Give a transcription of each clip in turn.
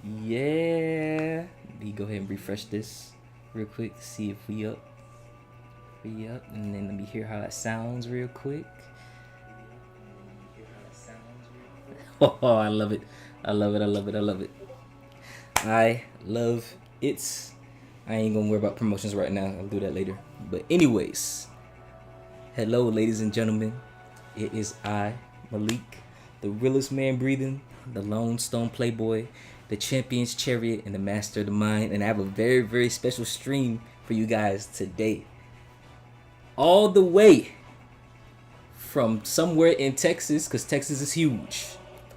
Yeah. Let me go ahead and refresh this real quick. See if we up. We up. And then let me hear how that sounds real quick. Oh, I love it. I love it. I love it. I love it. I love it. I ain't gonna worry about promotions right now. I'll do that later. But anyways, hello, ladies and gentlemen. It is I, Malik, the realest man breathing, the Lone Stone Playboy, the Champion's Chariot, and the Master of the Mind. And I have a very, very special stream for you guys today. All the way from somewhere in Texas, because Texas is huge.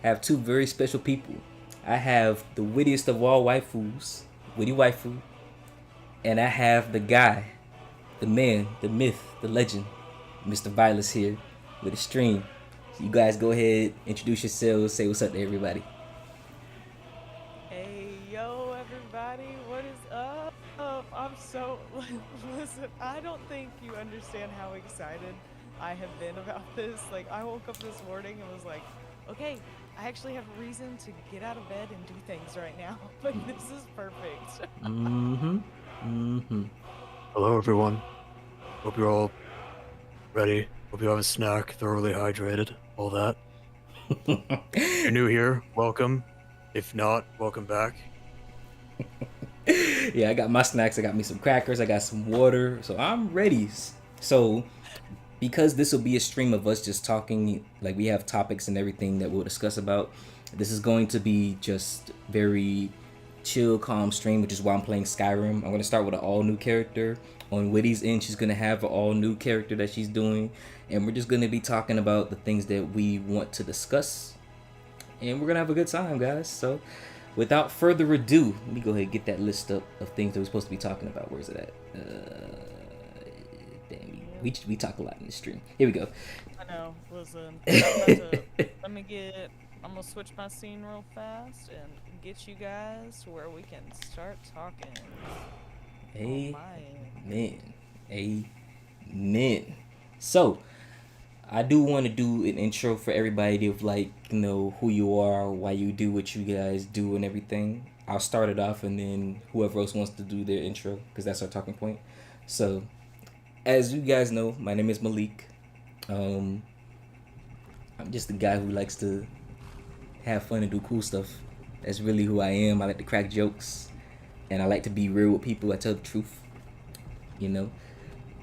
I have two very special people. I have the wittiest of all waifus, WittyWaifu, and I have the guy, the man, the myth, the legend, Mr. Viulus here with a stream. So you guys go ahead, introduce yourselves, say what's up to everybody. Hey, yo, everybody, what is up? I'm so, listen, I don't think you understand how excited I have been about this. Like, I woke up this morning and was like, okay, I actually have a reason to get out of bed and do things right now. Like, this is perfect. Hello, everyone. Hope you're all ready. Hope you have a snack, thoroughly hydrated, all that. If you're new here, welcome. If not, welcome back. Yeah, I got my snacks. I got me some crackers. I got some water. So I'm ready. So because this will be a stream of us just talking, like we have topics and everything that we'll discuss about. This is going to be just very chill, calm stream, which is why I'm playing Skyrim. I'm going to start with an all new character. On Witty's end, she's going to have an all new character that she's doing. And we're just going to be talking about the things that we want to discuss. And we're going to have a good time, guys. So without further ado, let me go ahead and get that list up of things that we're supposed to be talking about. Where's it at? We talk a lot in the stream. Here we go. I know, listen, I'm gonna switch my scene real fast and get you guys to where we can start talking. Amen. Amen. So, I do want to do an intro for everybody of like, you know, who you are, why you do what you guys do and everything. I'll start it off and then whoever else wants to do their intro, because that's our talking point. So, as you guys know, my name is Malik. I'm just the guy who likes to have fun and do cool stuff. That's really who I am. I like to crack jokes, and I like to be real with people. I tell the truth, you know.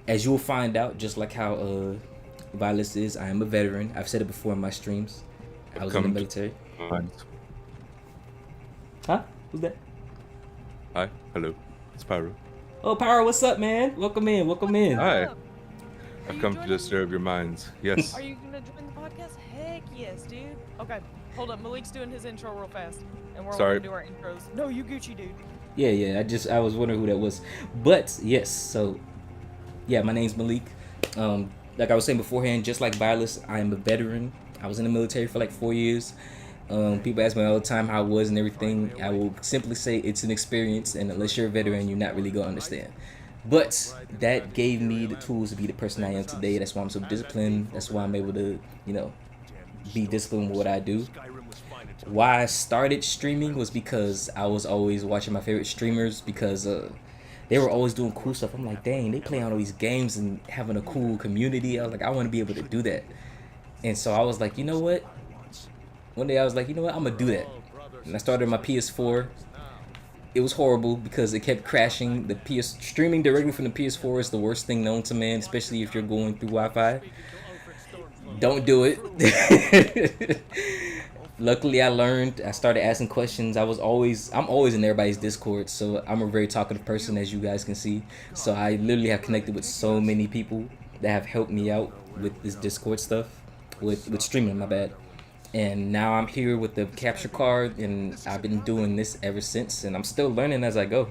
As you'll find out, just like how Viulus is, I am a veteran. I've said it before in my streams. I was in the military. Huh? Who's that? Hi, hello, it's Pyro. Oh, Power, what's up, man? Welcome in, welcome in. Hi. I've come to disturb your minds. Yes. Are you gonna join the podcast? Heck yes, dude. Okay, hold up. Malik's doing his intro real fast, and we're all Sorry. gonna do our intros. No, you Gucci, dude. Yeah. I was wondering who that was, but yes. So, yeah, my name's Malik. Like I was saying beforehand, just like Viulus, I am a veteran. I was in the military for like 4 years. People ask me all the time how it was and everything. I will simply say it's an experience, and unless you're a veteran, you're not really gonna understand. But that gave me the tools to be the person I am today. That's why I'm so disciplined. That's why I'm able to, you know, be disciplined with what I do. Why I started streaming was because I was always watching my favorite streamers because they were always doing cool stuff. I'm like, dang, they play all these games and having a cool community. I was like, I want to be able to do that. And so I was like, you know what? One day I was like, you know what? I'm going to do that. And I started my PS4. It was horrible because it kept crashing. Streaming directly from the PS4 is the worst thing known to man, especially if you're going through Wi-Fi. Don't do it. Luckily, I learned. I started asking questions. I'm always in everybody's Discord, so I'm a very talkative person, as you guys can see. So I literally have connected with so many people that have helped me out with this Discord stuff, with streaming. My bad. And now I'm here with the capture card, and I've been doing this ever since, and I'm still learning as I go.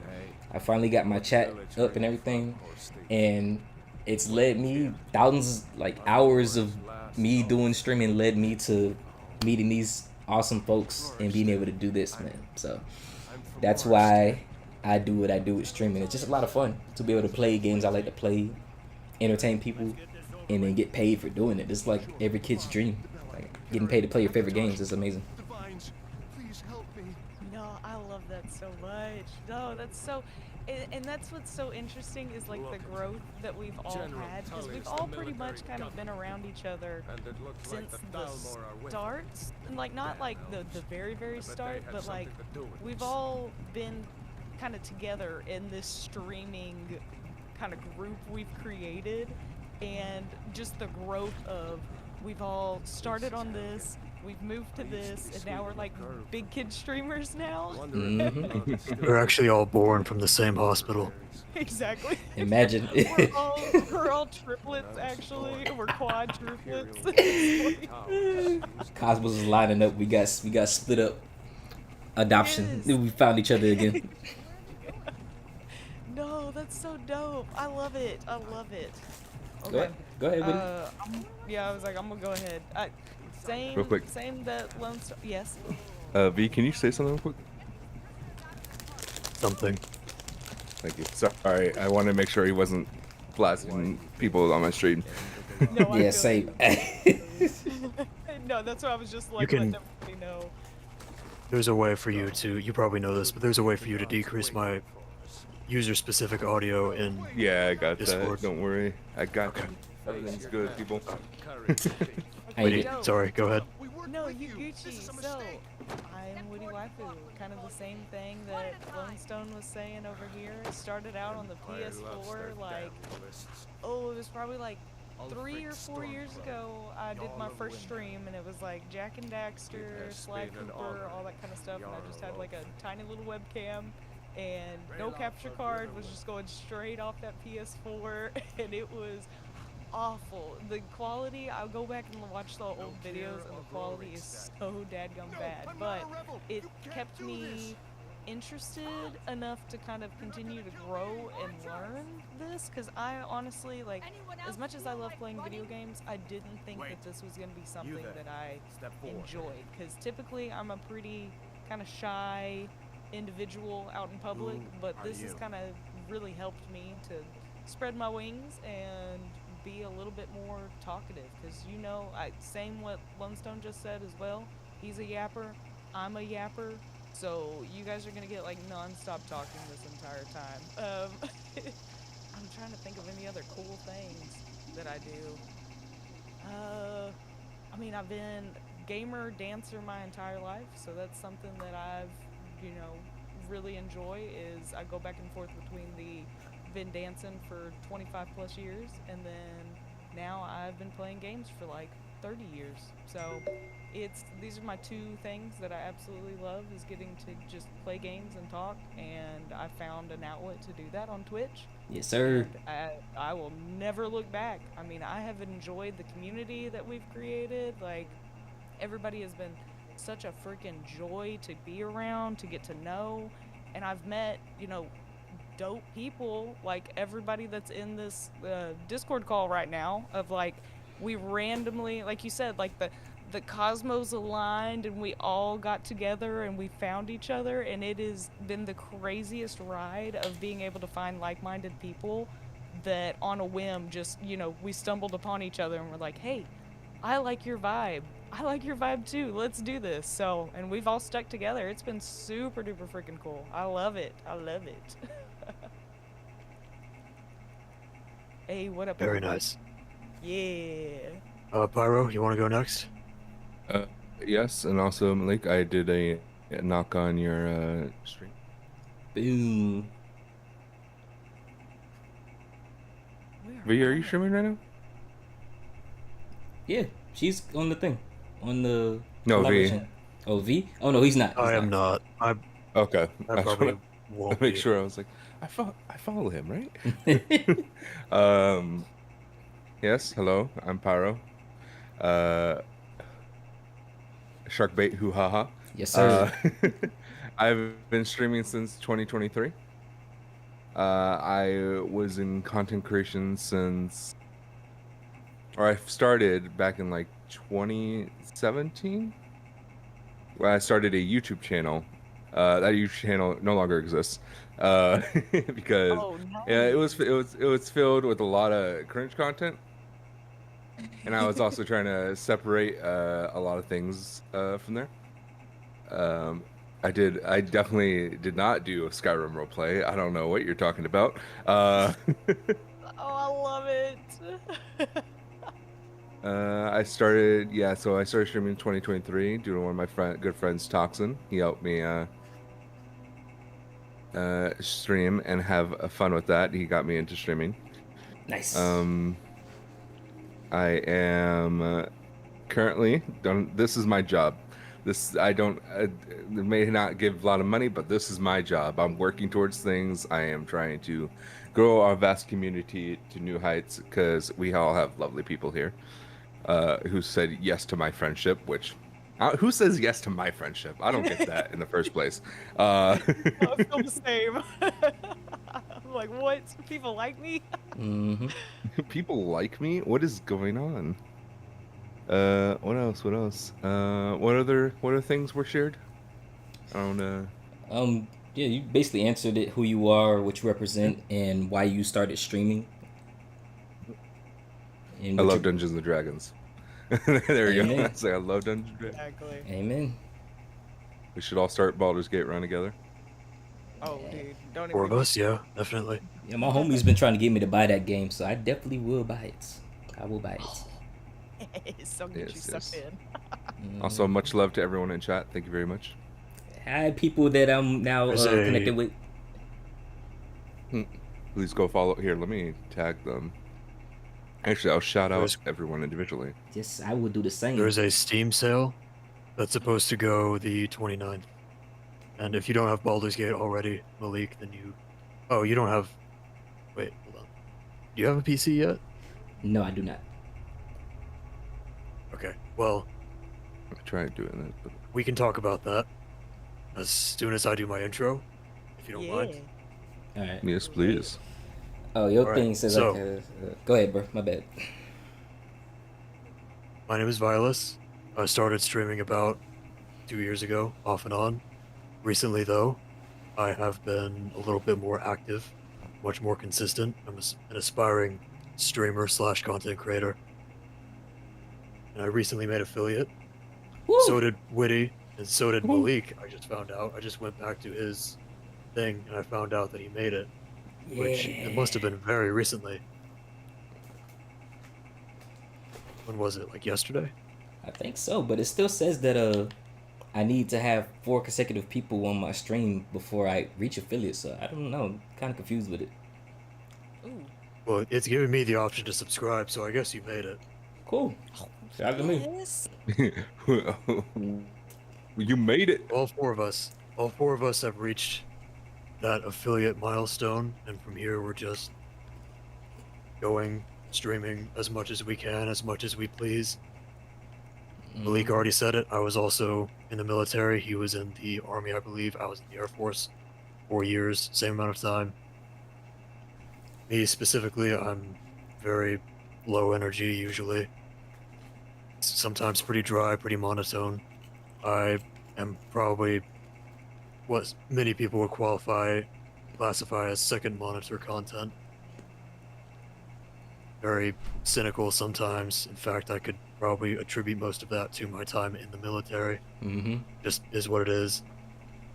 I finally got my chat up and everything, and it's led me thousands, like hours of me doing streaming led me to meeting these awesome folks and being able to do this, man. So that's why I do what I do with streaming. It's just a lot of fun to be able to play games I like to play, entertain people, and then get paid for doing it. It's like every kid's dream. Like getting paid to play your favorite games is amazing. No, I love that so much. No, that's so, and that's what's so interesting is like the growth that we've all had because we've all pretty much kind of been around each other since the starts, and like not like the very start, but like we've all been kind of together in this streaming kind of group we've created, and just the growth of we've all started on this, we've moved to this, and now we're like big kid streamers now. We're actually all born from the same hospital. Exactly. Imagine. we're all triplets actually. We're quadruplets. It's like- Cosmos is lining up. We got split up. Adoption. Yes. We found each other again. No, that's so dope. I love it. I love it. Go ahead. Go ahead, Witty. Yeah, I was like, I'm gonna go ahead. Real quick. Same that Lone Star. Yes. V, can you say something real quick? Something. Thank you. Sorry, I wanted to make sure he wasn't blasting people on my stream. No, I Yeah, feel same. No, that's what I was just like. You can- Let everybody know. There's a way for you to, you probably know this, but there's a way for you to decrease my user-specific audio in Yeah, I got Discord. that. Don't worry. I got you. Everything's good, people. How you Witty, doing? sorry, go ahead. No, you Gucci. So, I am WittyWaifu. Kind of the same thing that Lone Stone was saying over here. It started out on the PS4, like, it was probably like 3 or 4 years ago. I did my first stream, and it was like Jack and Daxter, Sly Cooper, all that kind of stuff, and I just had like a tiny little webcam. And no capture card, was just going straight off that PS4, and it was awful. The quality, I'll go back and watch the old videos, and the quality is so dadgum bad, but it kept me interested enough to kind of continue to grow and learn this, because I honestly, like, as much as I love playing video games, I didn't think that this was going to be something that I enjoyed, because typically I'm a pretty kind of shy individual out in public, but this has kind of really helped me to spread my wings and be a little bit more talkative, because same what Lone Stone just said as well. He's a yapper, I'm a yapper, so you guys are gonna get like non-stop talking this entire time. I'm trying to think of any other cool things that I do. I mean, I've been gamer dancer my entire life, so that's something that I've really enjoy. Is I go back and forth between been dancing for 25 plus years, and then now I've been playing games for like 30 years. So these are my two things that I absolutely love, is getting to just play games and talk, and I found an outlet to do that on Twitch. Yes, sir. I will never look back. I mean, I have enjoyed the community that we've created. Like, everybody has been such a freaking joy to be around, to get to know, and I've met, dope people, like everybody that's in this Discord call right now, of like, we randomly, like you said, like the cosmos aligned, and we all got together and we found each other, and it has been the craziest ride of being able to find like-minded people that on a whim just, we stumbled upon each other and we're like, hey, I like your vibe. I like your vibe too. Let's do this. So, and we've all stuck together. It's been super duper freaking cool. I love it. I love it. Hey, what up? Very everybody? nice. Yeah. Pyro, you want to go next? Yes, and also Malik, I did a knock on your stream. Boom. V, are you streaming right now? Yeah, she's on the thing. On the No, V. collaboration. Oh, V? Oh, no, he's not. I am not. I Okay. I probably won't make be. sure. I was like, I follow him, right? Yes. Hello, I'm Pyro. Sharkbait, hoo ha ha. Yes, sir. I've been streaming since 2023. I was in content creation since, or I started back in like 2017, where I started a YouTube channel. That YouTube channel no longer exists because yeah, it was filled with a lot of cringe content, and I was also trying to separate a lot of things from there. I did. I definitely did not do a Skyrim roleplay. I don't know what you're talking about. Oh, I love it. I started. Yeah, so I started streaming in 2023 due to one of my good friends, Toxin. He helped me stream and have fun with that. He got me into streaming. Nice. Um, I am currently done. This is my job. This I don't. It may not give a lot of money, but this is my job. I'm working towards things. I am trying to grow our vast community to new heights because we all have lovely people here who said yes to my friendship. Which who says yes to my friendship? I don't get that in the first place. I feel the same. I'm like, what? People like me? Mm-hmm. People like me. What is going on? What else? What else? What other things were shared? I don't. Yeah, you basically answered it. Who you are, what you represent, and why you started streaming. And I what love you- Dungeons and Dragons. There we go. Amen. I say I love Dungeons and Dragons. Exactly. Amen. We should all start Baldur's Gate run together. Oh, dude, don't Four even. of us, yeah, definitely. Yeah, my homie's been trying to get me to buy that game, so I definitely will buy it. I will buy it. So get you Yes, sucked yes. in. Also, much love to everyone in chat. Thank you very much. Hi, people that I'm now There's connected with. Please go follow here. Let me tag them. Actually, I'll shout out There's- everyone individually. Yes, I will do the same. There's a Steam sale that's supposed to go the 29th. And if you don't have Baldur's Gate already, Malik, then you... Oh, you don't have... Wait, hold on. Do you have a PC yet? No, I do not. Okay, well, I tried doing that, but we can talk about that as soon as I do my intro, if you don't mind. All right. yes, please. Oh, your All right, thing says so- like. Go ahead, bro. My bad. My name is Viulus. I started streaming about 2 years ago, off and on. Recently, though, I have been a little bit more active, much more consistent. I'm an aspiring streamer slash content creator. And I recently made affiliate. Woo! So did Witty, and so did Malik. I just found out. I just went back to his thing, and I found out that he made it, which it must have been very recently. When was it? Like yesterday? I think so, but it still says that I need to have 4 consecutive people on my stream before I reach affiliate. So I don't know. I'm kind of confused with it. Ooh. Well, it's giving me the option to subscribe, so I guess you made it. Cool. Shout out to me. Yes. You made it. All four of us have reached that affiliate milestone, and from here we're just going, streaming as much as we can, as much as we please. Malik already said it. I was also in the military. He was in the Army, I believe. I was in the Air Force. 4 years, same amount of time. Me specifically, I'm very low energy usually. Sometimes pretty dry, pretty monotone. I am probably what many people would classify as second monitor content. Very cynical sometimes. In fact, I could probably attribute most of that to my time in the military. Mm-hmm. Just is what it is.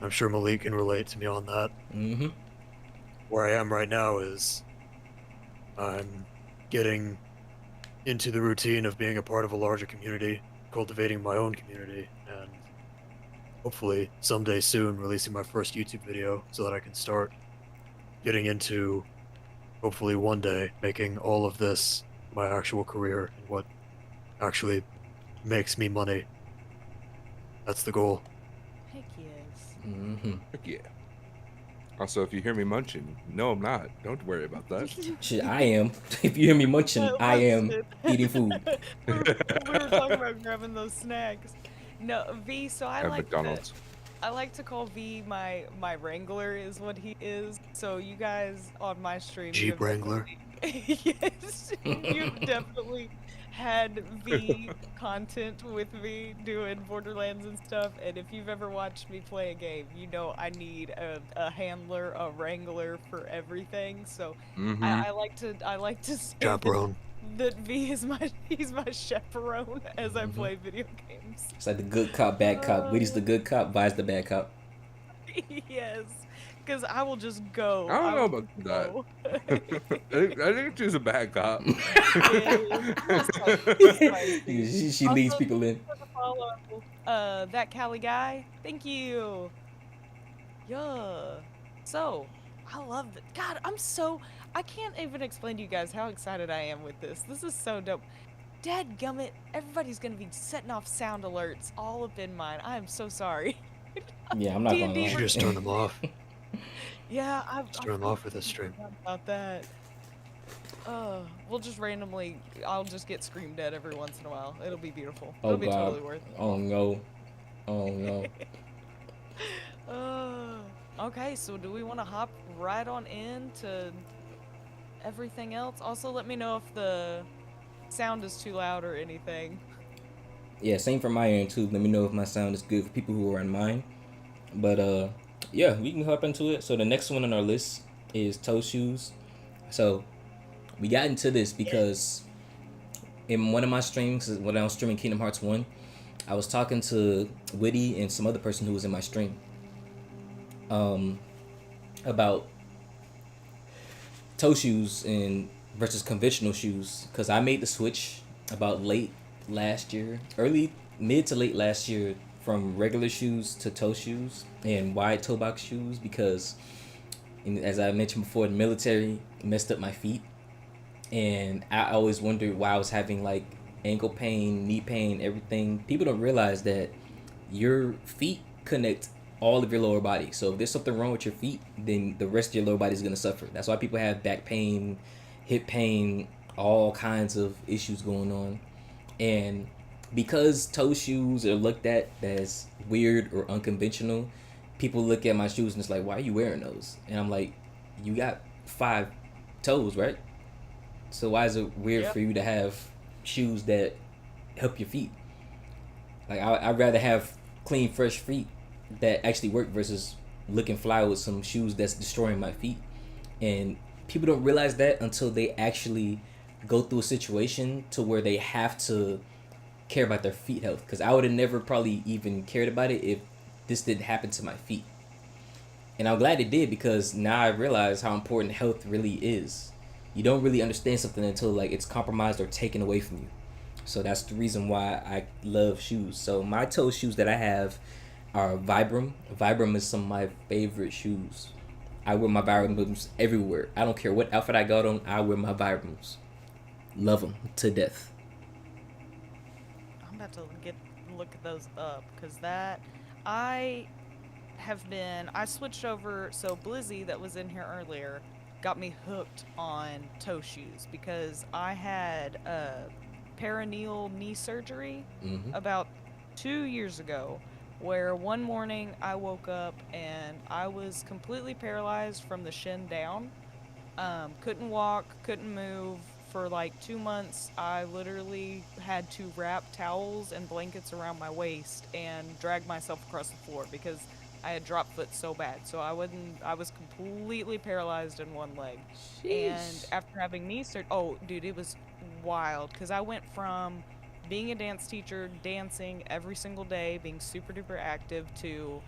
I'm sure Malik can relate to me on that. Mm-hmm. Where I am right now is I'm getting into the routine of being a part of a larger community, cultivating my own community, and hopefully someday soon releasing my first YouTube video so that I can start getting into, hopefully one day, making all of this my actual career and what actually makes me money. That's the goal. Heck yes. Mm-hmm. Heck yeah. Also, if you hear me munching, no, I'm not. Don't worry about that. Shit, I am. If you hear me munching, Well, I am listen. eating food. we were talking about grabbing those snacks. No, V. So I At like McDonald's. I like to call V my wrangler is what he is. So you guys on my stream, you Jeep have Wrangler. definitely- yes, you've definitely had V content with me doing Borderlands and stuff. And if you've ever watched me play a game, you know I need a handler, a wrangler for everything. So Mm-hmm. I like to say Chaperone. that V is he's my chaperone as I play video games. It's like the good cop, bad cop. Witty's the good cop, Vi's the bad cop. Yes, because I will just go. I don't know will about just that. go. I think she's a bad cop. Yeah, it's spicy. It's spicy. She Also, leads thank people in. you for the follow. That Cali guy. Thank you. Yeah. So, I love it. God, I can't even explain to you guys how excited I am with this. This is so dope. Dadgummit, everybody's gonna be setting off sound alerts all up in mine. I am so sorry. Yeah, I'm not D gonna and You D. should lie. just turn them off. Yeah, Just I turn them off for this stream. forgot about that. We'll just randomly. I'll just get screamed at every once in a while. It'll be beautiful. Oh It'll be God. totally worth Oh no. Oh no. it. Okay, so do we want to hop right on into everything else? Also, let me know if the sound is too loud or anything. Yeah, same for my end too. Let me know if my sound is good for people who are on mine. But yeah, we can hop into it. So the next one on our list is toe shoes. So we got into this because in one of my streams, when I was streaming Kingdom Hearts 1, I was talking to Witty and some other person who was in my stream about toe shoes and versus conventional shoes, because I made the switch about late last year, early mid to late last year, from regular shoes to toe shoes and wide toe box shoes, because as I mentioned before, the military messed up my feet, and I always wondered why I was having like ankle pain, knee pain, everything. People don't realize that your feet connect all of your lower body. So if there's something wrong with your feet, then the rest of your lower body is going to suffer. That's why people have back pain, hip pain, all kinds of issues going on. And because toe shoes are looked at as weird or unconventional, people look at my shoes and it's like, why are you wearing those? And I'm like, you got 5 toes, right? So why is it weird for you to have shoes that help your feet? Like I'd rather have clean, fresh feet that actually work versus looking fly with some shoes that's destroying my feet. And people don't realize that until they actually go through a situation to where they have to care about their feet health. Because I would have never probably even cared about it if this didn't happen to my feet. And I'm glad it did, because now I realize how important health really is. You don't really understand something until like it's compromised or taken away from you. So that's the reason why I love shoes. So my toe shoes that I have are Vibram. Vibram is some of my favorite shoes. I wear my Vibrams everywhere. I don't care what outfit I got on, I wear my Vibrams. Love them to death. I'm about to look at those up because I I switched over. So Blizzy, that was in here earlier, got me hooked on toe shoes because I had perineal knee surgery about 2 years ago, where one morning I woke up and I was completely paralyzed from the shin down. Couldn't walk, couldn't move. For like 2 months, I literally had to wrap towels and blankets around my waist and drag myself across the floor because I had drop foot so bad. So I was completely paralyzed in one leg. And after having knee surgery, oh, dude, it was wild because I went from being a dance teacher, dancing every single day, being super duper active, to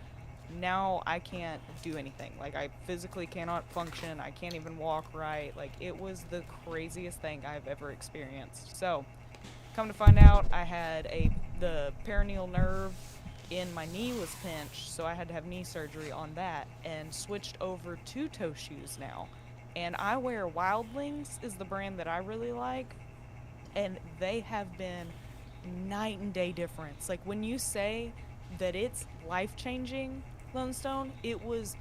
now I can't do anything. Like, I physically cannot function. I can't even walk right. Like, it was the craziest thing I've ever experienced. So, come to find out, I had the perineal nerve in my knee was pinched, so I had to have knee surgery on that and switched over to toe shoes now. And I wear Wildlings is the brand that I really like, and they have been night and day difference. Like, when you say that it's life-changing, Lone Stone, it was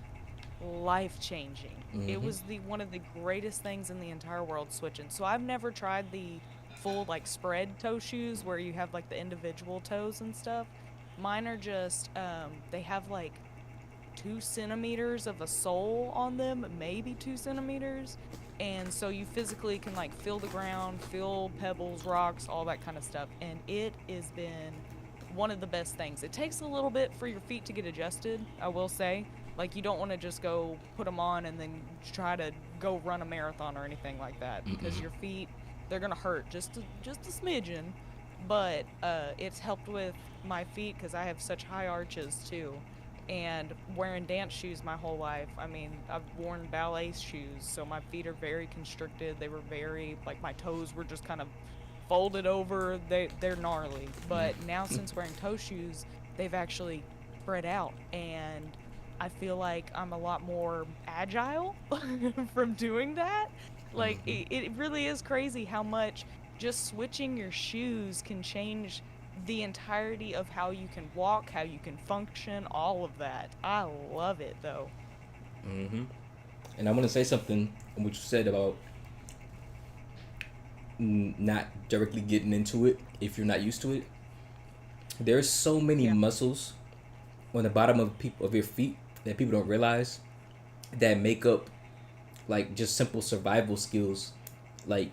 life-changing. It was one of the greatest things in the entire world switching. So I've never tried the full like spread toe shoes where you have like the individual toes and stuff. Mine are just they have like 2 centimeters of a sole on them, maybe 2 centimeters. And so you physically can like feel the ground, feel pebbles, rocks, all that kind of stuff. And it has been one of the best things. It takes a little bit for your feet to get adjusted, I will say. Like, you don't want to just go put them on and then try to go run a marathon or anything like that, because your feet, they're gonna hurt just a smidgen. But it's helped with my feet because I have such high arches too. and wearing dance shoes my whole life. I mean, I've worn ballet shoes, so my feet are very constricted. They were very, like, my toes were just kind of folded over. They're gnarly. But now, since wearing toe shoes, they've actually spread out, and I feel like I'm a lot more agile from doing that. Like, it really is crazy how much just switching your shoes can change the entirety of how you can walk, how you can function, all of that. I love it, though. And I want to say something what you said about not directly getting into it if you're not used to it. There's so many Yeah. muscles on the bottom of your feet that people don't realize that make up like just simple survival skills. Like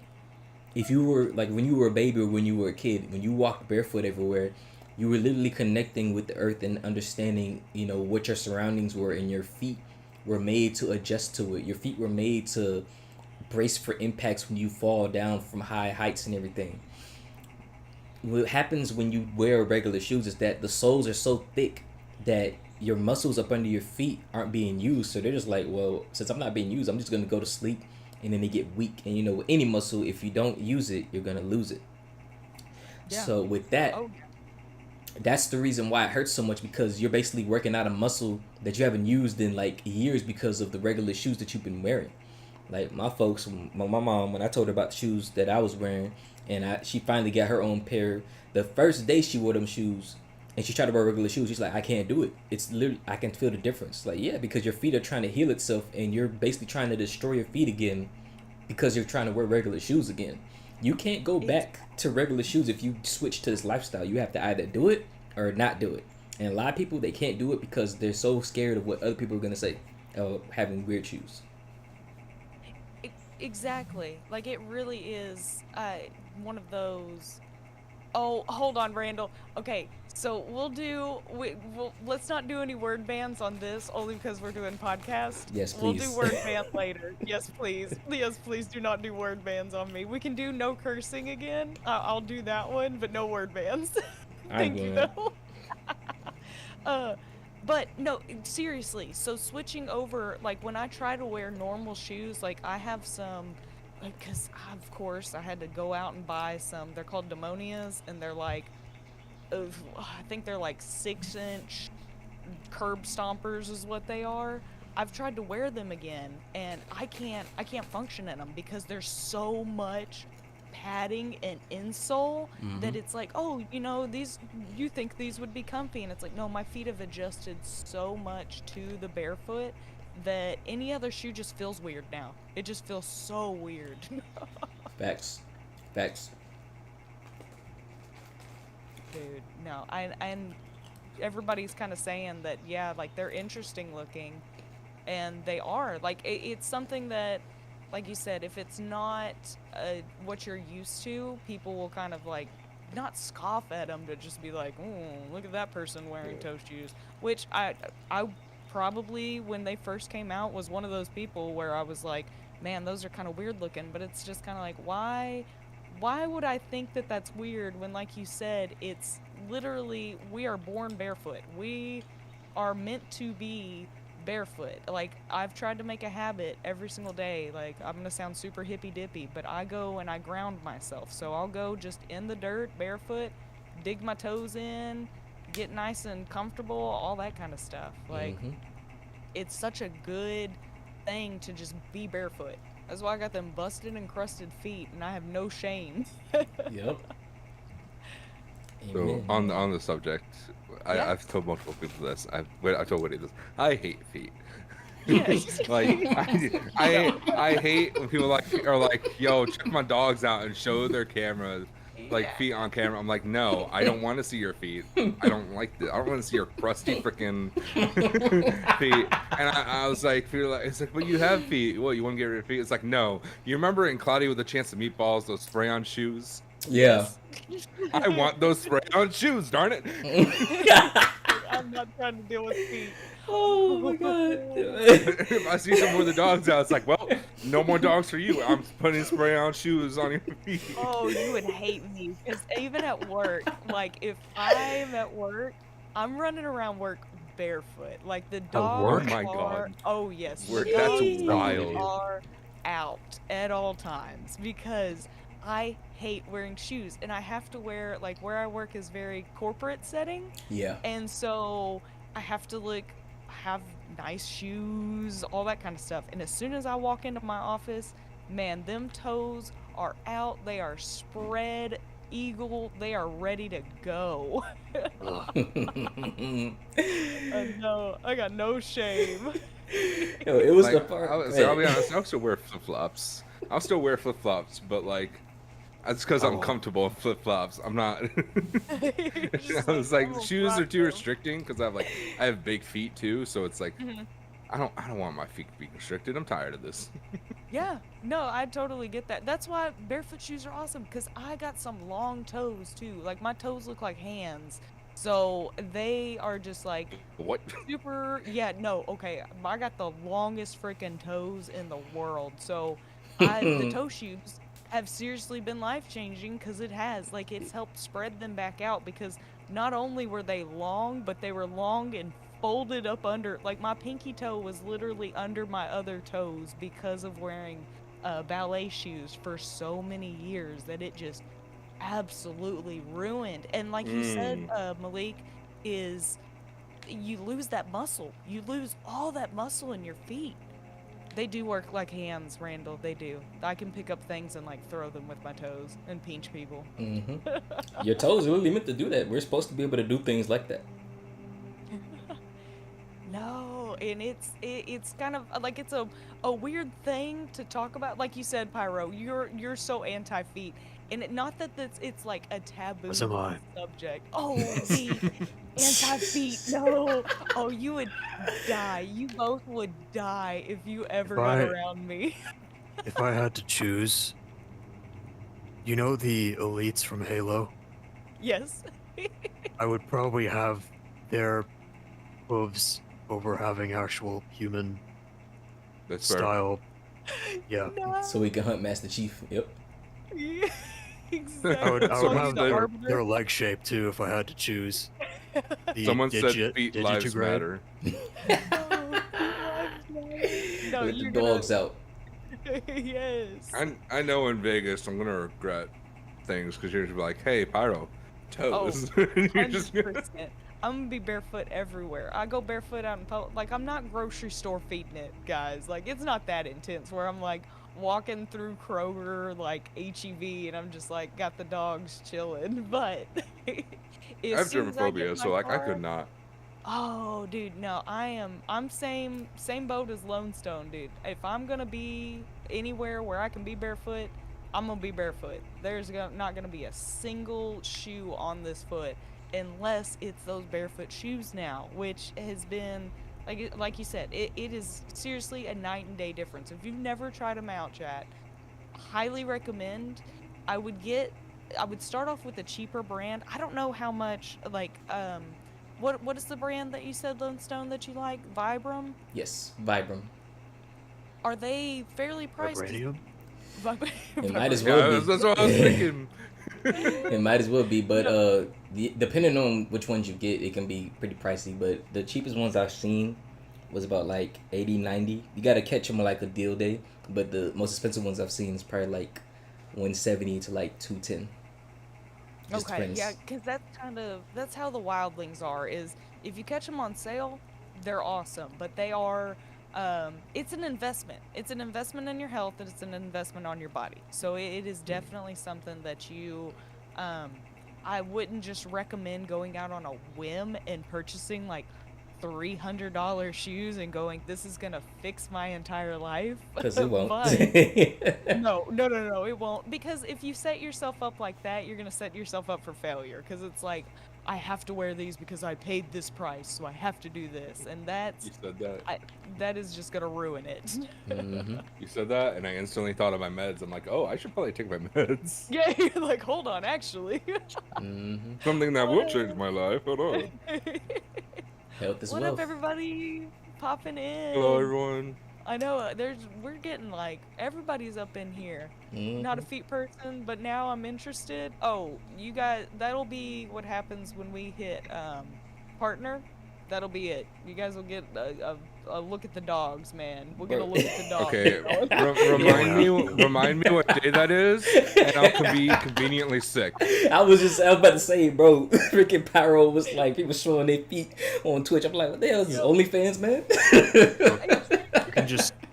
if you were like when you were a baby or when you were a kid, when you walked barefoot everywhere, you were literally connecting with the earth and understanding, what your surroundings were, and your feet were made to adjust to it. Your feet were made to brace for impacts when you fall down from high heights and everything. What happens when you wear regular shoes is that the soles are so thick that your muscles up under your feet aren't being used. So they're just like, well, since I'm not being used, I'm just going to go to sleep. And then they get weak. And with any muscle, if you don't use it, you're going to lose it. Yeah. So with that, Oh, that's the reason why it hurts so much, because you're basically working out a muscle that you haven't used in like years because of the regular shoes that you've been wearing. Like my folks, my mom, when I told her about the shoes that I was wearing, and she finally got her own pair, the first day she wore them shoes, and she tried to wear regular shoes, she's like, I can't do it. It's literally, I can feel the difference. Like, yeah, because your feet are trying to heal itself, and you're basically trying to destroy your feet again because you're trying to wear regular shoes again. You can't go back to regular shoes if you switch to this lifestyle. You have to either do it or not do it. And a lot of people, they can't do it because they're so scared of what other people are going to say having weird shoes. exactly. Like, it really is one of those. Oh, hold on, Randall. Okay, so let's not do any word bans on this, only because we're doing podcast. Yes, We'll do please. word ban later. Yes, please. Yes, please do not do word bans on me. We can do no cursing again. I'll do that one, but no word bans. Thank you, going. though. But no, seriously. So switching over, like when I try to wear normal shoes, like I have some, because of course I had to go out and buy some. They're called Demonias, and they're like, I think they're like 6-inch curb stompers is what they are. I've tried to wear them again, and I can't function in them because there's so much padding and insole that it's like, oh, you think these would be comfy, and it's like, no, my feet have adjusted so much to the barefoot that any other shoe just feels weird now. It just feels so weird. Facts. Dude, no, and everybody's kind of saying that, yeah, like they're interesting looking, and they are. Like it's something that, like you said, if it's not what you're used to, people will kind of like not scoff at them, to just be like, "Oh, look at that person wearing toe shoes." Which I probably, when they first came out, was one of those people where I was like, "Man, those are kind of weird looking." But it's just kind of like, why would I think that that's weird when, like you said, it's literally, we are born barefoot. We are meant to be barefoot. Like, I've tried to make a habit every single day. Like, I'm gonna sound super hippy dippy, but I go and I ground myself. So I'll go just in the dirt barefoot, dig my toes in, get nice and comfortable, all that kind of stuff. Like, it's such a good thing to just be barefoot. That's why I got them busted and crusted feet, and I have no shame. Yep. So Amen. on the subject, Yeah. I've told multiple people this. I've told Witty this. I hate feet. Yeah. Like I hate when people are like, yo, check my dogs out and show their cameras, like Yeah. feet on camera. I'm like, no, I don't want to see your feet. I don't like this. I don't want to see your crusty freaking feet. And I was like, it's like, but you have feet. What, you want to get rid of feet? It's like, no. You remember in Cloudy with a Chance of Meatballs, those spray-on shoes? Yeah. I want those spray-on shoes, darn it. I'm not trying to deal with feet. Oh my god. If I see someone with the dogs out, it's like, well, no more dogs for you. I'm putting spray-on shoes on your feet. Oh, you would hate me, because even at work, like if I'm at work, I'm running around work barefoot. Like the work? dogs Oh my are. God. Oh yes, Work, the that's dogs wild. are out at all times because I hate wearing shoes and I have to wear like where I work is very corporate setting, Yeah. and so I have to have nice shoes, all that kind of stuff. And as soon as I walk into my office, man, them toes are out. They are spread eagle. They are ready to go. Ugh. No, I got no shame. Yo, it was the Like, part. Go I'll be ahead. honest, I'll still wear flip flops. I'll still wear flip flops, but like, that's because I I'm won't. comfortable in flip flops. I'm not. You're just I was I'm like, gonna shoes are rock too them. restricting because I have big feet too, so it's like Mhm. I don't want my feet to be constricted. I'm tired of this. Yeah, no, I totally get that. That's why barefoot shoes are awesome because I got some long toes too. Like my toes look like hands. So they are just like What? super, yeah, no, okay. I got the longest freaking toes in the world. So the toe shoes have seriously been life-changing because it has. Like it's helped spread them back out because not only were they long, but they were long and folded up under, like my pinky toe was literally under my other toes because of wearing ballet shoes for so many years that it just absolutely ruined. And like you said, Mm. Malik, is you lose that muscle. You lose all that muscle in your feet. They do work like hands, Randall. They do. I can pick up things and like throw them with my toes and pinch people. Your toes are really meant to do that. We're supposed to be able to do things like that. No, and it's kind of like it's a weird thing to talk about. Like you said, Pyro, you're so anti feet, and not that it's like a taboo As am I. subject. Oh, see, anti feet, no. Oh, you would die. You both would die if you If ever got I around me. if I had to choose, you know the elites from Halo? Yes. I would probably have their hooves over having actual human That's fair. style. Yeah. So No. we can hunt Master Chief. Yep. Yeah, I would exactly. I would Call you have the their arbiter. leg shape too if I had to choose. The Someone said feet lives digitigrade. matter. Oh, feet lives matter. No, With the you're dogs gonna. out. Yes. I know in Vegas I'm gonna regret things because you're gonna be like, hey, Pyro, Oh, toes. And you're just 100%. I'm gonna be barefoot everywhere. I go barefoot out in public. Like, I'm not grocery store feeding it, guys. Like, it's not that intense where I'm like walking through Kroger, like HEV, and I'm just like got the dogs chilling. But I as have soon as I get in germophobia, so my like I could car, not. oh, dude, no, I'm same boat as Lone Stone, dude. If I'm gonna be anywhere where I can be barefoot, I'm gonna be barefoot. Not gonna be a single shoe on this foot unless it's those barefoot shoes now, which has been like you said, it is seriously a night and day difference. If you've never tried them out, chat, highly recommend. I would get I would start off with a cheaper brand. I don't know how much what is the brand that you said, Lone Stone, that you like? Vibram? Yes, Vibram. Are they fairly priced? Vibranium? It might as Vibranium. well Yeah, be. that's what I was thinking. It might as well be, but No. depending on which ones you get, it can be pretty pricey. But the cheapest ones I've seen was about like 80, 90. You gotta catch them on like a deal day. But the most expensive ones I've seen is probably like 170 to like 210. Just Okay, depends. yeah, because that's how the wildlings are. Is if you catch them on sale, they're awesome, but they are. It's an investment. It's an investment in your health, and it's an investment on your body. So it is definitely something that um, I wouldn't just recommend going out on a whim and purchasing like $300 shoes and going, this is gonna fix my entire life. Cause it won't. But no, no, no, no, it won't. Because if you set yourself up like that, you're gonna set yourself up for failure. Because it's like, I have to wear these because I paid this price, so I have to do this, and You said that. that is just gonna ruin it. Hmm. You said that, and I instantly thought of my meds. I'm like, oh, I should probably take my meds. Yeah, you're like, hold on, actually. Hmm. Something that will change my life. Hold on. Health is What wealth. up, everybody? Popping in. Hello, everyone. I know we're getting like everybody's up in here. Not a Mhm. feet person, but now I'm interested. Oh, you guys, that'll be what happens when we hit partner. That'll be it. You guys will get a look at the dogs, man. We're gonna Bro. look at the dogs. Okay, remind me what day that is, and I'll be conveniently sick. I was about to say, bro, freaking Pyro was like, people showing their feet on Twitch. I'm like, what the hell is this, OnlyFans, man?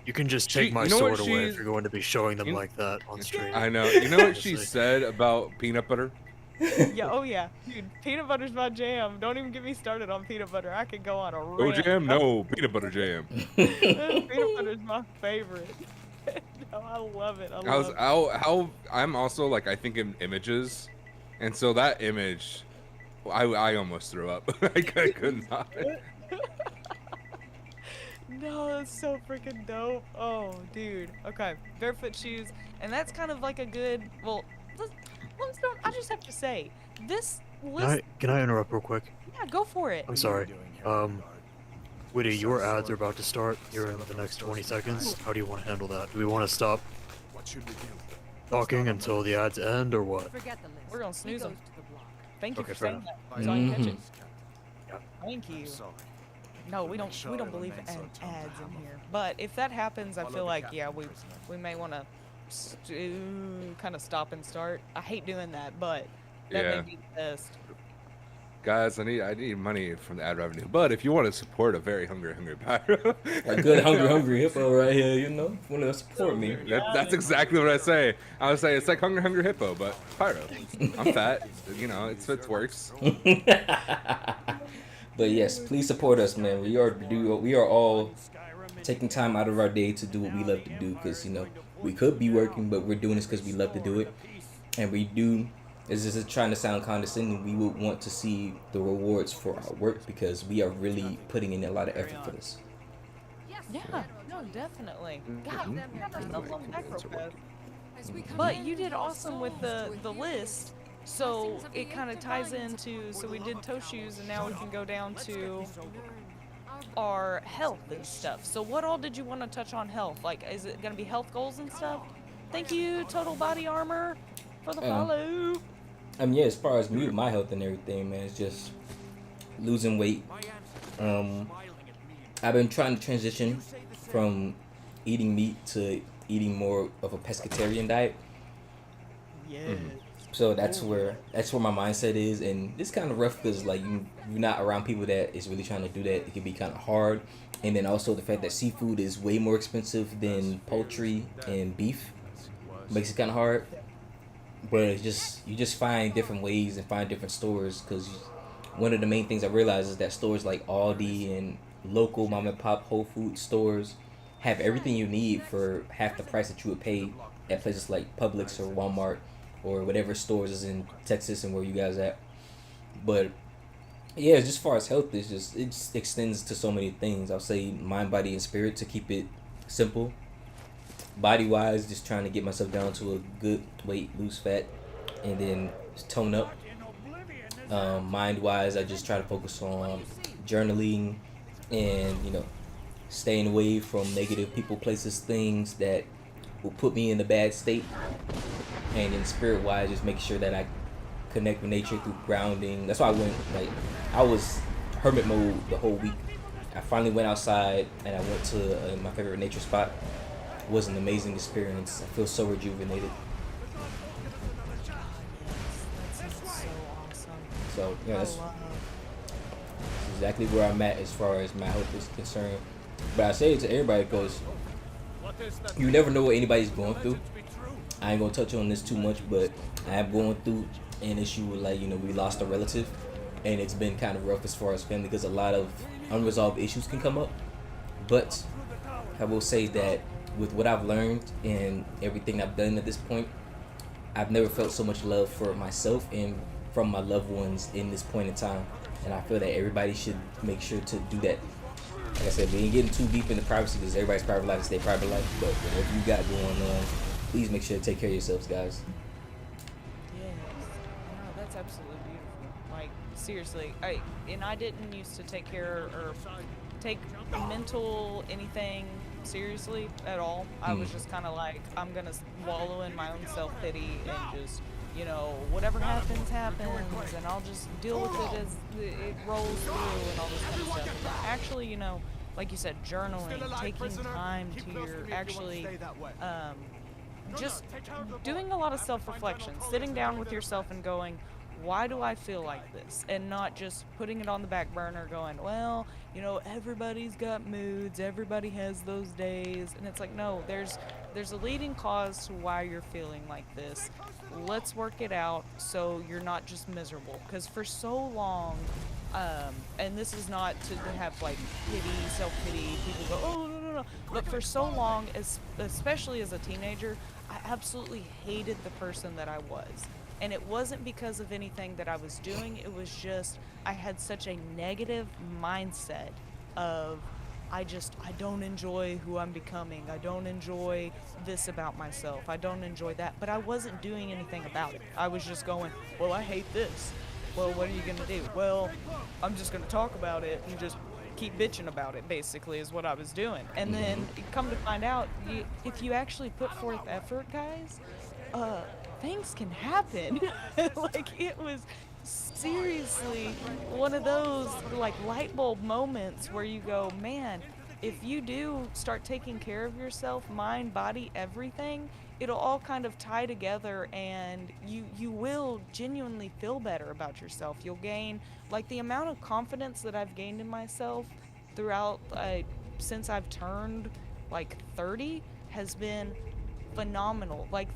You can just take my you know what sword away if she's- you're going to be showing them you- like that on stream. I know. You know what she Honestly. said about peanut butter? Yeah, oh yeah. Dude, peanut butter's my jam. Don't even get me started on peanut butter. I could go on a No rant. jam? No, peanut butter jam. Peanut butter's my favorite. No, I love it. I love it. How I'm also like, I think in images, and so that image, I almost threw up. I could not. No, that's so freaking dope. Oh, dude. Okay, barefoot shoes, and that's kind of like a good. Well, I just have to say, this list. Can I interrupt real quick? Yeah, go for it. I'm sorry. Witty, your ads are about to start here in the next 20 seconds. How do you want to handle that? Do we want to stop talking until the ads end, or what? We're gonna snooze them. Thank you Okay, for fair saying enough. that. So I can catch it. Yeah. Thank you. No, we don't believe in ads in here. But if that happens, I feel like yeah, we may want to kind of stop and start. I hate doing that, but that Yeah. may be the best. Guys, I need money from the ad revenue. But if you want to support a very hungry Pyro, A good hungry hippo right here, you know? Want to support me. that's exactly what I say. I would say it's like hungry hippo, but Pyro. I'm fat. You know, it works. But yes, please support us, man. We are all taking time out of our day to do what we love to do, because, you know, we could be working, but we're doing this because we love to do it. And we do, is this is trying to sound condescending, we would want to see the rewards for our work, because we are really putting in a lot of effort for this. Yeah, no, definitely. God, we got ourselves on the back real fast. But you did awesome with the list. So it kind of ties into, so we did toe shoes, and now we can go down to our health and stuff. So what all did you want to touch on health? Like, is it going to be health goals and stuff? Thank you, Total Body Armor, for the follow. I mean, yeah, as far as me, my health and everything, man, it's just losing weight. I've been trying to transition from eating meat to eating more of a pescatarian diet. Yeah. So that's where my mindset is, and it's kind of rough because like you're not around people that is really trying to do that. It can be kind of hard, and then also the fact that seafood is way more expensive than poultry and beef makes it kind of hard. But it's just you just find different ways and find different stores, because one of the main things I realized is that stores like Aldi and local mom and pop Whole Foods stores have everything you need for half the price that you would pay at places like Publix or Walmart or whatever stores is in Texas and where you guys at. But yeah, just as far as health, it just extends to so many things. I'll say mind, body, and spirit to keep it simple. Body wise, just trying to get myself down to a good weight, lose fat, and then just tone up. Mind wise, I just try to focus on journaling and, you know, staying away from negative people, places, things that will put me in a bad state. And then spirit wise, just make sure that I connect with nature through grounding. That's why I was hermit mode the whole week. I finally went outside and I went to my favorite nature spot. It was an amazing experience. I feel so rejuvenated. That's so awesome. So yeah, that's I love. exactly where I'm at as far as my health is concerned. But I say it to everybody because you never know what anybody's going through. I ain't gonna touch on this too much, but I am going through an issue with, like, you know, we lost a relative, and it's been kind of rough as far as family because a lot of unresolved issues can come up. But I will say that with what I've learned and everything I've done at this point, I've never felt so much love for myself and from my loved ones in this point in time. And I feel that everybody should make sure to do that. Like I said, we ain't getting too deep into privacy because everybody's private life is their private life. But whatever you got going on, please make sure to take care of yourselves, guys. Yes. No, that's absolutely beautiful. Like, seriously, I didn't used to take care or take mental anything seriously at all. I was just kind of like, I'm gonna wallow in my own self-pity and just you know, whatever happens, happens, and I'll just deal with it as it rolls through and all this kind of stuff. And actually, you know, like you said, journaling, taking time to your actually just doing a lot of self-reflection, sitting down with yourself and going, why do I feel like this? And not just putting it on the back burner going, well, you know, everybody's got moods, everybody has those days. And it's like, no, there's a leading cause to why you're feeling like this. Let's work it out so you're not just miserable. Because for so long, and this is not to have like pity, self-pity, people go, oh, no. But for so long, especially as a teenager, I absolutely hated the person that I was. And it wasn't because of anything that I was doing, it was just, I had such a negative mindset of, I don't enjoy who I'm becoming. I don't enjoy this about myself. I don't enjoy that. But I wasn't doing anything about it. I was just going, well, I hate this. Well, what are you going to do? Well, I'm just going to talk about it and just keep bitching about it, basically, is what I was doing. And then come to find out, if you actually put forth effort, guys, things can happen. Like, it was seriously one of those like light bulb moments where you go, man, if you do start taking care of yourself, mind, body, everything, it'll all kind of tie together, and you will genuinely feel better about yourself. You'll gain, like, the amount of confidence that I've gained in myself throughout since I've turned like 30 has been phenomenal. Like,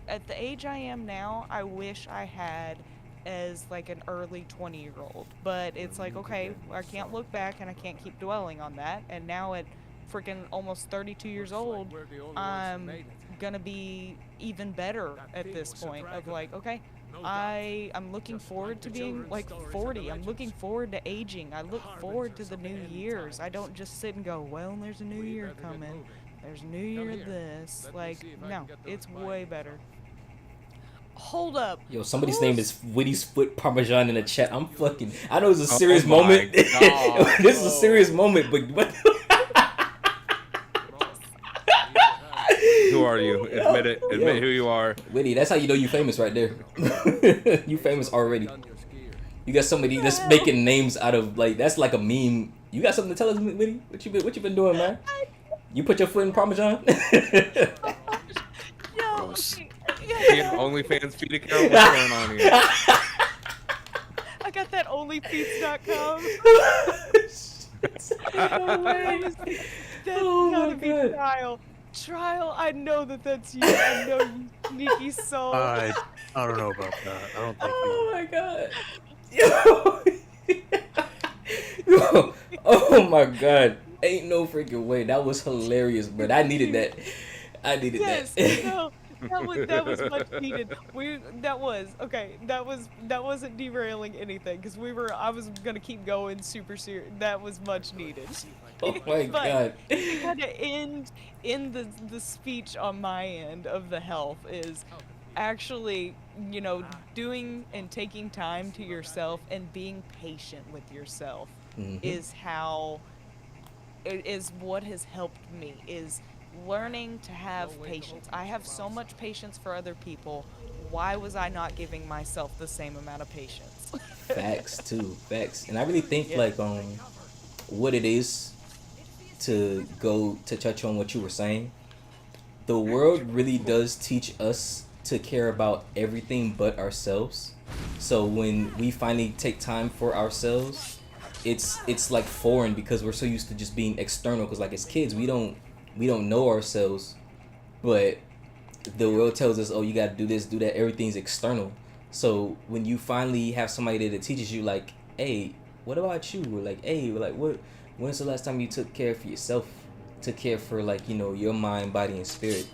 at the age I am now, I wish I had as like an early 20-year-old, but it's like, okay, I can't look back and I can't keep dwelling on that. And now at freaking almost 32 years old, I'm gonna be even better at this point of like, okay, I'm looking forward to being like 40. I'm looking forward to aging. I look forward to the new years. I don't just sit and go, well, there's a new year coming, there's a new year this. Like, no, it's way better. Hold up. Yo, somebody's name is Witty's Foot Parmesan in the chat. I know it's a serious moment. This is a serious moment, but what? Who are you? Admit it. Admit who you are. Witty, that's how you know you famous right there. You famous already. You got somebody that's making names out of, like, that's like a meme. You got something to tell us, Witty? What you been doing, man? You put your foot in Parmesan? No. OnlyFans feed account? What's going on here? I got that onlyfeeds.com. That's gotta be Trial, I know that's you. I know you sneaky soul. I don't know about that. I don't think Oh my god. Yo. Oh my god. Ain't no freaking way. That was hilarious, but I needed that. Yes, that. no, that was much needed. That wasn't derailing anything, because I was gonna keep going super serious. That was much needed. Oh my god. To kind of end the speech on my end of the health is actually, you know, doing and taking time to yourself and being patient with yourself is what has helped me, is learning to have patience. I have so much patience for other people. Why was I not giving myself the same amount of patience? Facts. And I really think like what it is to touch on what you were saying. The world really does teach us to care about everything but ourselves. So when we finally take time for ourselves, it's like foreign, because we're so used to just being external. Because like as kids, we don't know ourselves, but the world tells us, oh, you gotta do this, do that. Everything's external. So when you finally have somebody there that teaches you, like, hey, what about you? Or like, hey, like, when's the last time you took care for yourself? Took care for, like, you know, your mind, body, and spirit.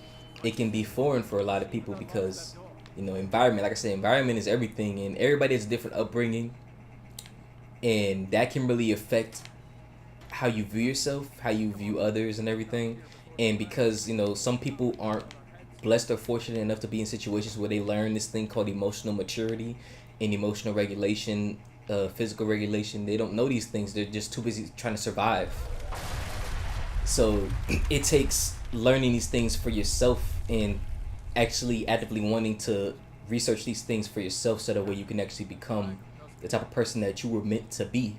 It can be foreign for a lot of people because, you know, environment, like I said, environment is everything, and everybody has a different upbringing, and that can really affect how you view yourself, how you view others, and everything. And because, you know, some people aren't blessed or fortunate enough to be in situations where they learn this thing called emotional maturity and emotional regulation, physical regulation. They don't know these things. They're just too busy trying to survive. So it takes learning these things for yourself and actually actively wanting to research these things for yourself so that way you can actually become the type of person that you were meant to be.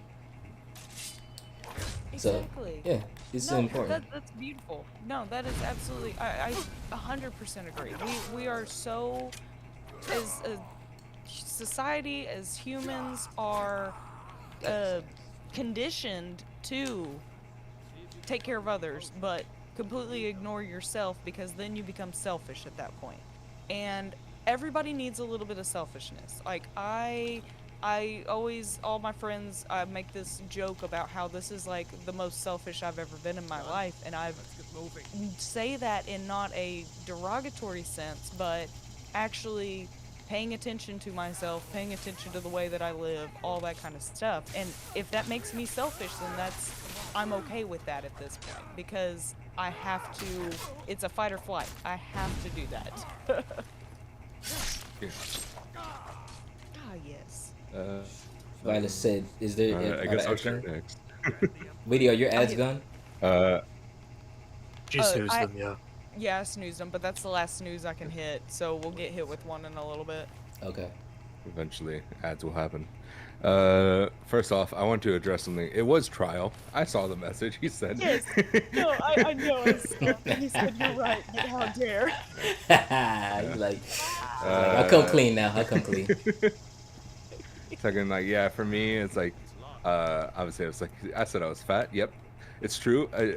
Exactly. So yeah, it's No, important. that's beautiful. No, that is absolutely. I 100% agree. We are so, as a society, as humans, are uh, conditioned to take care of others, but completely ignore yourself, because then you become selfish at that point. And everybody needs a little bit of selfishness. Like I always, all my friends, I make this joke about how this is like the most selfish I've ever been in my life, and I say that in not a derogatory sense, but actually paying attention to myself, paying attention to the way that I live, all that kind of stuff. And if that makes me selfish, then I'm okay with that at this point, because I have to, it's a fight or flight. I have to do that. Yeah. Ah, yes. Violet said, "Is there I are guess the I'll ads share gone? next. Witty, are your ads hit- gone? Uh, She snoozed I them, yeah. Yeah, I snoozed them, but that's the last snooze I can hit. So we'll get hit with one in a little bit. Okay. eventually, ads will happen. First off, I want to address something. It was trial. I saw the message. He said. Yes. No, I know. I saw. And he said, "You're right, but how dare?" He's like, I'll come clean now. I'll come clean. Second, like, yeah, for me, it's like, obviously, I was like, I said I was fat. Yep, it's true. I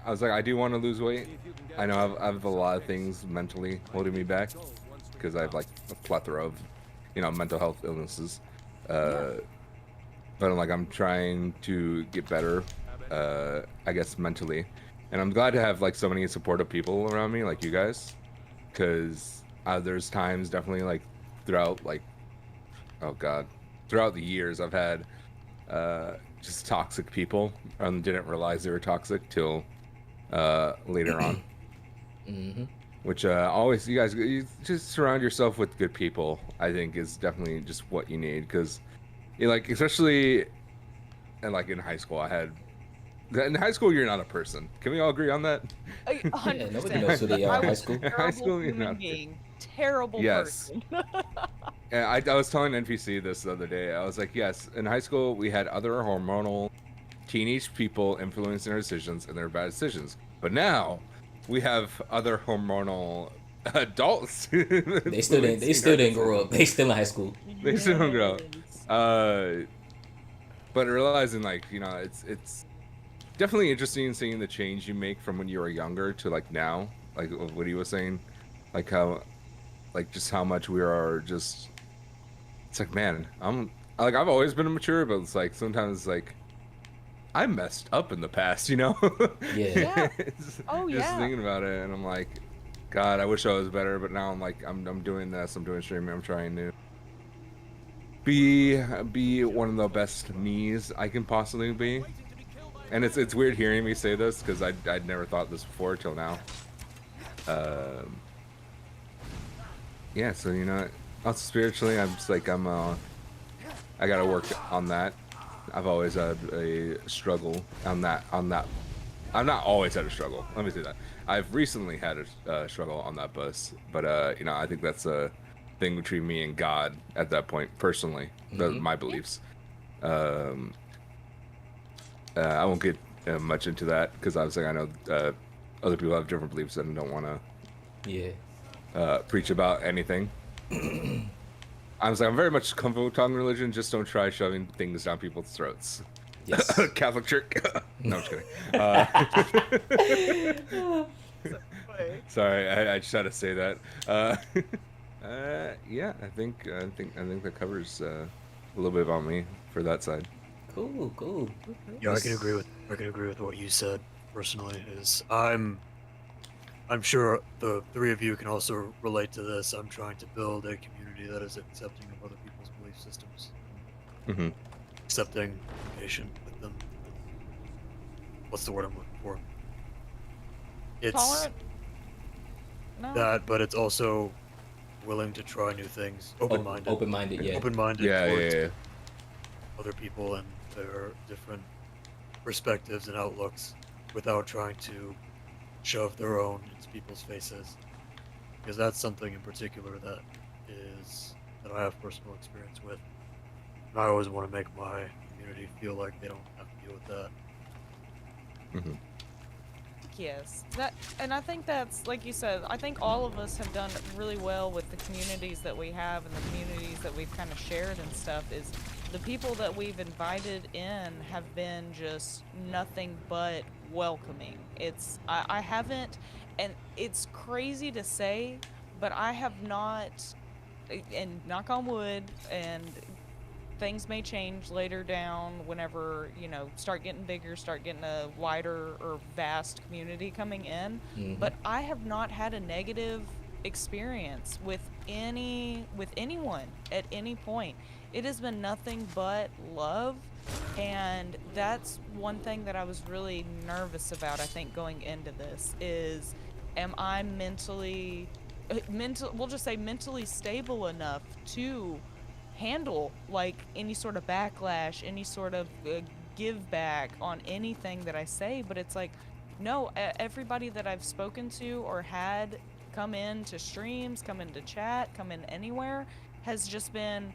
was like, I do want to lose weight. I know I have a lot of things mentally holding me back because I have like a plethora of, mental health illnesses. But I'm trying to get better, I guess mentally, and I'm glad to have like so many supportive people around me, like you guys, because there's times definitely like throughout like, oh god, throughout the years I've had just toxic people and didn't realize they were toxic till later on. Mm-hmm. Which always, you just surround yourself with good people, I think is definitely just what you need, because like, especially and like in high school, in high school you're not a person. Can we all agree on that? 100%. Yeah, nobody knows who they are I in high was school. a High terrible school, you're human not. being. Terrible Yes. person. And I was telling NPC this the other day. I was like, yes, in high school we had other hormonal teenage people influencing our decisions, and their bad decisions. But now we have other hormonal adults. They still didn't grow up. They still in high school. They still don't grow Yes. up. But realizing, like, it's definitely interesting seeing the change you make from when you were younger to like now, like what he was saying, like how, like just how much we are just. It's like, man, I've always been mature, but it's like sometimes like I messed up in the past, Yeah. Yeah. Oh, Just yeah. thinking about it, and I'm like, God, I wish I was better. But now I'm like, I'm doing this. I'm doing streaming. I'm trying to be one of the best me's I can possibly be. And it's weird hearing me say this because I'd never thought this before till now. Yeah, so also spiritually, I'm just like I gotta work on that. I've always had a struggle on that. I've not always had a struggle. Let me say that. I've recently had a struggle on that bus, but I think that's a thing between me and God at that point. Personally, my beliefs. I won't get much into that because obviously I know other people have different beliefs and don't want to preach about anything. I'm very much comfortable with talking religion. Just don't try shoving things down people's throats. Yes. Catholic Church. No, I'm just kidding. Sorry, I just had to say that. Yeah, I think that covers a little bit about me for that side. Cool. Yeah, I can agree with what you said personally. I'm sure the three of you can also relate to this. I'm trying to build a community that is accepting of other people's belief systems. Mm-hmm. Accepting communication with them. What's the word I'm looking for? It's Tolerant? No. that, but it's also willing to try new things. Open-minded. Open-minded, yeah. Open-minded Yeah. towards other people and their different perspectives and outlooks without trying to shove their own into people's faces. because that's something in particular that I have personal experience with. And I always want to make my community feel like they don't have to deal with that. Mhm. Yes, that, and I think that's, like you said, I think all of us have done really well with the communities that we have and the communities that we've kind of shared and stuff. Is the people that we've invited in have been just nothing but welcoming. I haven't, and it's crazy to say, but I have not, and knock on wood, and things may change later down whenever, start getting bigger, start getting a wider or vast community coming in. Mm-hmm. But I have not had a negative experience with anyone at any point. It has been nothing but love, and that's one thing that I was really nervous about, I think, going into this is, am I we'll just say mentally stable enough to handle like any sort of backlash, any sort of give back on anything that I say. But it's like, no, everybody that I've spoken to or had come in to streams, come into chat, come in anywhere, has just been,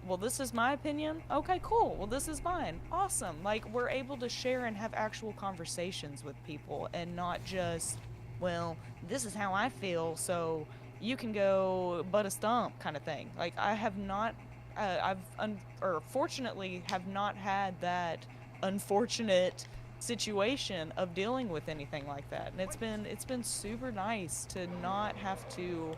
well, this is my opinion. Okay, cool. Well, this is mine. Awesome. Like, we're able to share and have actual conversations with people and not just, well, this is how I feel, so you can go butt a stump kind of thing. Like, I have not, or fortunately have not had that unfortunate situation of dealing with anything like that. And it's been super nice to not have to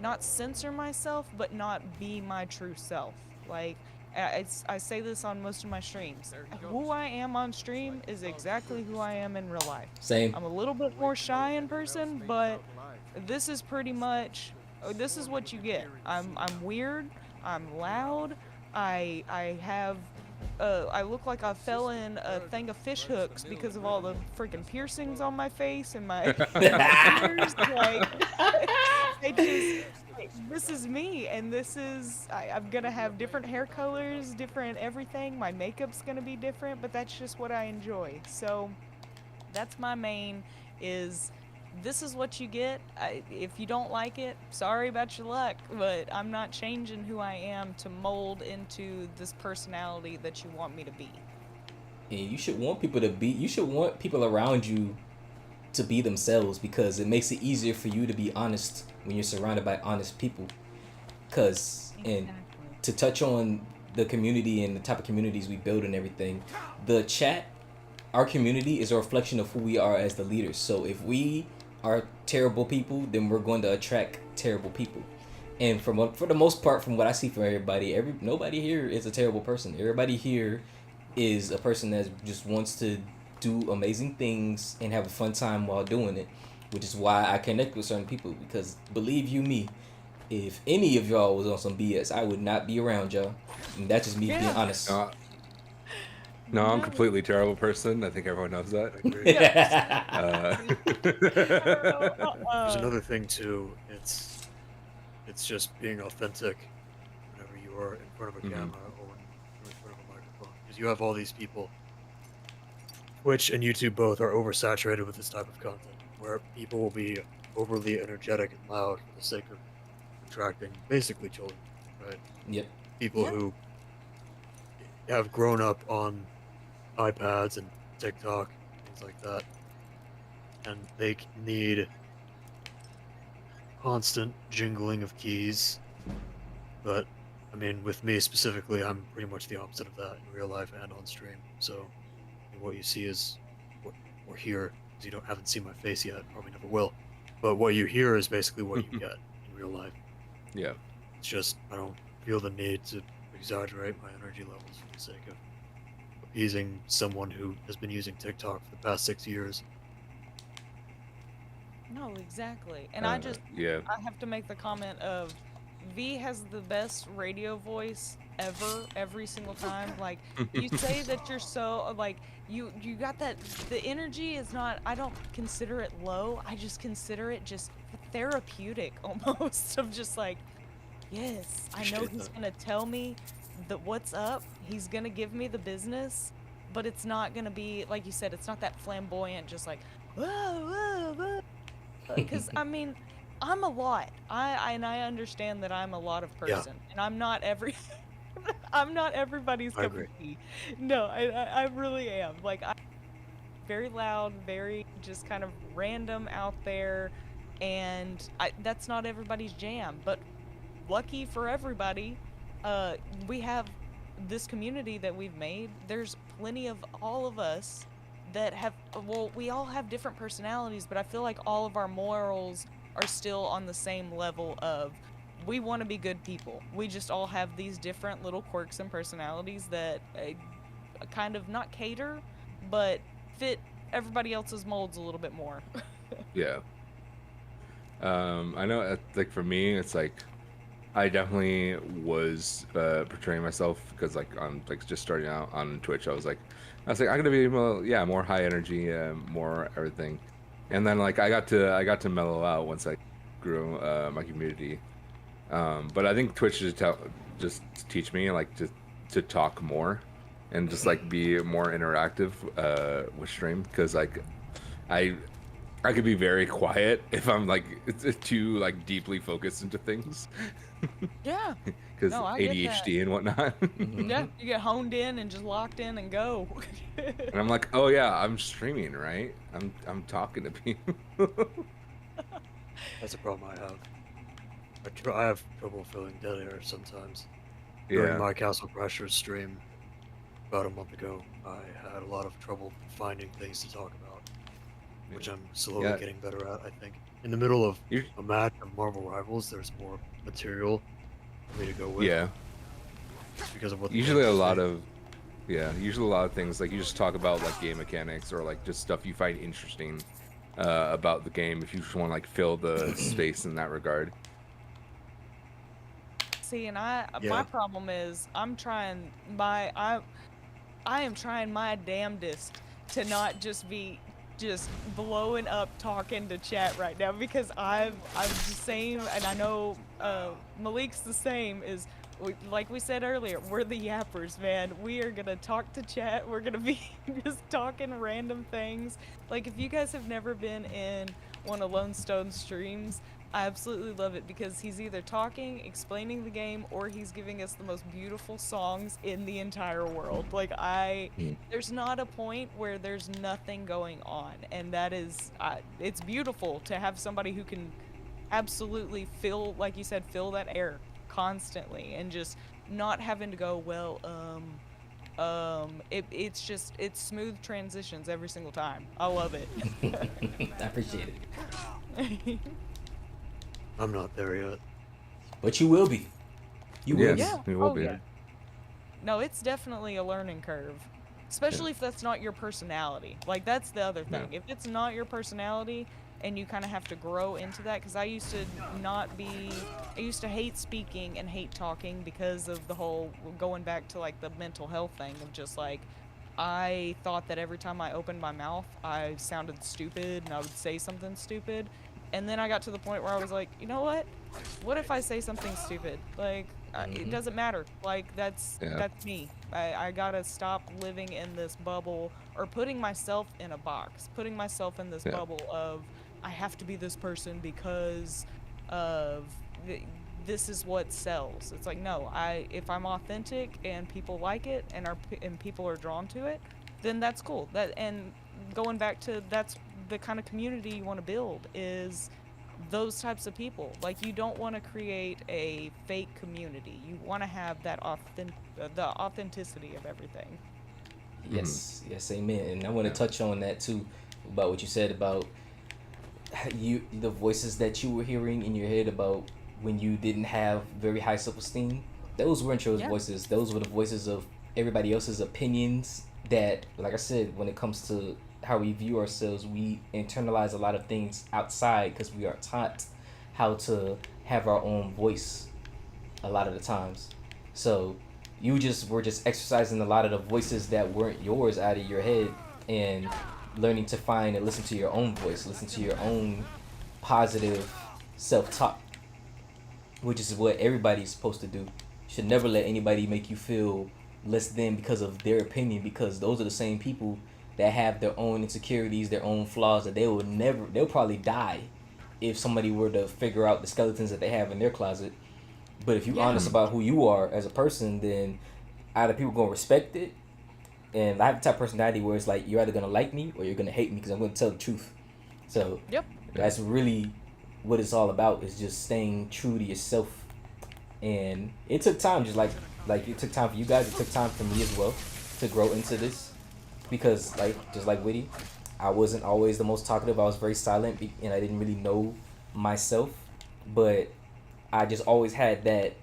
not censor myself, but not be my true self. Like, I say this on most of my streams. Who I am on stream is exactly who I am in real life. Same. I'm a little bit more shy in person, but this is pretty much, this is what you get. I'm weird. I'm loud. I have I look like I fell in a thing of fish hooks because of all the freaking piercings on my face and my ears. Like, I just, this is me, and I'm gonna have different hair colors, different everything. My makeup's gonna be different, but that's just what I enjoy. So that's my main, is this is what you get. If you don't like it, sorry about your luck, but I'm not changing who I am to mold into this personality that you want me to be. And you should want people to be. You should want people around you to be themselves, because it makes it easier for you to be honest when you're surrounded by honest people. And to touch on the community and the type of communities we build and everything, the chat, our community is a reflection of who we are as the leaders. So if we are terrible people, then we're going to attract terrible people. And for the most part, from what I see from everybody, nobody here is a terrible person. Everybody here is a person that just wants to do amazing things and have a fun time while doing it, which is why I connect with certain people. Because believe you me, if any of y'all was on some BS, I would not be around y'all. And that's just me being honest. No, I'm a completely terrible person. I think everyone knows that. There's another thing too. It's just being authentic whenever you are in front of a camera or when you're in front of a microphone, because you have all these people. Twitch and YouTube both are oversaturated with this type of content, where people will be overly energetic and loud for the sake of attracting basically children, right? Yep. People who have grown up on iPads and TikTok, things like that, and they need constant jingling of keys. But I mean, with me specifically, I'm pretty much the opposite of that in real life and on stream. So what you see is what we're here, because you haven't seen my face yet, probably never will. But what you hear is basically what you get in real life. Yeah. It's just I don't feel the need to exaggerate my energy levels for the sake of appeasing someone who has been using TikTok for the past 6 years. No, exactly. And I have to make the comment of, V has the best radio voice ever, every single time. Like, you say that you're so, like, you got that, the energy is not, I don't consider it low, I just consider it just therapeutic almost, of just like, yes, I know he's gonna tell me what's up, he's gonna give me the business, but it's not gonna be, like you said, it's not that flamboyant, just like, whoa, whoa, whoa. Because, I mean, I'm a lot. And I understand that I'm a lot of Yeah. person, and I'm not I'm not everybody's I cup agree. of tea. No, I really am. Like, I'm very loud, very just kind of random out there, and that's not everybody's jam. But lucky for everybody, uh, we have this community that we've made. There's plenty of all of us that have, well, we all have different personalities, but I feel like all of our morals are still on the same level of we want to be good people. We just all have these different little quirks and personalities that kind of not cater, but fit everybody else's molds a little bit more. Yeah. I know, like for me, it's like I definitely was portraying myself because like I'm like just starting out on Twitch. I was like I'm gonna be more, yeah, more high energy, more everything, and then like I got to mellow out once I grew my community. But I think Twitch just teach me like to talk more and just like be more interactive with stream because like I I could be very quiet if I'm like too like deeply focused into things Yeah. because No, I get that. ADHD and whatnot. Yeah, Hmm. you get honed in and just locked in and go. And I'm like, oh yeah, I'm streaming, right? I'm talking to people. That's a problem I have. I have trouble feeling dead air sometimes. During Yeah, my Castle Crashers stream about a month ago, I had a lot of trouble finding things to talk about, which I'm slowly yeah. getting better at, I think. In the middle of You, a match of Marvel Rivals, there's more material for me to go with yeah. because of what the Usually games a are lot saying. of yeah. Usually a lot of things like you just talk about like game mechanics or like just stuff you find interesting about the game. If you just want to like fill the space in that regard. See, and my Yeah, problem is I am trying my damnedest to not just be just blowing up talking to chat right now because I'm the same, and I know Malik's the same. Like we said earlier, we're the yappers, man. We are gonna talk to chat. We're gonna be just talking random things. Like, if you guys have never been in one of Lone Stone's streams, I absolutely love it because he's either talking, explaining the game, or he's giving us the most beautiful songs in the entire world. There's not a point where there's nothing going on, and that is, it's beautiful to have somebody who can absolutely fill, like you said, fill that air constantly, and just not having to go, well, it's smooth transitions every single time. I love it. I appreciate it, I'm not there yet. but you will be. You will be. Yes, Yeah. it will Oh be. yeah. No, it's definitely a learning curve. Yeah, Especially if that's not your personality. Like, that's the other yeah, thing. If it's not your personality and you kind of have to grow into that, because I used to not be, I used to hate speaking and hate talking because of the whole going back to like the mental health thing of just like, I thought that every time I opened my mouth, I sounded stupid and I would say something stupid. And then I got to the point where I was like, you know what? What if I say something stupid? Like, it Hmm. doesn't matter. Like, yeah, that's me. I gotta stop living in this bubble or putting myself in a box, putting myself in this yeah. bubble of I have to be this person because of this is what sells. It's like, no, if I'm authentic and people like it and people are drawn to it, then that's cool. And going back to that's the kind of community you want to build is those types of people. Like, you don't want to create a fake community. You want to have the authenticity of everything. Hmm. Yes, yes, amen. And I want to Yeah, touch on that too, about what you said about the voices that you were hearing in your head about when you didn't have very high self-esteem. Those weren't your Yeah. voices. Those were the voices of everybody else's opinions. That, like I said, when it comes to how we view ourselves, we internalize a lot of things outside because we are taught how to have our own voice a lot of the times. So you just were just exercising a lot of the voices that weren't yours out of your head, and learning to find and listen to your own voice, listen to your own positive self-talk, which is what everybody's supposed to do. You should never let anybody make you feel less than because of their opinion, because those are the same people that have their own insecurities, their own flaws, that they'll probably die if somebody were to figure out the skeletons that they have in their closet. But if you're Yeah. honest about who you are as a person, then either people gonna respect it, and I have the type of personality where it's like you're either gonna like me or you're gonna hate me because I'm gonna tell the truth. So Yep. that's really what it's all about, is just staying true to yourself. And it took time, just like it took time for you guys, it took time for me as well to grow into this, because just like Witty, I wasn't always the most talkative. I was very silent and I didn't really know myself, but I just always had that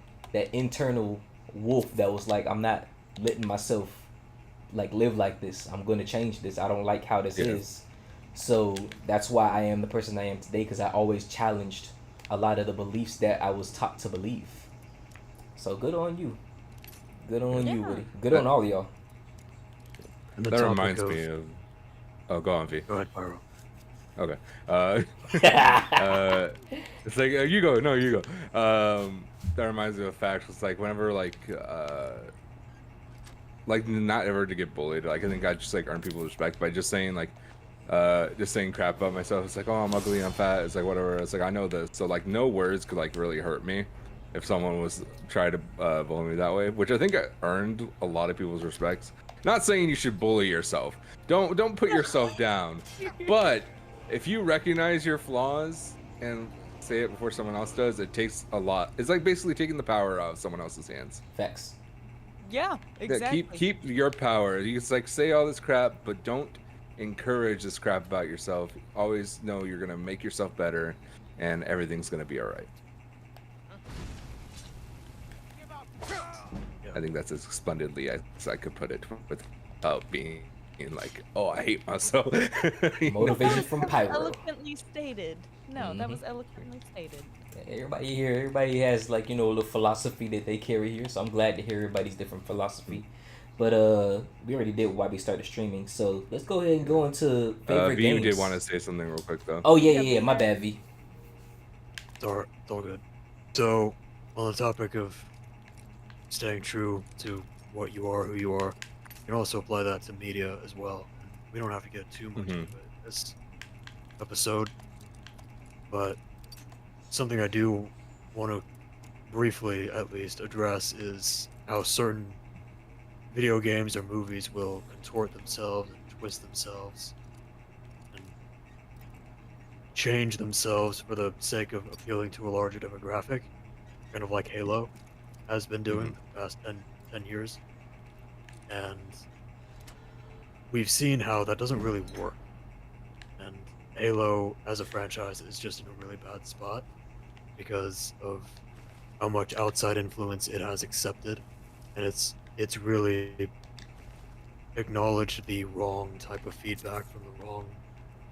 internal wolf that was like, I'm not letting myself live like this. I'm going to change this. I don't like how this is. So that's why I am the person I am today, because I always challenged a lot of the beliefs that I was taught to believe. So good on you. Good on you, Witty. Good on all of y'all. And the That topic reminds me of. Oh, go on, V. Go ahead, Pyro. Okay. It's like you go. No, you go. That reminds me of a fact. It's like whenever like not ever to get bullied. Like I think I just like earn people's respect by just saying just saying crap about myself. It's like, oh, I'm ugly, I'm fat. It's like whatever. It's like I know this. So like no words could like really hurt me if someone was trying to bully me that way, which I think I earned a lot of people's respects. Not saying you should bully yourself. Don't put yourself down. But if you recognize your flaws and say it before someone else does, it takes a lot. It's like basically taking the power out of someone else's hands. Facts. Yeah, exactly. Yeah, keep your power. You just like say all this crap, but don't encourage this crap about yourself. Always know you're gonna make yourself better, and everything's gonna be all right. I think that's as splendidly as I could put it without being like, oh, I hate myself. Motivation from Pyro. Eloquently stated. No, that was eloquently stated. Everybody has a little philosophy that they carry here, so I'm glad to hear everybody's different philosophy. But we already did why we started streaming, so let's go ahead and go into favorite V, games. you did want to say something real quick though. Oh yeah, my bad, V. It's all good. So, on the topic of staying true to what you are, who you are, you can also apply that to media as well. We don't have to get too much into it in this episode, but something I do want to briefly, at least, address is how certain video games or movies will contort themselves and twist themselves and change themselves for the sake of appealing to a larger demographic, kind of like Halo has been doing for the past 10 years. And we've seen how that doesn't really work. And Halo as a franchise is just in a really bad spot because of how much outside influence it has accepted, and it's really acknowledged the wrong type of feedback from the wrong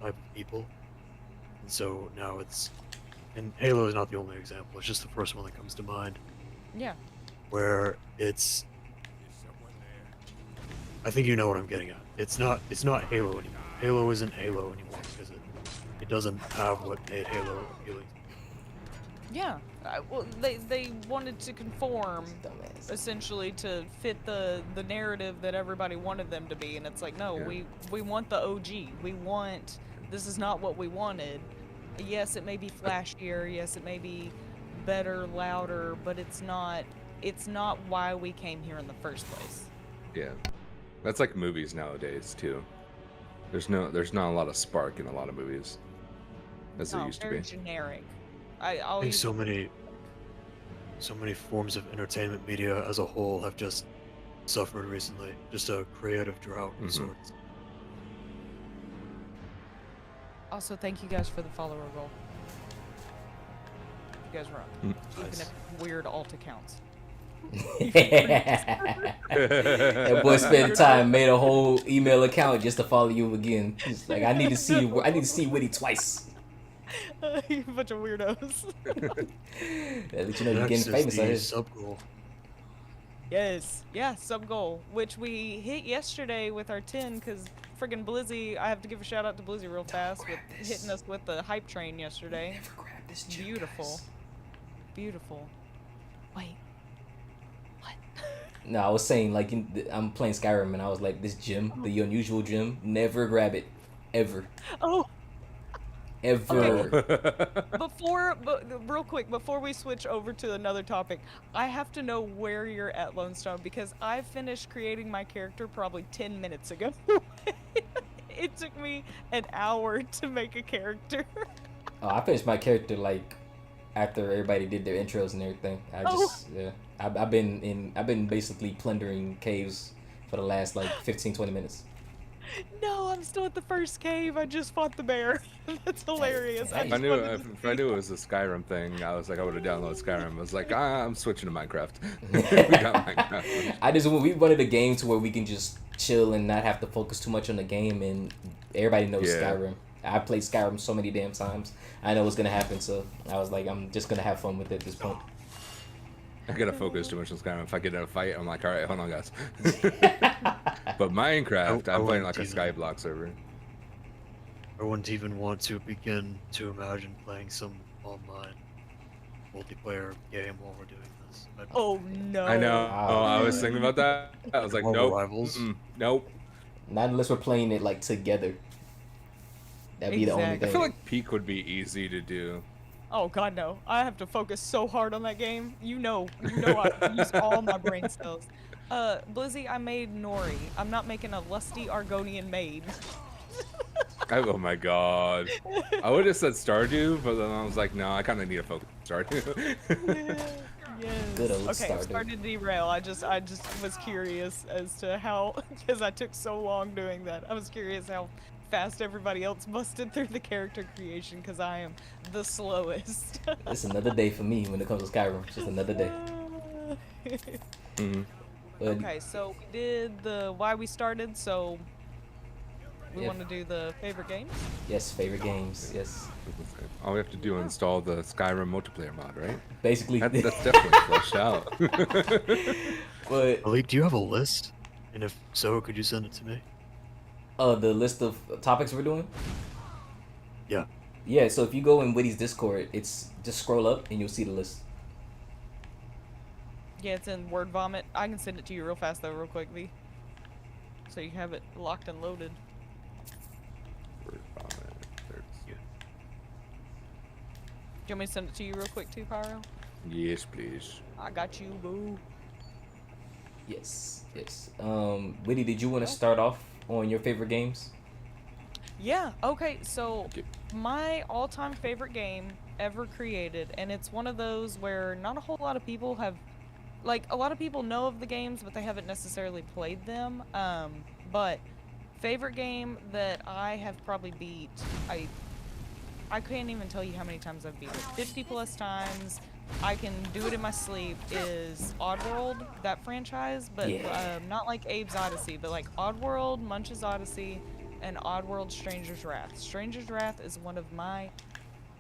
type of people. And so now and Halo is not the only example, it's just the first one that comes to mind, Yeah. where I think you know what I'm getting at. It's not Halo anymore. Halo isn't Halo anymore because it doesn't have what made Halo appealing. Yeah. Well, they wanted to conform essentially to fit the narrative that everybody wanted them to be, and it's like, no, we want the OG. This is not what we wanted. Yes, it may be flashier. Yes, it may be better, louder, but it's not why we came here in the first place. Yeah, that's like movies nowadays too. There's not a lot of spark in a lot of movies as there used to be. Very generic. I think so many forms of entertainment media as a whole have just suffered recently. Just a creative drought of sorts. Also, thank you guys for the follower goal. You guys rock. Even if weird alt accounts. That boy spent time, made a whole email account just to follow you again. He's like, I need to see Witty twice. You bunch of weirdos. At least you know you're getting famous. The sub goal. Yes, yeah, sub goal, which we hit yesterday with our 10, because friggin' Blizzy, I have to give a shout out to Blizzy real fast with hitting us with the hype train yesterday. Never grab this chick, Beautiful. guys. Beautiful. Wait. What? No, I was saying I'm playing Skyrim and I was like, this gym, the unusual gym, never grab it, ever. Oh. ever. Real quick, before we switch over to another topic, I have to know where you're at, Lone Stone, because I finished creating my character probably 10 minutes ago. It took me an hour to make a character. Oh, I finished my character like after everybody did their intros and everything. I Oh. just yeah. I've been basically plundering caves for the last like 15-20 minutes. No, I'm still at the first cave. I just fought the bear. That's hilarious. Nice. If I knew it was a Skyrim thing, I was like, I would have downloaded Skyrim. I was like, I'm switching to Minecraft. We got Minecraft. We wanted a game to where we can just chill and not have to focus too much on the game, and everybody knows Yeah. Skyrim. I've played Skyrim so many damn times. I know what's gonna happen, so I was like, I'm just gonna have fun with it at this point. I gotta focus too much on Skyrim. If I get in a fight, I'm like, all right, hold on, guys. But Minecraft, I I'm playing wouldn't like a do that. Skyblock server. I wouldn't even want to begin to imagine playing some online multiplayer game while we're doing this. Oh no. I know. Wow. Oh, I was thinking about that. I was like, Marvel nope. Rivals. Nope. Not unless we're playing it like together. That'd be the only Exactly. I thing. feel like Peak would be easy to do. Oh god, no. I have to focus so hard on that game. You know I use all my brain cells. Blizzy, I made Nori. I'm not making a lusty Argonian maid. Oh my god. I would have said Stardew, but then I was like, no, I kind of need to focus on Stardew. Yes. Good old Okay, Stardew. started to derail. I just was curious as to how, because I took so long doing that. I was curious how fast everybody else busted through the character creation, because I am the slowest. It's another day for me when it comes to Skyrim. It's just another day. Mhm. But Okay, so we did the why we started, so we Yeah. want to do the favorite games? yes, favorite games. Yes, All we have to do is install the Skyrim multiplayer mod, right? basically. That's definitely fleshed out. But Malik, do you have a list? And if so, could you send it to me? the list of topics we're doing. Yeah. Yeah, so if you go in Witty's Discord, it's just scroll up and you'll see the list. Yeah, it's in Word Vomit. I can send it to you real fast though, real quick, V. So you have it locked and loaded. Do you want me to send it to you real quick too, Pyro? Yes, please. I got you, boo. Yes, yes. Witty, did you want to start off on your favorite games? Yeah, okay, so Okay. my all-time favorite game ever created, and it's one of those where not a whole lot of people have, like, a lot of people know of the games, but they haven't necessarily played them. But favorite game that I have probably beat, I can't even tell you how many times I've beat it. 50 plus times. I can do it in my sleep. Is Oddworld, that franchise, but Yeah. not like Abe's Odyssey, but like Oddworld, Munch's Odyssey, and Oddworld Stranger's Wrath. Stranger's Wrath is one of my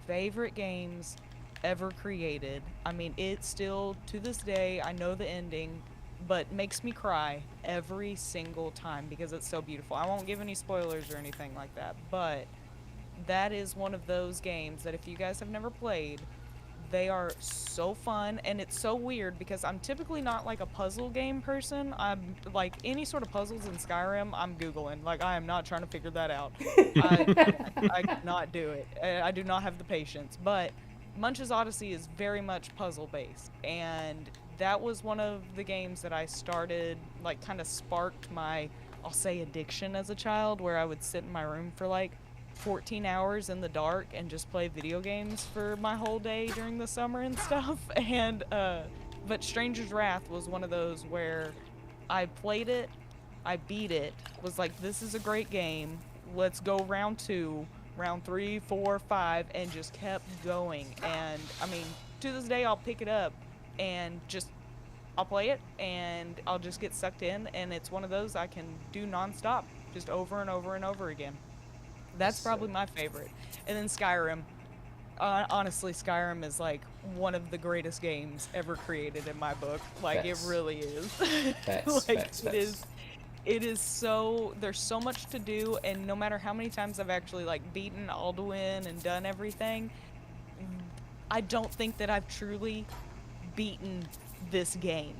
favorite games ever created. I mean, it still, to this day, I know the ending, but makes me cry every single time because it's so beautiful. I won't give any spoilers or anything like that, but that is one of those games that if you guys have never played, they are so fun, and it's so weird because I'm typically not like a puzzle game person. I'm like any sort of puzzles in Skyrim, I'm Googling. Like, I am not trying to figure that out. I cannot do it. I do not have the patience. But Munch's Odyssey is very much puzzle based, and that was one of the games that I started, like, kind of sparked my, I'll say, addiction as a child, where I would sit in my room for like 14 hours in the dark and just play video games for my whole day during the summer and stuff. And but Stranger's Wrath was one of those where I played it, I beat it, was like, this is a great game, let's go round 2, round 3, 4, 5, and just kept going. And I mean, to this day I'll pick it up and just I'll play it and I'll just get sucked in, and it's one of those I can do nonstop, just over and over and over again. That's probably my favorite. And then Skyrim. Honestly, Skyrim is like one of the greatest games ever created in my book. Like, Facts. it really is. Facts, Like, facts, it facts. it is so, there's so much to do, and no matter how many times I've actually like beaten Alduin and done everything, I don't think that I've truly beaten this game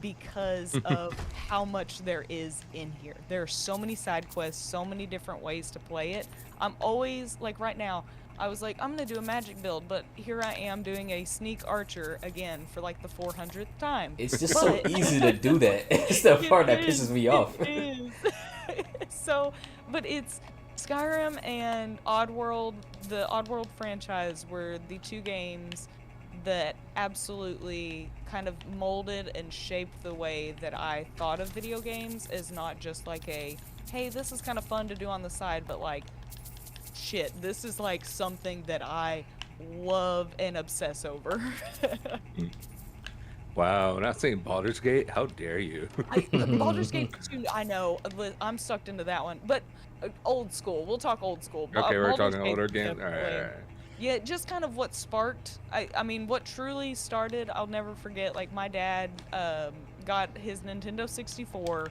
because of how much there is in here. There are so many side quests, so many different ways to play it. I'm always, like right now, I was like, I'm gonna do a magic build, but here I am doing a sneak archer again for like the 400th time. It's just so easy to do that. It's the part that pisses me off. It is. So, but it's Skyrim and Oddworld. The Oddworld franchise were the two games that absolutely kind of molded and shaped the way that I thought of video games as not just like a, hey, this is kind of fun to do on the side, but like, shit, this is like something that I love and obsess over. Wow, not saying Baldur's Gate? How dare you? Baldur's Gate 2, I know, I'm sucked into that one, but old school. We'll talk old school. Okay, we're Baldur's talking Gate older games? definitely. Alright. Yeah, just kind of what sparked, I mean, what truly started, I'll never forget, like, my dad got his Nintendo 64,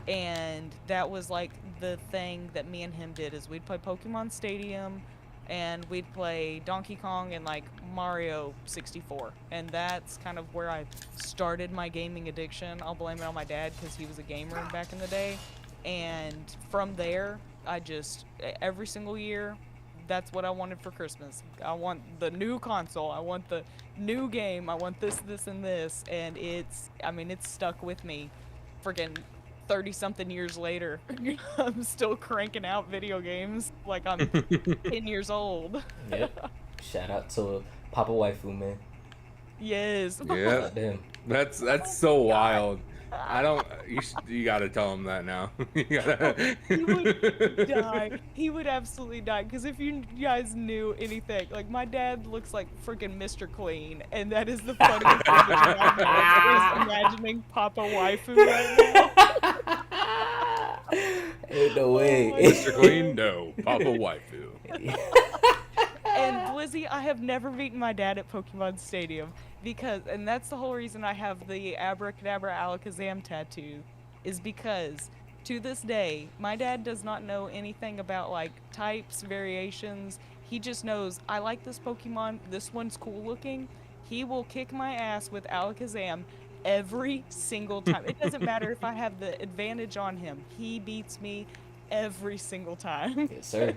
and that was, like, the thing that me and him did, is we'd play Pokemon Stadium, and we'd play Donkey Kong and, like, Mario 64, and that's kind of where I started my gaming addiction. I'll blame it on my dad, because he was a gamer back in the day, and from there, I just, every single year, that's what I wanted for Christmas. I want the new console. I want the new game. I want this, this, and this. And it's, I mean, it's stuck with me friggin' 30-something years later. I'm still cranking out video games like I'm 10 years old. Yep. Shout out to Papa Waifu, man. Yes. Yeah, Damn. that's so wild. I don't. You gotta tell him that now. You gotta. He would die. He would absolutely die. Because if you guys knew anything, like my dad looks like freaking Mr. Clean, and that is the funniest thing that is imagining Papa Waifu right now. Ain't no way. Mr. Clean, no. Papa Waifu. And Blizzy, I have never beaten my dad at Pokemon Stadium because, and that's the whole reason I have the Abracadabra Alakazam tattoo, is because to this day, my dad does not know anything about like types, variations. He just knows, I like this Pokemon, this one's cool looking. He will kick my ass with Alakazam every single time. It doesn't matter if I have the advantage on him. He beats me every single time. Yes, sir.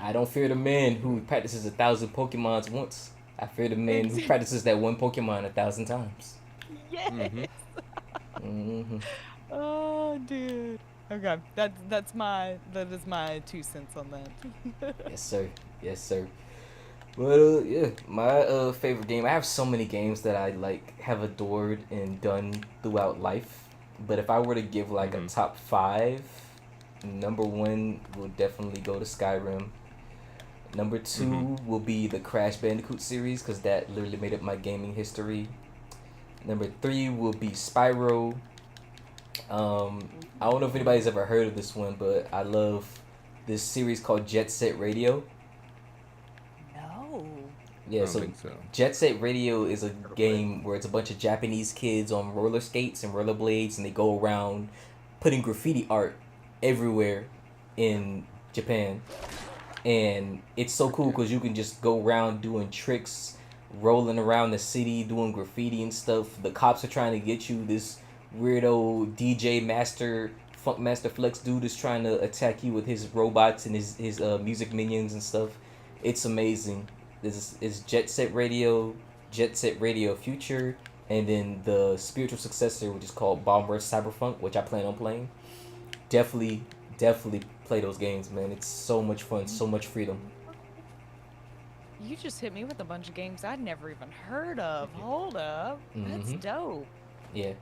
I don't fear the man who practices 1,000 Pokemons once. I fear the man who practices that one Pokemon 1,000 times. Yes. Mm-hmm. Oh, dude. Okay, that is my 2 cents on that. Yes, sir. Yes, sir. Well, yeah, my favorite game. I have so many games that I like have adored and done throughout life. But if I were to give like a top 5, number 1 will definitely go to Skyrim. Number 2 will be the Crash Bandicoot series, because that literally made up my gaming history. Number 3 will be Spyro. I don't know if anybody's ever heard of this one, but I love this series called Jet Set Radio. No. Yeah, I so, don't think so. Jet Set Radio is a game where it's a bunch of Japanese kids on roller skates and rollerblades, and they go around putting graffiti art everywhere in Japan. And it's so cool because you can just go around doing tricks, rolling around the city, doing graffiti and stuff. The cops are trying to get you. This weirdo DJ Master, Funk Master Flex dude is trying to attack you with his robots and his music minions and stuff. It's amazing. This is Jet Set Radio Future, and then the spiritual successor, which is called Bomb Rush Cyberpunk, which I plan on playing. Definitely play those games, man. It's so much fun, so much freedom. You just hit me with a bunch of games I'd never even heard of. Hold up. That's dope. Yeah.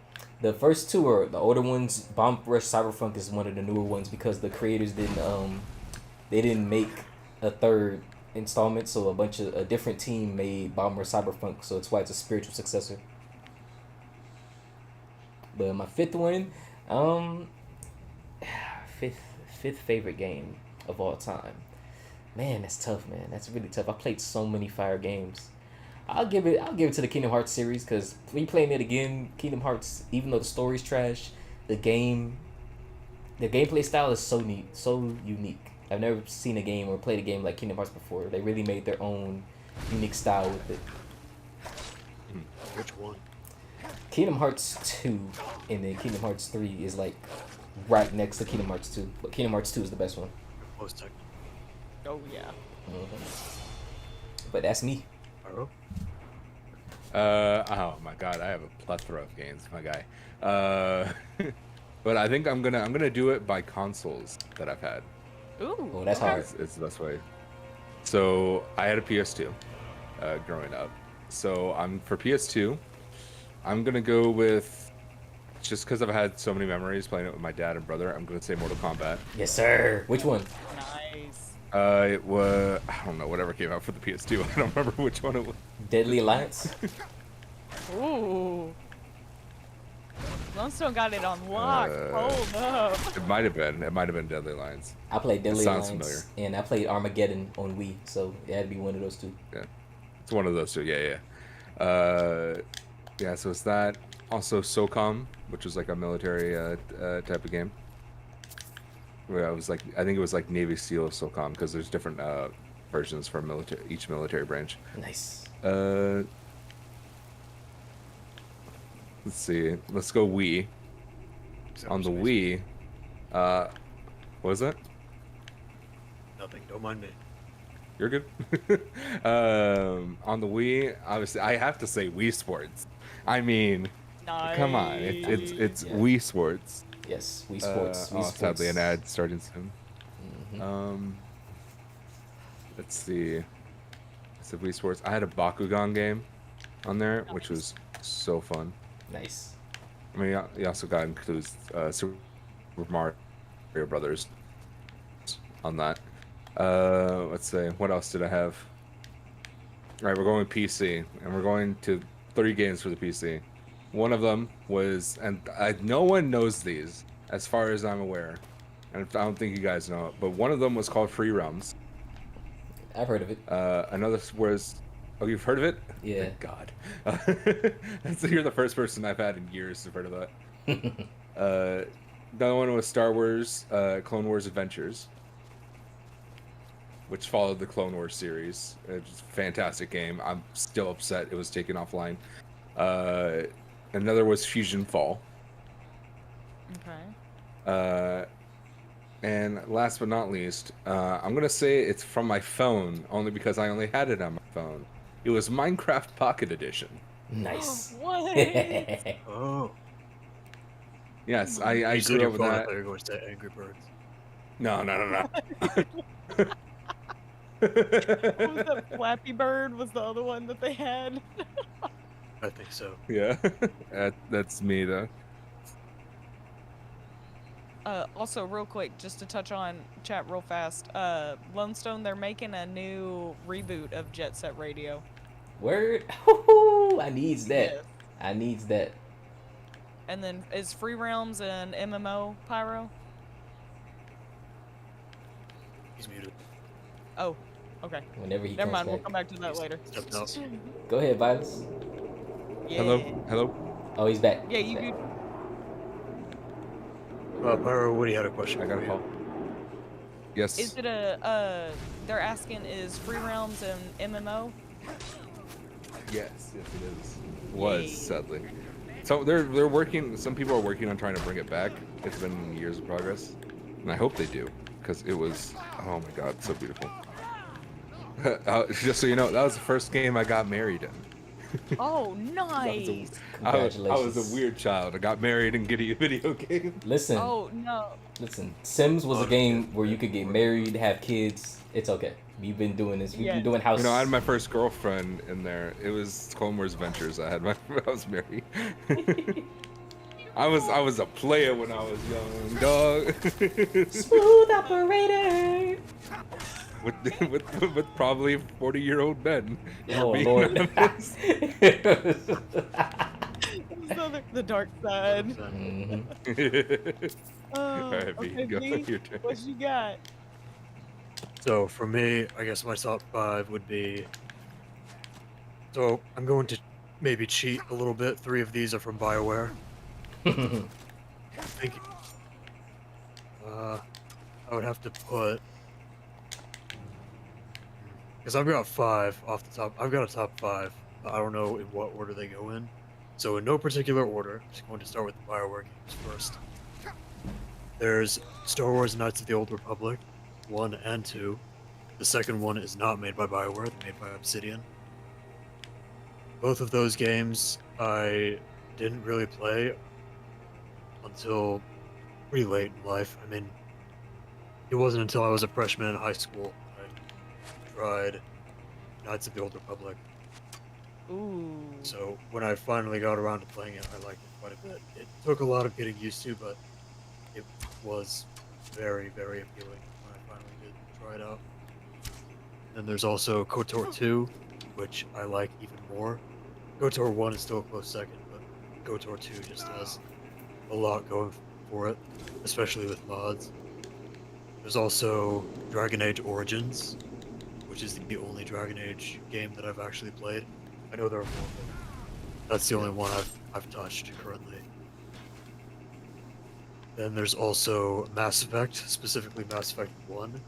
The first 2 are the older ones. Bomb Rush Cyberpunk is one of the newer ones because the creators didn't make a 3rd installment, so a different team made Bomb Rush Cyberpunk, so that's why it's a spiritual successor. But my 5th one, fifth favorite game of all time. Man, that's tough, man. That's really tough. I played so many fire games. I'll give it to the Kingdom Hearts series, because replaying it again, Kingdom Hearts, even though the story's trash, the gameplay style is so neat, so unique. I've never seen a game or played a game like Kingdom Hearts before. They really made their own unique style with it. Which one? Kingdom Hearts 2 and then Kingdom Hearts 3 is like right next to Kingdom Hearts 2. But Kingdom Hearts 2 is the best one. Most technical. Oh, yeah. But that's me. Pyro? Oh my god, I have a plethora of games, my guy. But I think I'm gonna do it by consoles that I've had. Ooh. Oh, that's okay. hard. It's the best way. So I had a PS2 growing up. So for PS2, I'm gonna go with, just because I've had so many memories playing it with my dad and brother, I'm gonna say Mortal Kombat. Yes, sir. Which one? Nice. It was, I don't know, whatever came out for the PS2. I don't remember which one it was. Deadly Alliance. Ooh. Lone Stone got it on lock. Hold up. It might have been Deadly Alliance. I played Deadly sounds Alliance, familiar. and I played Armageddon on Wii, so it had to be one of those two. Yeah, it's one of those two. Yeah. Yeah. So it's that. Also SOCOM, which was like a military type of game. Where I think it was like Navy SEAL SOCOM, because there's different versions for each military branch. Nice. Let's see. Let's go Wii. On the Wii, what was that? Nothing. Don't mind me. You're good. On the Wii, obviously, I have to say Wii Sports. I mean, Nice. come on, it's Yeah. Wii Sports. Yes, Wii Sports. Wii Sports. Sadly, an ad starting soon. Mhm. Let's see. It's a Wii Sports. I had a Bakugan game on there, which was so fun. Nice. I mean, he also includes Super Mario Brothers on that. Let's see, what else did I have? All right, we're going PC, and we're going to 3 games for the PC. One of them was, and no one knows these, as far as I'm aware, and I don't think you guys know it, but one of them was called Free Realms. I've heard of it. Another was, oh, you've heard of it? Yeah. Thank God. So you're the first person I've had in years who've heard of that. The other one was Star Wars, Clone Wars Adventures, which followed the Clone Wars series. It's a fantastic game. I'm still upset it was taken offline. Another was Fusion Fall. Okay. And last but not least, I'm going to say it's from my phone, only because I only had it on my phone. It was Minecraft Pocket Edition. Nice. What? Oh. Yes, I You said grew your up with phone, I that. thought you were going to say Angry Birds. No. What was that? Flappy Bird was the other one that they had. I think so. Yeah, that's me though. Also, real quick, just to touch on chat real fast. Lone Stone, they're making a new reboot of Jet Set Radio. Word. Woo-hoo, I needs that. Yes. I needs that. And then is Free Realms and MMO Pyro? He's muted. Oh, okay. Whenever he Never comes mind. We'll back. come back to that later. Stepped out. Go ahead, Viulus. Yeah. Hello. Oh, he's back. Yeah, He's you. back. Pyro, Woody had a question. I got for a you. call. Yes. Is it a they're asking, is Free Realms and MMO? Yes, it is. Was Yay. sadly. So they're working. Some people are working on trying to bring it back. It's been years of progress, and I hope they do, because it was, oh my god, so beautiful. Just so you know, that was the first game I got married in. Oh, nice. I was Congratulations. a weird child. I got married and get a video game. Listen. Oh no. Listen. Sims was a Oh, game yeah. where you could get married, have kids. It's okay. We've been doing this. We've Yeah. been doing house. You know, I had my first girlfriend in there. It was Clone Wars Adventures. I was married. I was a player when I was young, dog. Smooth operator. with probably 40-year-old men. Oh Being Lord. honest. The dark side. Mhm. Oh, Alright, B, okay, go. B, Your turn. what you got? So for me, I guess my top 5 would be. So I'm going to maybe cheat a little bit. 3 of these are from BioWare. Thank you. I would have to put. Because I've got 5 off the top. I've got a top 5. But I don't know in what order they go in. So in no particular order, I'm just going to start with the BioWare games first. There's Star Wars Knights of the Old Republic, 1 and 2. The second one is not made by BioWare, they're made by Obsidian. Both of those games I didn't really play until pretty late in life. I mean, it wasn't until I was a freshman in high school I tried Knights of the Old Republic. Ooh. So when I finally got around to playing it, I liked it quite a bit. It took a lot of getting used to, but it was very, very appealing when I finally did try it out. Then there's also KOTOR 2, which I like even more. KOTOR 1 is still a close second, but KOTOR 2 just has a lot going for it, especially with mods. There's also Dragon Age Origins, which is the only Dragon Age game that I've actually played. I know there are more, but that's the only one I've touched currently. Then there's also Mass Effect, specifically Mass Effect 1.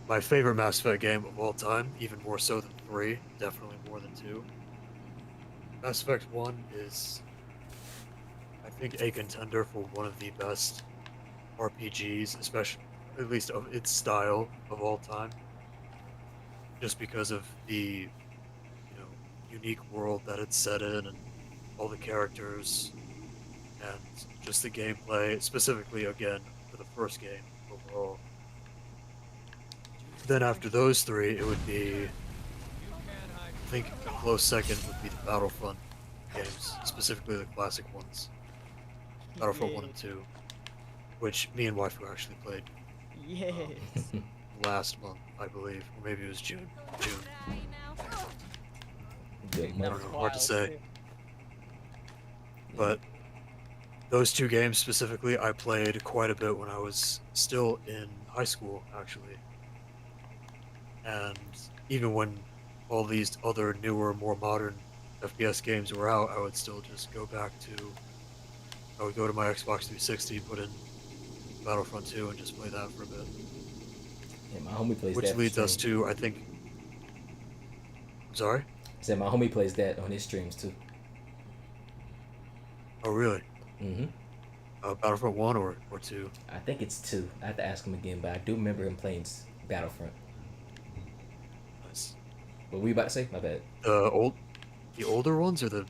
My favorite Mass Effect game of all time, even more so than 3, definitely more than 2. Mass Effect 1 is, I think, a contender for one of the best RPGs, especially, at least of its style, of all time. Just because of the, unique world that it's set in and all the characters and just the gameplay, specifically, again, for the first game overall. Then after those three, it would be, I think a close second would be the Battlefront games, specifically the classic ones. Battlefront 1 and 2, which me and Waifu actually played Yes. last month, I believe, or maybe it was June. Good I month. don't know, hard to Wild, say. too. But those two games specifically, I played quite a bit when I was still in high school, actually. And even when all these other newer, more modern FPS games were out, I would still just go back to. I would go to my Xbox 360, put in Battlefront 2, and just play that for a bit. Yeah, my homie plays Which that. leads us to, I think. I'm sorry? I said my homie plays that on his streams too. Oh, really? Mm-hmm. Battlefront 1 or 2? I think it's 2. I have to ask him again, but I do remember him playing Battlefront. Nice. What were you about to say? My bad. The older ones or the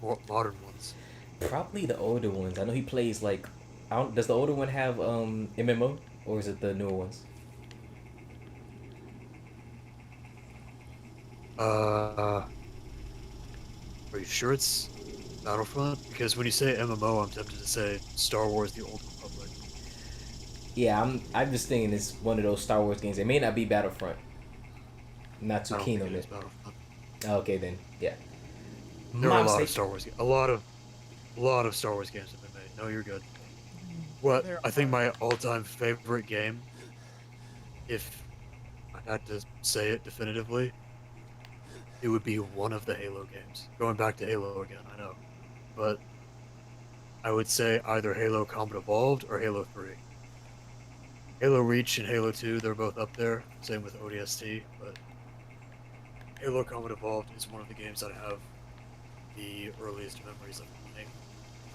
more modern ones? Probably the older ones. I know he plays like. Does the older one have MMO or is it the newer ones? Are you sure it's Battlefront? Because when you say MMO, I'm tempted to say Star Wars: The Old Republic. Yeah, I'm just thinking it's one of those Star Wars games. It may not be Battlefront. I'm not too I don't keen think on it is it. Battlefront. Okay then, yeah. There are My a lot of mistake. Star Wars. A lot of Star Wars games have been made. No, you're good. What There I think are. my all-time favorite game, if I had to say it definitively, it would be one of the Halo games. Going back to Halo again, I know, but I would say either Halo Combat Evolved or Halo 3. Halo Reach and Halo 2, they're both up there. Same with ODST, but Halo Combat Evolved is one of the games that I have the earliest memories of playing.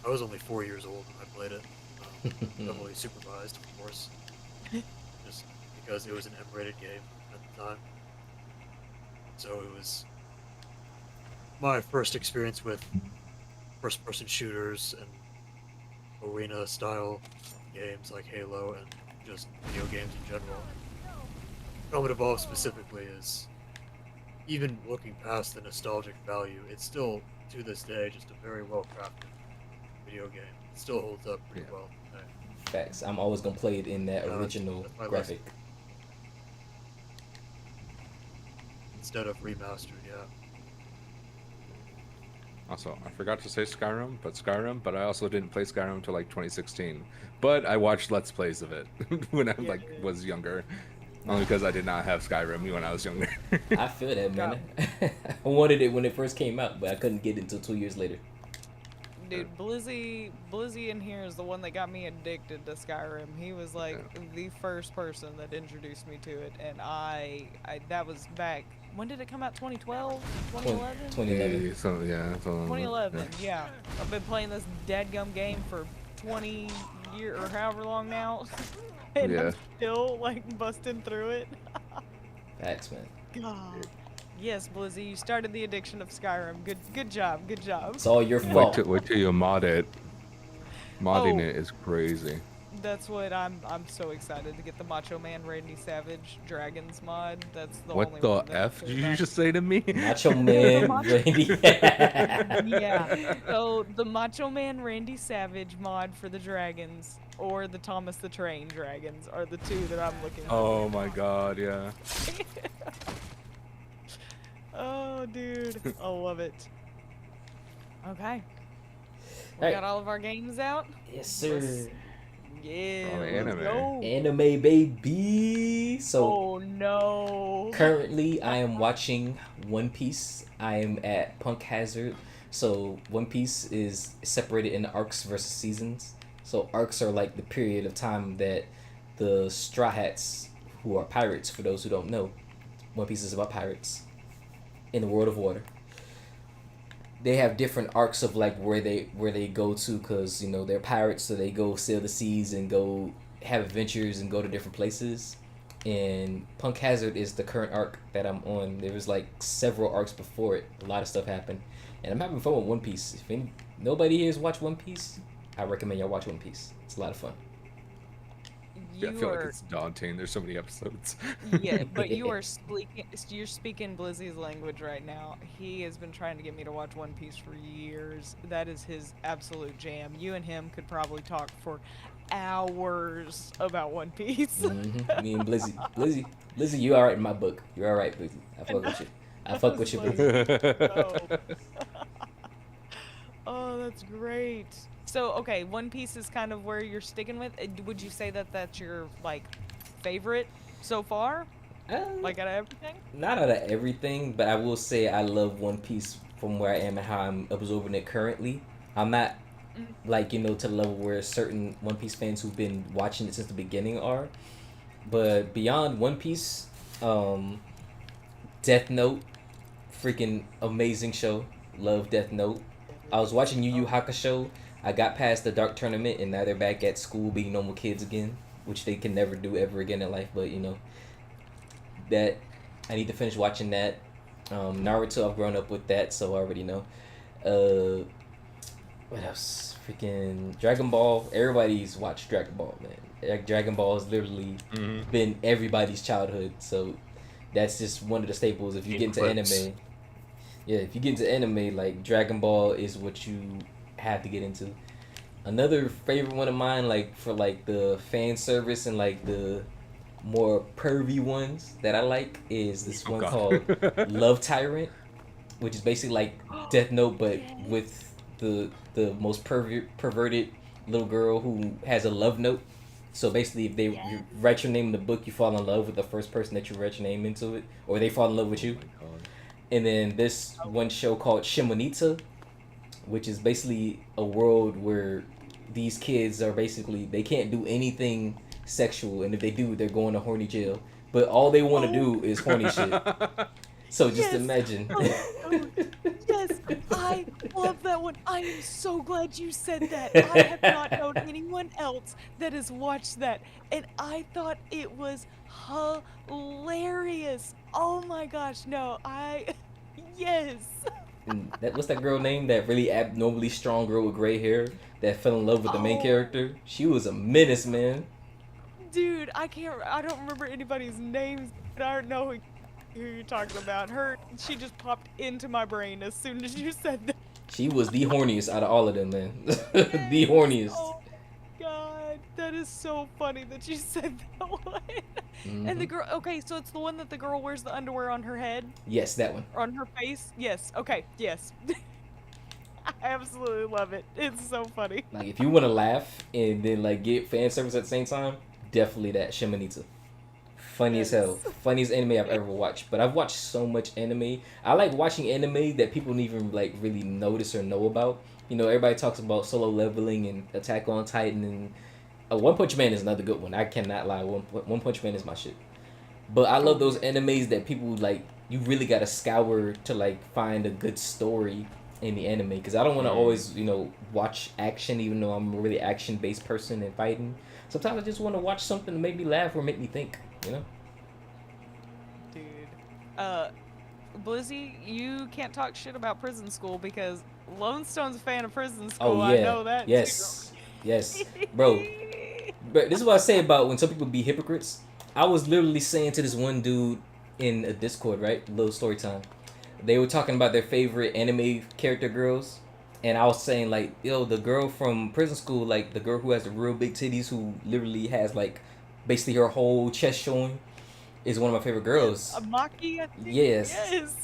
I was only 4 years old when I played it. Heavily supervised, of course, just because it was an M-rated game at the time. So it was my first experience with first-person shooters and arena-style games like Halo and just video games in general. Combat Evolved specifically is, even looking past the nostalgic value, it's still, to this day, just a very well-crafted video game. It still holds up pretty well today. Facts. I'm always gonna play it in that original that's my graphic. list. Instead of remastered, yeah. Also, I forgot to say Skyrim, but I also didn't play Skyrim until like 2016. But I watched Let's Plays of it when I was younger. Only because I did not have Skyrim when I was younger. I feel that, man. I wanted it when it first came out, but I couldn't get it until 2 years later. Dude, Blizzy in here is the one that got me addicted to Skyrim. He was like the first person that introduced me to it, and I that was back. When did it come out? 2012? 2011? 2011. So, yeah, 2011, yeah. I've been playing this dadgum game for 20 year or however long now, and Yeah. I'm still like busting through it. Facts, man. God. Yes, Blizzy, you started the addiction of Skyrim. Good job. Good job. It's all your Wait fault. till you mod it. Modding Oh. it is crazy. That's what I'm so excited to get the Macho Man Randy Savage Dragons mod. That's the What only the one that F I did care you about. just say to me? Macho The Man, Macho Randy. Yeah. So the Macho Man Randy Savage mod for the dragons or the Thomas the Train dragons are the two that I'm looking Oh for. my god, yeah. Oh, dude. I love it. Okay. We Alright. got all of our games out? Yes, sir. Yeah, On let's anime. go. Anime baby. So Oh, no. currently I am watching One Piece. I am at Punk Hazard. So One Piece is separated into arcs versus seasons. So arcs are like the period of time that the Straw Hats, who are pirates, for those who don't know, One Piece is about pirates in the world of water. They have different arcs of like where they go to, because you know they're pirates, so they go sail the seas and go have adventures and go to different places. And Punk Hazard is the current arc that I'm on. There was like several arcs before it. A lot of stuff happened, and I'm having fun with One Piece. If nobody here has watched One Piece, I recommend y'all watch One Piece. It's a lot of fun. Yeah, I You feel like are, it's daunting. There's so many episodes. yeah, but you're speaking Blizzy's language right now. He has been trying to get me to watch One Piece for years. That is his absolute jam. You and him could probably talk for hours about One Piece. Me and Blizzy, you alright in my book. You're alright, Blizzy. I fuck with you. I fuck with you, Like, Blizzy. no. Oh, that's great. So, okay, One Piece is kind of where you're sticking with. Would you say that that's your like favorite so far? Like out of everything? Not out of everything, but I will say I love One Piece from where I am and how I'm absorbing it currently. I'm not like, you know, to the level where certain One Piece fans who've been watching it since the beginning are. But beyond One Piece, Death Note, freaking amazing show. Love Death Note. I was watching Yu Yu Hakusho. I got past the Dark Tournament, and now they're back at school being normal kids again, which they can never do ever again in life. But you know, that I need to finish watching that. Naruto, I've grown up with that, so I already know. What else? Freaking Dragon Ball. Everybody's watched Dragon Ball, man. Like, Dragon Ball has literally been everybody's childhood, so that's just one of the staples. If you get into anime, yeah, if you get into anime, like Dragon Ball is what you have to get into. Another favorite one of mine, like for like the fan service and like the more pervy ones that I like, is this one called Love Tyrant, which is basically like Death Note, but with the most perverted little girl who has a love note. So basically, if you write your name in the book, you fall in love with the first person that you write your name into it, or they fall in love with you. And then this one show called Shimonita, which is basically a world where these kids are basically, they can't do anything sexual, and if they do, they're going to horny jail. But all they want to do is horny shit. So just imagine. Oh, yes, I love that one. I am so glad you said that. I have not known anyone else that has watched that, and I thought it was hilarious. Oh my gosh, no, yes. And what's that girl name? That really abnormally strong girl with gray hair that fell in love with the main character. She was a menace, man. Dude, I don't remember anybody's names, but I don't know who you're talking about. She just popped into my brain as soon as you said that. She was the horniest out of all of them, man. The horniest. Oh god, that is so funny that you said that one. And the girl, okay, so it's the one that the girl wears the underwear on her head? Yes, that one. Or on her face? Yes, okay, yes. I absolutely love it. It's so funny. Like, if you want to laugh and then like get fan service at the same time, definitely that Shimonita. Funny as hell. Funniest anime I've ever watched. But I've watched so much anime. I like watching anime that people don't even like really notice or know about. You know, everybody talks about Solo Leveling and Attack on Titan, and One Punch Man is another good one. I cannot lie. One Punch Man is my shit. But I love those animes that people like, you really gotta scour to like find a good story in the anime because I don't want to always, watch action, even though I'm a really action based person and fighting. Sometimes I just want to watch something to make me laugh or make me think, Dude. Blizzy, you can't talk shit about Prison School because Lone Stone's a fan of Prison School. Oh I yeah, know that yes, too. yes, bro. But this is what I say about when some people be hypocrites. I was literally saying to this one dude in a Discord, right? Little story time. They were talking about their favorite anime character girls, and I was saying like, yo, the girl from Prison School, like the girl who has the real big titties, who literally has like basically her whole chest showing, is one of my favorite girls. Maki, I think. Yes. Yes.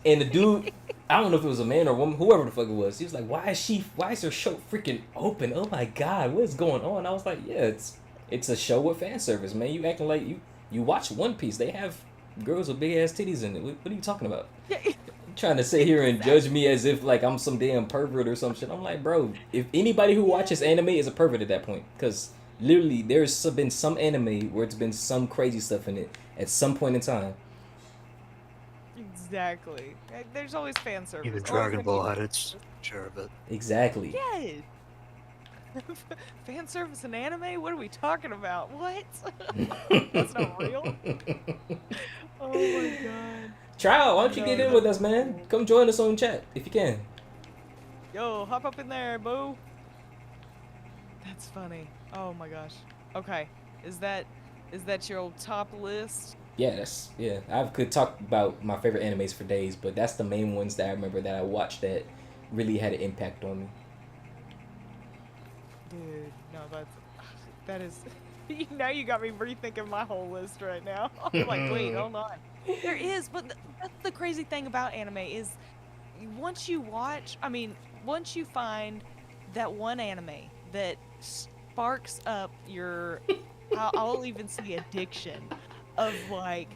And the dude, I don't know if it was a man or woman, whoever the fuck it was. He was like, why is her show freaking open? Oh my god, what is going on? I was like, yeah, it's a show with fan service, man. You acting like you watch One Piece. They have girls with big ass titties in it. What are you talking about? Yeah. You trying to sit here and judge me as if like I'm some damn pervert or some shit. I'm like, bro, if anybody who watches anime is a pervert at that point, because literally there's been some anime where it's been some crazy stuff in it at some point in time. Exactly. There's always fan service. Even Always Dragon gonna Ball be had fan its service. share of it. Exactly. Yes. Fan service in anime? What are we talking about? What? That's not real. Oh my god. Trial, why don't you get in with us, man? Come join us on chat if you can. Yo, hop up in there, boo. That's funny. Oh my gosh. Okay. Is that your top list? Yeah, I could talk about my favorite animes for days, but that's the main ones that I remember that I watched that really had an impact on me. Dude, no, that is now you got me rethinking my whole list right now. I'm like, wait, hold on. There is, but that's the crazy thing about anime is once you find that one anime that sparks up your I'll even say addiction of like,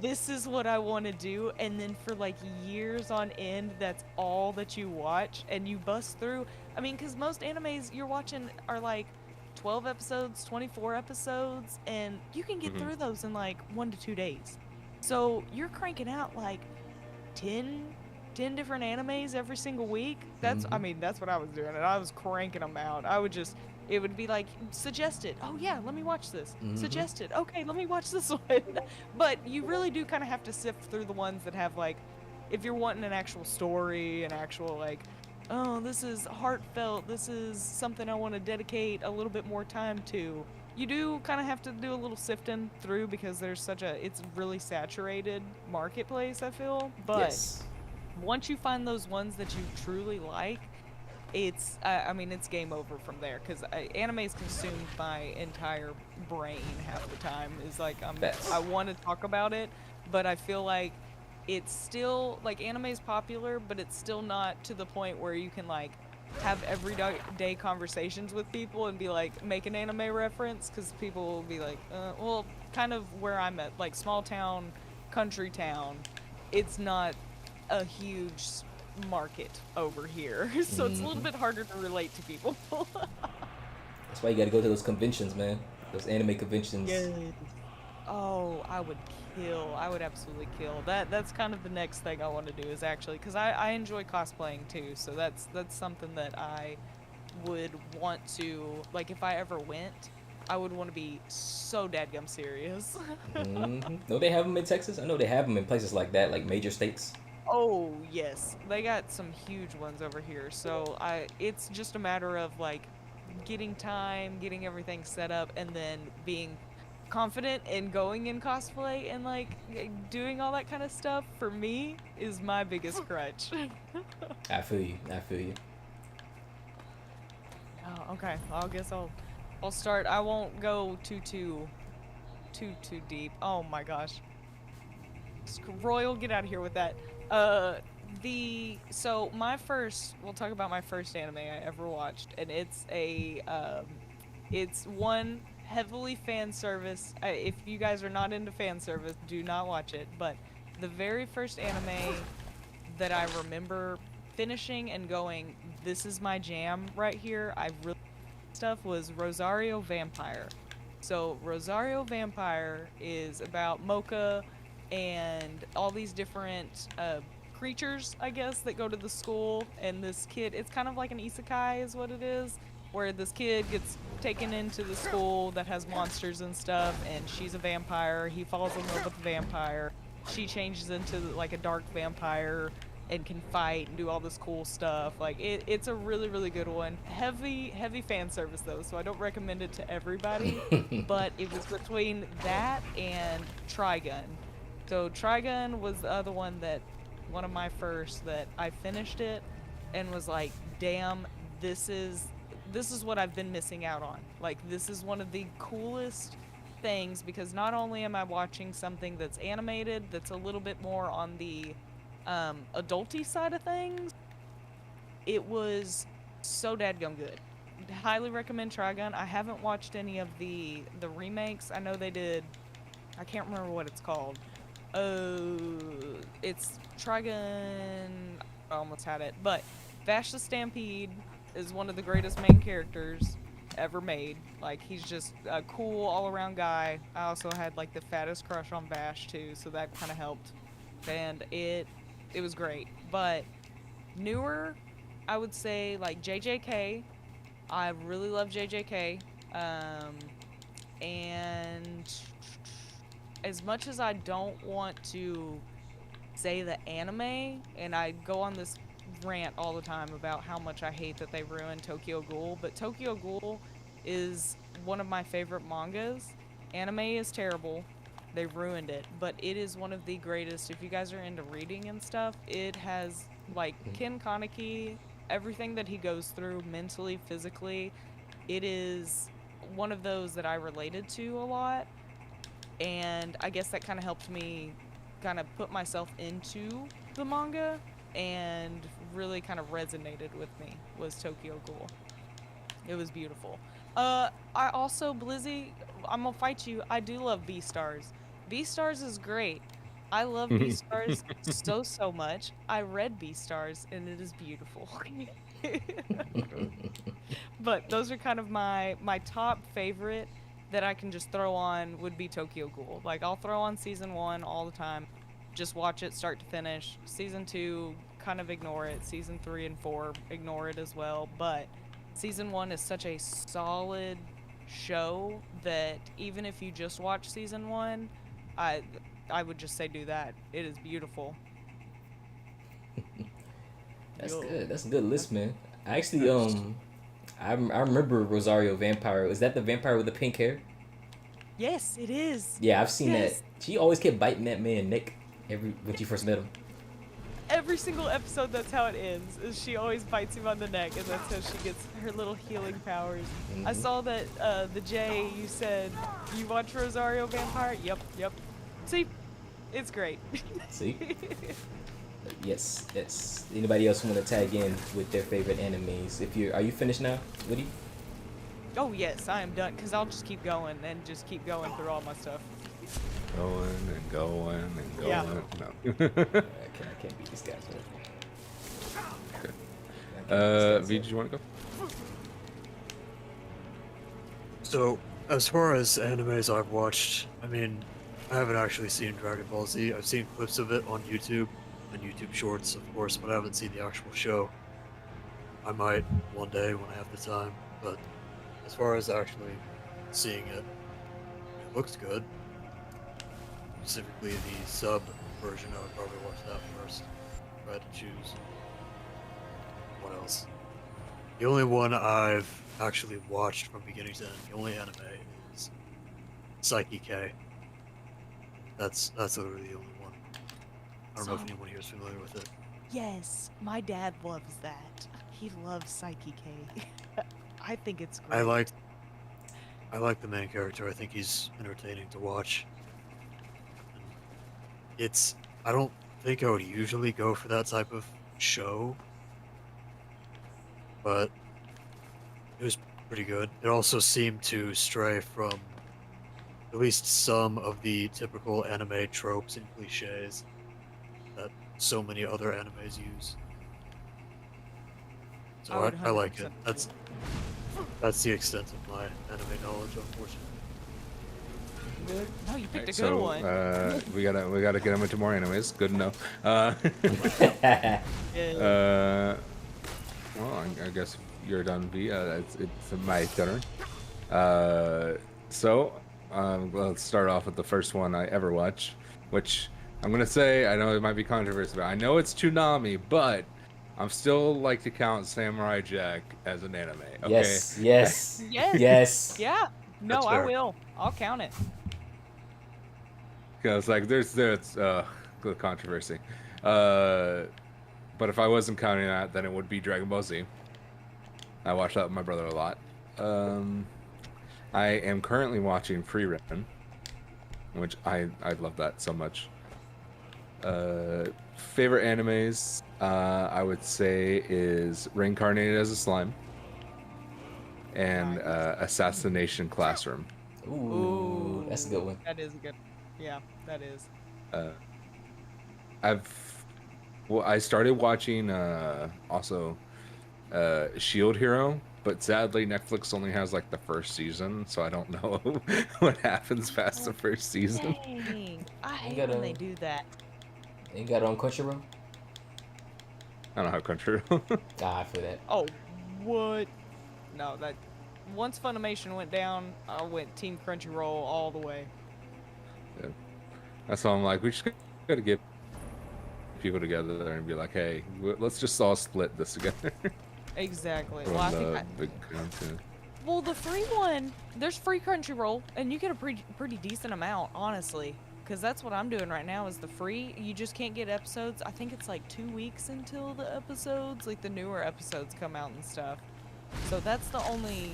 this is what I want to do, and then for like years on end that's all that you watch and you bust through. I mean, because most animes you're watching are like 12 episodes, 24 episodes, and you can get through those in like 1 to 2 days. So you're cranking out like 10 different animes every single week. That's I mean, that's what I was doing, and I was cranking them out. It would be like, suggested, oh yeah, let me watch this. Suggested, okay, let me watch this one. But you really do kind of have to sift through the ones that have like, if you're wanting an actual story, an actual like, oh, this is heartfelt, this is something I want to dedicate a little bit more time to. You do kind of have to do a little sifting through because there's it's really saturated marketplace, I feel. But Yes. once you find those ones that you truly like, it's game over from there, because anime's consumed my entire brain half the time. Is like I want to talk about it, but I feel like it's still like, anime's popular, but it's still not to the point where you can like have everyday conversations with people and be like, make an anime reference, because people will be like, well, kind of where I'm at, like small town, country town, it's not a huge market over here, so it's a little bit harder to relate to people. That's why you gotta go to those conventions, man. Those anime conventions. Yes. Oh, I would absolutely kill. That's kind of the next thing I want to do, is actually, because I enjoy cosplaying too, so that's something that I would want to, like, if I ever went, I would want to be so dadgum serious. No, they have them in Texas. I know they have them in places like that, like major states. Oh yes, they got some huge ones over here, so it's just a matter of like getting time, getting everything set up, and then being confident in going in cosplay and like doing all that kind of stuff. For me, is my biggest crutch. I feel you. Oh, okay. I guess I'll start. I won't go too deep. Oh my gosh. Royal, get out of here with that. We'll talk about my first anime I ever watched, and it's one heavily fan service. If you guys are not into fan service, do not watch it. But the very first anime that I remember finishing and going, this is my jam right here, I really stuff, was Rosario Vampire. So Rosario Vampire is about Mocha and all these different creatures, I guess, that go to the school, and this kid, it's kind of like an isekai is what it is, where this kid gets taken into the school that has monsters and stuff, and she's a vampire. He falls in love with a vampire. She changes into like a dark vampire and can fight and do all this cool stuff. Like it's a really, really good one. Heavy fan service though, so I don't recommend it to everybody. But it was between that and Trigun. So Trigun was the other one that, one of my first, that I finished it and was like, damn, this is what I've been missing out on. Like, this is one of the coolest things, because not only am I watching something that's animated, that's a little bit more on the adulty side of things, it was so dadgum good. Highly recommend Trigun. I haven't watched any of the remakes. I know they did, I can't remember what it's called. It's Trigun, I almost had it, but Vash the Stampede is one of the greatest main characters ever made. Like, he's just a cool all-around guy. I also had like the fattest crush on Vash too, so that kind of helped. And it was great. But newer, I would say like JJK. I really love JJK. And as much as I don't want to say the anime, and I go on this rant all the time about how much I hate that they ruined Tokyo Ghoul, but Tokyo Ghoul is one of my favorite mangas. Anime is terrible. They ruined it, but it is one of the greatest. If you guys are into reading and stuff, it has, like, Ken Kaneki, everything that he goes through mentally, physically, it is one of those that I related to a lot. And I guess that kind of helped me kind of put myself into the manga, and really kind of resonated with me was Tokyo Ghoul. It was beautiful. I also, Blizzy, I'm gonna fight you. I do love Beastars. Beastars is great. I love Beastars so much. I read Beastars and it is beautiful. But those are kind of my top favorite that I can just throw on would be Tokyo Ghoul. Like, I'll throw on season 1 all the time. Just watch it start to finish. Season 2, kind of ignore it. Season 3 and 4, ignore it as well. But season 1 is such a solid show that even if you just watch season 1, I would just say do that. It is beautiful. That's good. That's a good list, man. I actually I remember Rosario Vampire. Is that the vampire with the pink hair? Yes, it is. Yeah, I've seen Yes. that. She always kept biting that man neck when she first met him. Every single episode, that's how it ends. Is she always bites him on the neck, and that's how she gets her little healing powers. I saw that the Jay, you said you watch Rosario Vampire. Yep. See, it's great. See? Yes. Anybody else want to tag in with their favorite animes? Are you finished now, Witty? Oh yes, I am done, because I'll just keep going and just keep going through all my stuff. Going and going and going. Yeah. No. I can't beat these guys. V, did you want to go? So, as far as animes I've watched, I mean, I haven't actually seen Dragon Ball Z. I've seen clips of it on YouTube, and YouTube Shorts, of course, but I haven't seen the actual show. I might one day when I have the time, but as far as actually seeing it, it looks good. Specifically, the sub version, I would probably watch that first if I had to choose. What else? The only one I've actually watched from beginning to end, the only anime, is Psyche K. That's literally the only one. I don't know if anyone here is familiar with it. Yes, my dad loves that. He loves Psyche K. I think it's great. I like the main character. I think he's entertaining to watch. I don't think I would usually go for that type of show, but it was pretty good. It also seemed to stray from at least some of the typical anime tropes and cliches that so many other animes use. So I like it. That's the extent of my anime knowledge, unfortunately. Good. No, you picked a good So one. we gotta get him into more animes. Good to know. Yeah. Well, I guess you're done, V. It's my turn. So let's start off with the first one I ever watched, which I'm gonna say I know it might be controversial, but I know it's Toonami, but I'm still like to count Samurai Jack as an anime. Okay. Yes, yes, Yes. yes. Yeah. No, That's I fair. will. I'll count it. Because like there's good controversy. But if I wasn't counting that, then it would be Dragon Ball Z. I watched that with my brother a lot. I am currently watching Free Run, which I love that so much. Favorite animes, I would say is Reincarnated as a Slime and Nice. Assassination Classroom. Ooh, that's a good one. That is good. Yeah, that is. Uh, I started watching also Shield Hero, but sadly Netflix only has like the first season, so I don't know what happens past the first season. Dang. I hate gotta- when they do that. You got it on Crunchyroll? I don't have Crunchyroll. Ah, I feel that. Oh, what? No, that. Once Funimation went down, I went Team Crunchyroll all the way. Yeah. That's why I'm like, we just gotta get people together there and be like, hey, let's just all split this together. Exactly. From Well, I the think big content. well, the free one, there's free Crunchyroll, and you get a pretty decent amount, honestly. Because that's what I'm doing right now is the free. You just can't get episodes. I think it's like 2 weeks until the episodes, like the newer episodes come out and stuff. So that's the only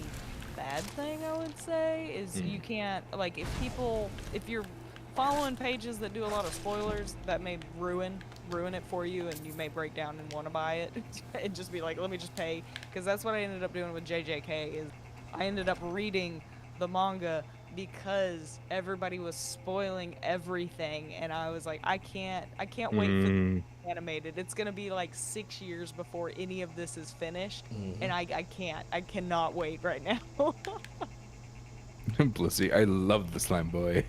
bad thing I would say is you can't, like, if you're following pages that do a lot of spoilers, that may ruin it for you, and you may break down and want to buy it and just be like, let me just pay. Because that's what I ended up doing with JJK is I ended up reading the manga because everybody was spoiling everything, and I was like, I can't wait for the animated. It's gonna be like 6 years before any of this is finished, and I cannot wait right now. Blissy, I love the Slime Boy.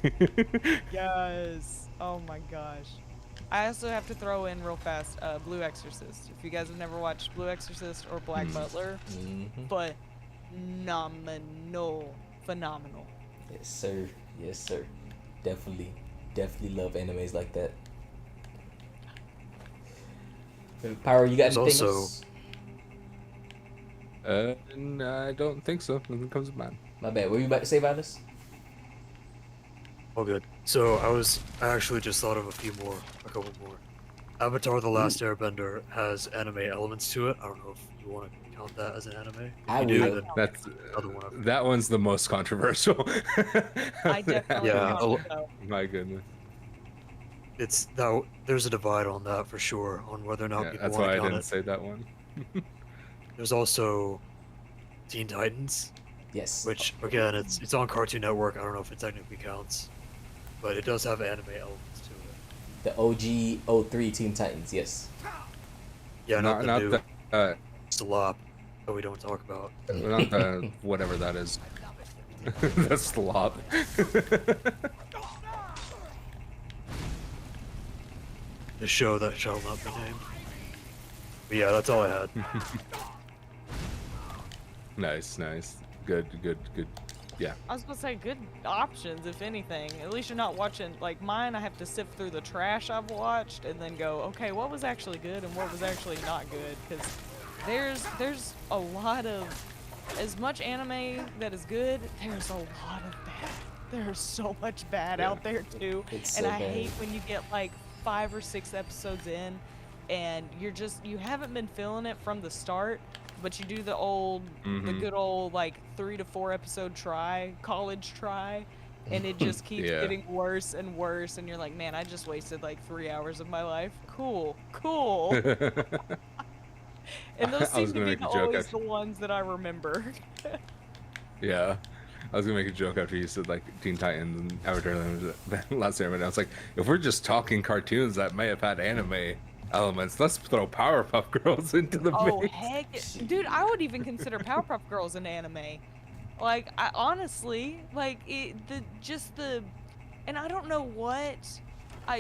Yes. Oh my gosh. I also have to throw in real fast Blue Exorcist. If you guys have never watched Blue Exorcist or Black Butler, but phenomenal. Yes, sir. Yes, sir. Definitely love animes like that. Power, you got There's anything also- else? I don't think so. Nothing comes to mind. My bad. What were you about to say about this? All good. So I actually just thought of a couple more. Avatar: The Last Airbender has anime elements to it. I don't know if you want to count that as an anime. If I you do, will. then That's other one. that one's the most controversial. I definitely Yeah, count it, though. My goodness. It's that there's a divide on that for sure on whether or not Yeah, people that's want why to I count didn't it. say that one. There's also Teen Titans, Yes. which again it's on Cartoon Network. I don't know if it technically counts, but it does have anime elements to it. The OG 03 Teen Titans. Yes. Yeah, not the new the slop that we don't talk about. not the whatever that is. The slop. The show that shall not be named. But yeah, that's all I had. Nice. Good. Yeah. I was gonna say good options, if anything. At least you're not watching like mine. I have to sift through the trash I've watched and then go, okay, what was actually good and what was actually not good? Because there's a lot of as much anime that is good. There's a lot of bad. There's so much bad out there too, It's and so I bad. hate when you get like 5 or 6 episodes in, and you haven't been feeling it from the start. But you do the good old like 3 to 4 episode college try, and it just keeps Yeah. getting worse and worse, and you're like, man, I just wasted like 3 hours of my life. Cool. And those I seem was to gonna be make a joke always after- the ones that I remember. Yeah. I was gonna make a joke after you said like Teen Titans and Avatar last year, but I was like, if we're just talking cartoons that may have had anime elements, let's throw Powerpuff Girls into the Oh mix. heck, dude! I would even consider Powerpuff Girls an anime. Like, I honestly like the And I don't know what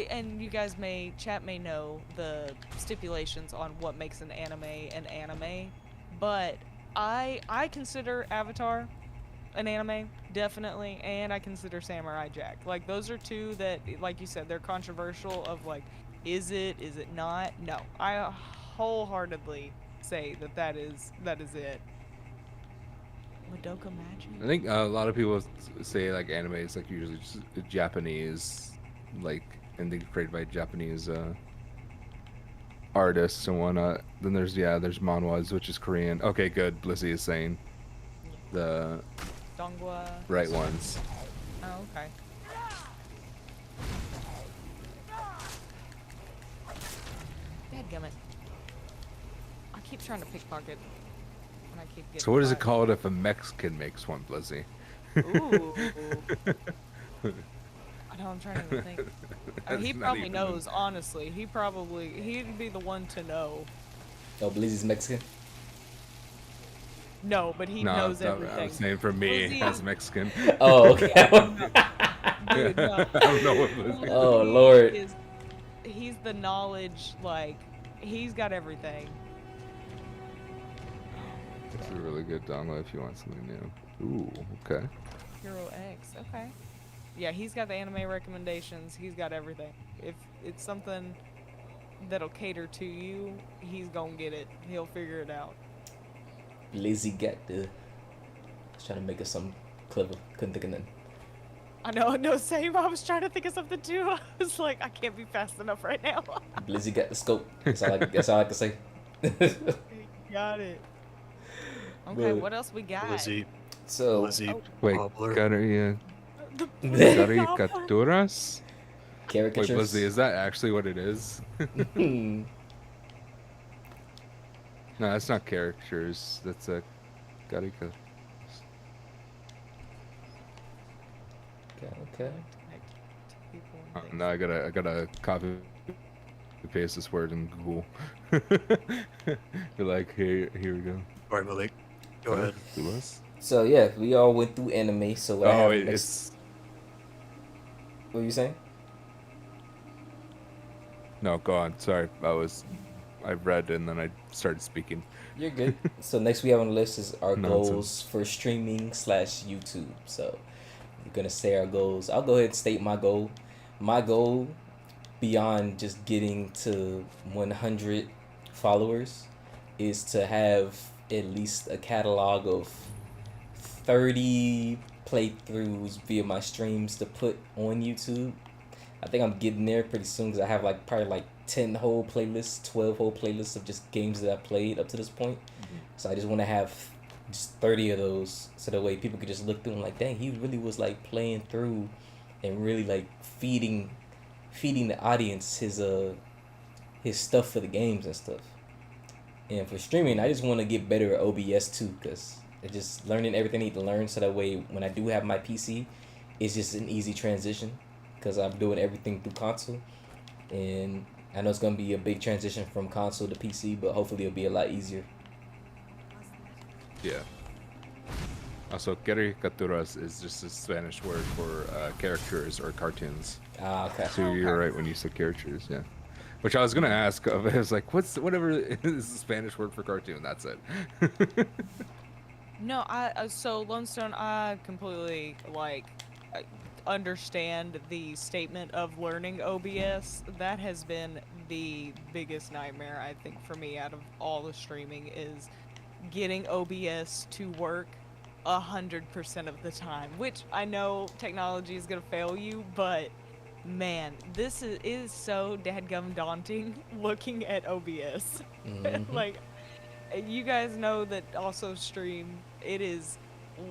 and you guys chat may know the stipulations on what makes an anime, but I consider Avatar an anime, definitely, and I consider Samurai Jack. Like, those are two that, like you said, they're controversial of, like, is it not? No. I wholeheartedly say that is it. Madoka Magic? I think a lot of people say like anime is like usually just Japanese, like and created by Japanese artists and whatnot. Then there's manhwas, which is Korean. Okay, good. Blissey is saying the Donghua. right ones. Oh, okay. Dadgummit. I keep trying to pickpocket. And I keep getting So what is it caught. called if a Mexican makes one, Blissey? Ooh. I know, I'm trying to even think. I mean, he That's not probably even knows, honestly. He'd be the one to know. Oh, Blizzy's Mexican. No, but he No, knows I'm everything. saying for me Blizzy as is- a Mexican. Oh, okay. Dude, no. I don't know what Blissey. Oh, He Lord. he's the knowledge, like, he's got everything. This is a really good download if you want something new. Ooh, okay. Hero X, okay. Yeah, he's got the anime recommendations. He's got everything. If it's something that'll cater to you, he's gonna get it. He'll figure it out. Blizzy got the. I was trying to make it something clever. Couldn't think of nothing. I know, no, same. I was trying to think of something too. I was like, I can't be fast enough right now. Blizzy got the scope. That's all I can say. Got it. Okay, But- what else we got? Lizzie, So, Lizzie, Wait, Cobbler. The caricaturas? Wait, caricatures. Blissey, is that actually what it is? Hmm. No, that's not caricatures. That's a caricatura. Okay. No, I gotta copy and paste this word in Google. You're like, here we go. All right, Malik, go ahead. Do us? So yeah, we all went through anime. So what I Oh, have next- it's What were you saying? no. Go on. Sorry, I read and then I started speaking. You're good. So next we have on the list is our Nonsense. goals for streaming / YouTube. So we're gonna say our goals. I'll go ahead and state my goal. My goal, beyond just getting to 100 followers, is to have at least a catalog of 30 playthroughs via my streams to put on YouTube. I think I'm getting there pretty soon because I have like probably like 10 whole playlists, 12 whole playlists of just games that I've played up to this point. So I just want to have just 30 of those so that way people could just look through and like, dang, he really was like playing through and really like feeding the audience his stuff for the games and stuff. And for streaming, I just want to get better at OBS too, because it's just learning everything I need to learn so that way when I do have my PC, it's just an easy transition because I'm doing everything through console. And I know it's going to be a big transition from console to PC, but hopefully it'll be a lot easier. Yeah. Also, caricaturas is just a Spanish word for characters or cartoons. Ah, okay. So you're right when you said characters, yeah. Which I was gonna ask. I was like, whatever is the Spanish word for cartoon? That's it. No, so Lone Stone, I completely understand the statement of learning OBS. That has been the biggest nightmare I think for me out of all the streaming is getting OBS to work 100% of the time. Which I know technology is gonna fail you, but man, this is so dadgum daunting looking at OBS. Mhm. Like, you guys know that also stream, it is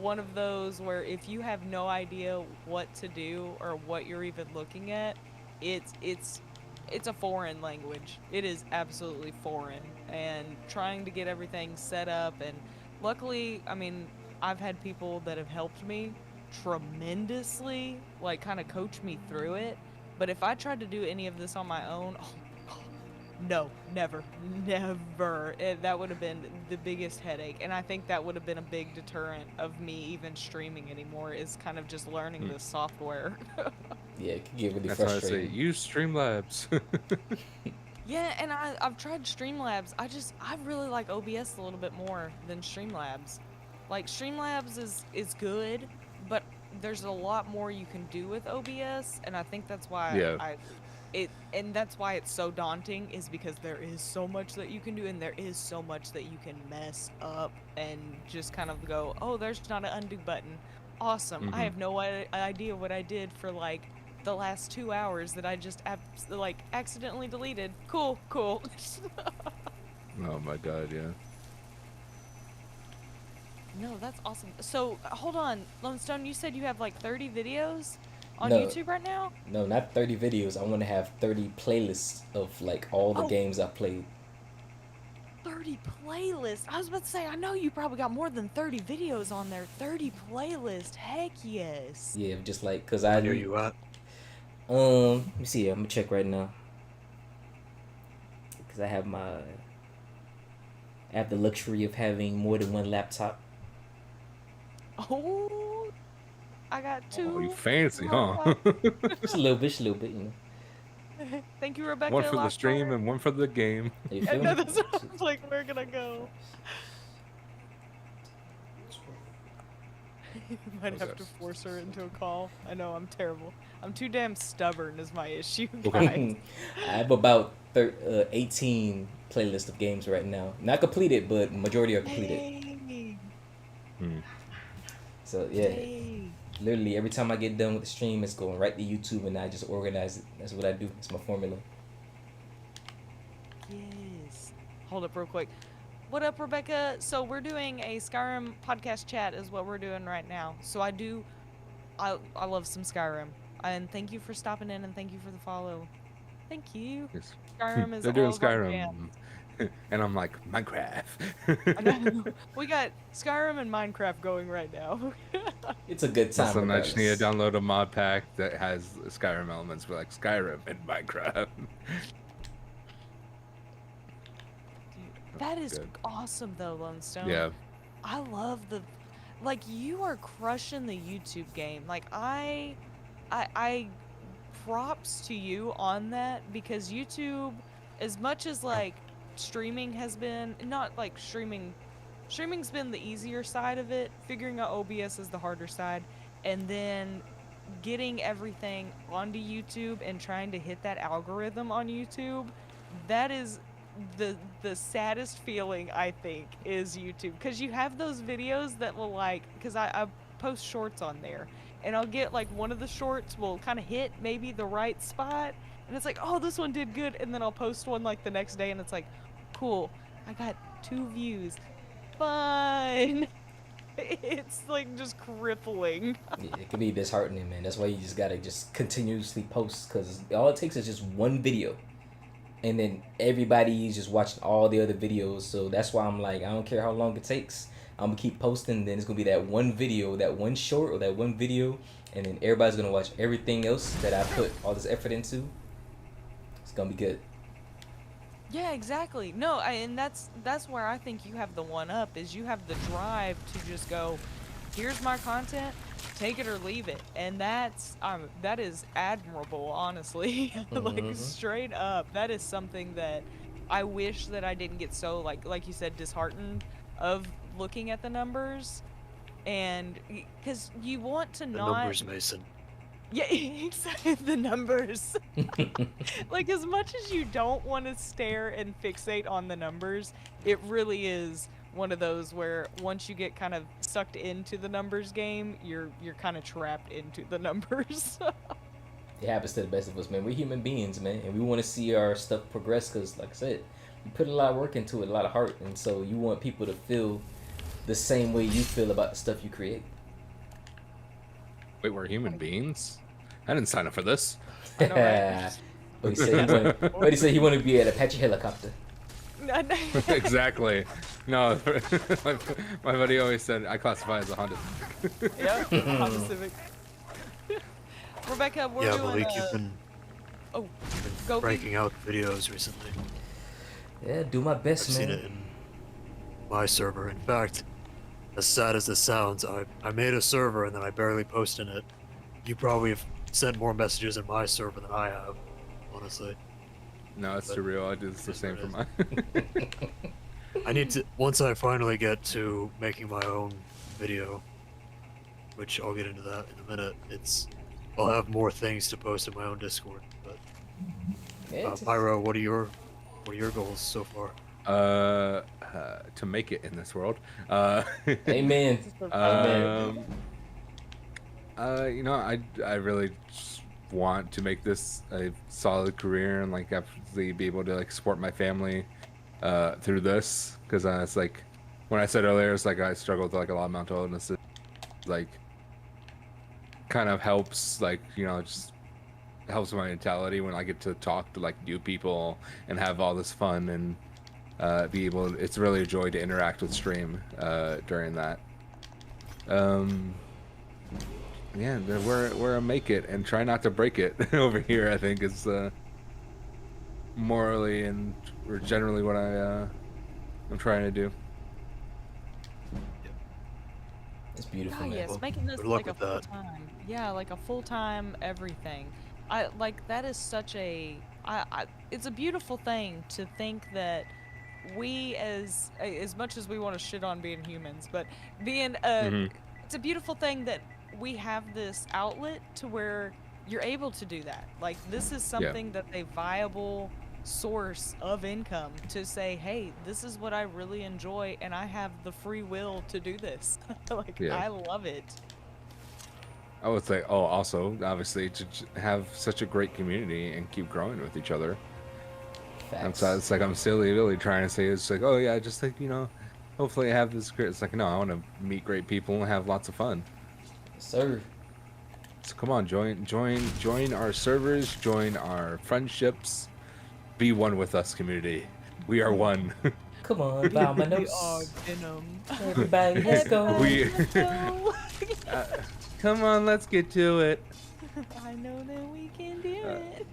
one of those where if you have no idea what to do or what you're even looking at, it's a foreign language. It is absolutely foreign, and trying to get everything set up, and luckily, I mean, I've had people that have helped me tremendously, like kind of coach me through it. But if I tried to do any of this on my own, no, never. That would have been the biggest headache, and I think that would have been a big deterrent of me even streaming anymore, is kind of just learning this software. Yeah, it can get really That's why I say frustrating. use Streamlabs. Yeah, and I've tried Streamlabs. I really like OBS a little bit more than Streamlabs. Like Streamlabs is good, but there's a lot more you can do with OBS, and I think that's why Yeah. that's why it's so daunting, is because there is so much that you can do, and there is so much that you can mess up and just kind of go, oh, there's not an undo button. Awesome. I hmm have no idea what I did for like the last 2 hours that I just like accidentally deleted. Cool, cool. Oh my god, yeah. No, that's awesome. So hold on, Lone Stone, you said you have like 30 videos on No, YouTube right now? no, not 30 videos. I want to have 30 playlists of like all the Oh, games I played. 30 playlists. I was about to say, I know you probably got more than 30 videos on there. 30 playlists. Heck yes. Yeah, just like cause Where are you at? let me see. I'm gonna check right now. Cause I have the luxury of having more than one laptop. Oh, I got two. Oh, you fancy, Oh, huh? Just a little bit, you know. Thank you, Rebecca. One for the Lockheart. stream and one for the game. You I feel know me? that's what I was like, where can I go? Might have to force her into a call. I know, I'm terrible. I'm too damn stubborn is my issue, guys. I have about 18 playlists of games right now. Not completed, but majority are completed. Hey, Hmm. So yeah, hey. literally every time I get done with the stream, it's going right to YouTube, and I just organize it. That's what I do. It's my formula. Yes. Hold up real quick. What up, Rebecca? So we're doing a Skyrim podcast chat is what we're doing right now. So I love some Skyrim. And thank you for stopping in and thank you for the follow. Thank you. Yes. Skyrim is They're doing all of our jam. Skyrim. And I'm like, Minecraft. I know. We got Skyrim and Minecraft going right now. It's a good time. Also, I just need to regardless. download a mod pack that has Skyrim elements for like Skyrim and Minecraft. That is Good. awesome though, Lone Stone. Yeah. I love like you are crushing the YouTube game. Like I props to you on that, because YouTube, as much as like streaming has been, not like streaming's been the easier side of it, figuring out OBS is the harder side, and then getting everything onto YouTube and trying to hit that algorithm on YouTube, that is the saddest feeling, I think, is YouTube, because you have those videos that will like, because I post shorts on there, and I'll get like one of the shorts will kind of hit maybe the right spot, and it's like, oh, this one did good, and then I'll post one like the next day and it's like, cool, I got 2 views, fun. It's like just crippling. Yeah, it can be disheartening, man. That's why you just gotta just continuously post, because all it takes is just one video, and then everybody's just watching all the other videos. So that's why I'm like, I don't care how long it takes. I'm gonna keep posting. Then it's gonna be that one video, that one short, or that one video, and then everybody's gonna watch everything else that I put all this effort into. It's gonna be good. Yeah, exactly. No, and that's where I think you have the one up, is you have the drive to just go, here's my content, take it or leave it, and that is admirable, honestly. Like straight up, that is something that I wish that I didn't get so like you said, disheartened of looking at the numbers, and because you want to The not. numbers, Mason. Yeah, exactly, the numbers. Like, as much as you don't want to stare and fixate on the numbers, it really is one of those where once you get kind of sucked into the numbers game, you're kind of trapped into the numbers. It happens to the best of us, man. We're human beings, man, and we want to see our stuff progress, because, like I said, you put a lot of work into it, a lot of heart, and so you want people to feel the same way you feel about the stuff you create. Wait, we're human beings? I didn't sign up for this. I know, right? But he said he wanted to be at Apache helicopter. Exactly. No, my buddy always said I classify as a Honda. Yeah, Honda Civic. Rebecca, we're Yeah, doing Malik, you've been go breaking out videos recently. Yeah, do my I've best, seen man. it in my server. In fact, as sad as this sounds, I made a server and then I barely post in it. You probably have sent more messages in my server than I have, honestly. No, it's But too real. I do the is same what for it mine. I need to, once I finally get to making my own video, which I'll get into that in a minute, I'll have more things to post in my own Discord. But Pyro, what are your goals so far? To make it in this world. Amen. Amen. Um, you know, I really just want to make this a solid career and like actually be able to like support my family through this, because it's like when I said earlier, it's like I struggle with like a lot of mental illnesses, like kind of helps, like, you know, just helps my mentality when I get to talk to like new people and have all this fun and be able. It's really a joy to interact with stream during that. Yeah, where I make it and try not to break it over here, I think is morally and or generally what I'm trying to do. It's beautiful, Oh, man. yes, making this Good luck like a with that. full-time. Yeah, like a full-time everything. Like that is such a it's a beautiful thing to think that we as much as we want to shit on being humans, but being Mm-hmm. it's a beautiful thing that we have this outlet to where you're able to do that. Like this is Yeah. something that's a viable source of income to say, hey, this is what I really enjoy and I have the free will to do this. Like Yeah. I love it. I would say, oh, also, obviously, to have such a great community and keep growing with each other. Facts. It's like I'm silly, really trying to say it's like, oh yeah, just like, you know, hopefully I have this great. It's like, no, I want to meet great people and have lots of fun. Yes, sir. So come on, join our servers, join our friendships, be one with us, community. We are one. Come on, bow my We nose. are Venom. Everybody, let's go. We- Let's go. Come on, let's get to it. I know that we can do it.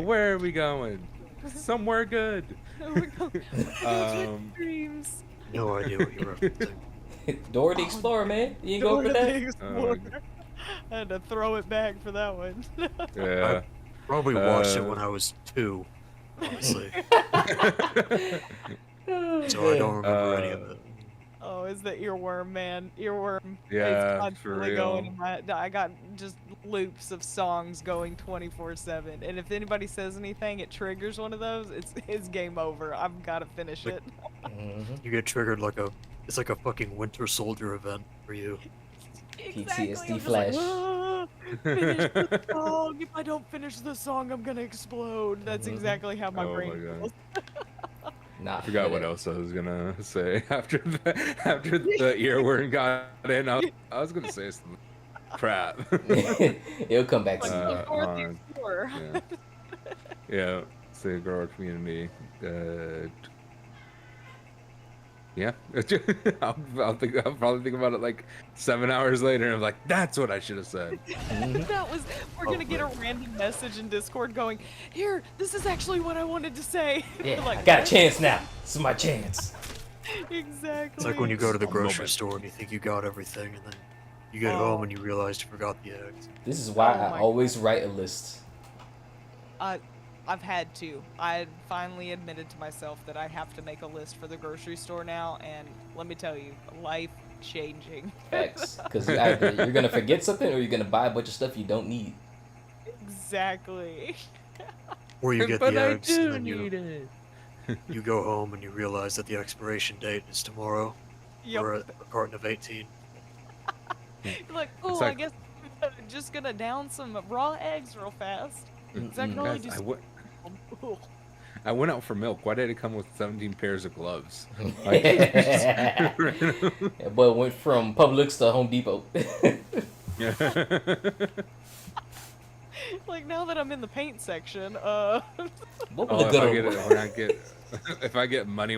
Where are we going? Somewhere good. We're going dreams. No idea what you're referencing. Dora the Explorer, man. You ain't go for Dora the that? Explorer. I had to throw it back for that one. Yeah. Probably watched it when I was 2, honestly. So I don't remember any of it. Oh, it's the earworm, man. Earworm. Yeah, It's constantly for going real. in my. I got just loops of songs going 24/7, and if anybody says anything, it triggers one of those. It's game over. I've got to finish it. You get triggered it's like a fucking Winter Soldier event for you. Exactly. PTSD I'm just flash. Like, "Ah, finish the song. If I don't finish the song, I'm gonna explode. That's exactly how my Oh brain my God. feels. Nah, I forgot what else I was gonna say after the earworm got in. I was gonna say something. Crap. It'll come back to Like you. the fourth on. Explorer. Yeah. Yeah. Say grow our community. Yeah. I'll probably think about it like 7 hours later, and I'm like, that's what I should have said. That was. We're gonna get a Hopefully. random message in Discord going, "Here, this is actually what I wanted to say." Yeah, You're like, I got a "What?" chance now. This is my chance. Exactly. It's like when you go to the A grocery moment. store and you think you got everything, and then you get Oh. home and you realize you forgot the eggs. This is why Oh I my always write a list. I've had to. I finally admitted to myself that I have to make a list for the grocery store now, and let me tell you, life changing. Facts. Because either you're going to forget something or you're going to buy a bunch of stuff you don't need. Exactly. Or you get But the I eggs and do then need it. you go home and you realize that the expiration date is tomorrow for a carton of 18. You're like, oh, like- I guess I'm just gonna down some raw eggs real fast. Is that gonna only Guys, do Ooh. I went out for milk. Why did it come with 17 pairs of gloves? That boy went from Publix to Home Depot. Like now that I'm in the paint section, What would Oh, look if good I on get it, when I get, if I get money,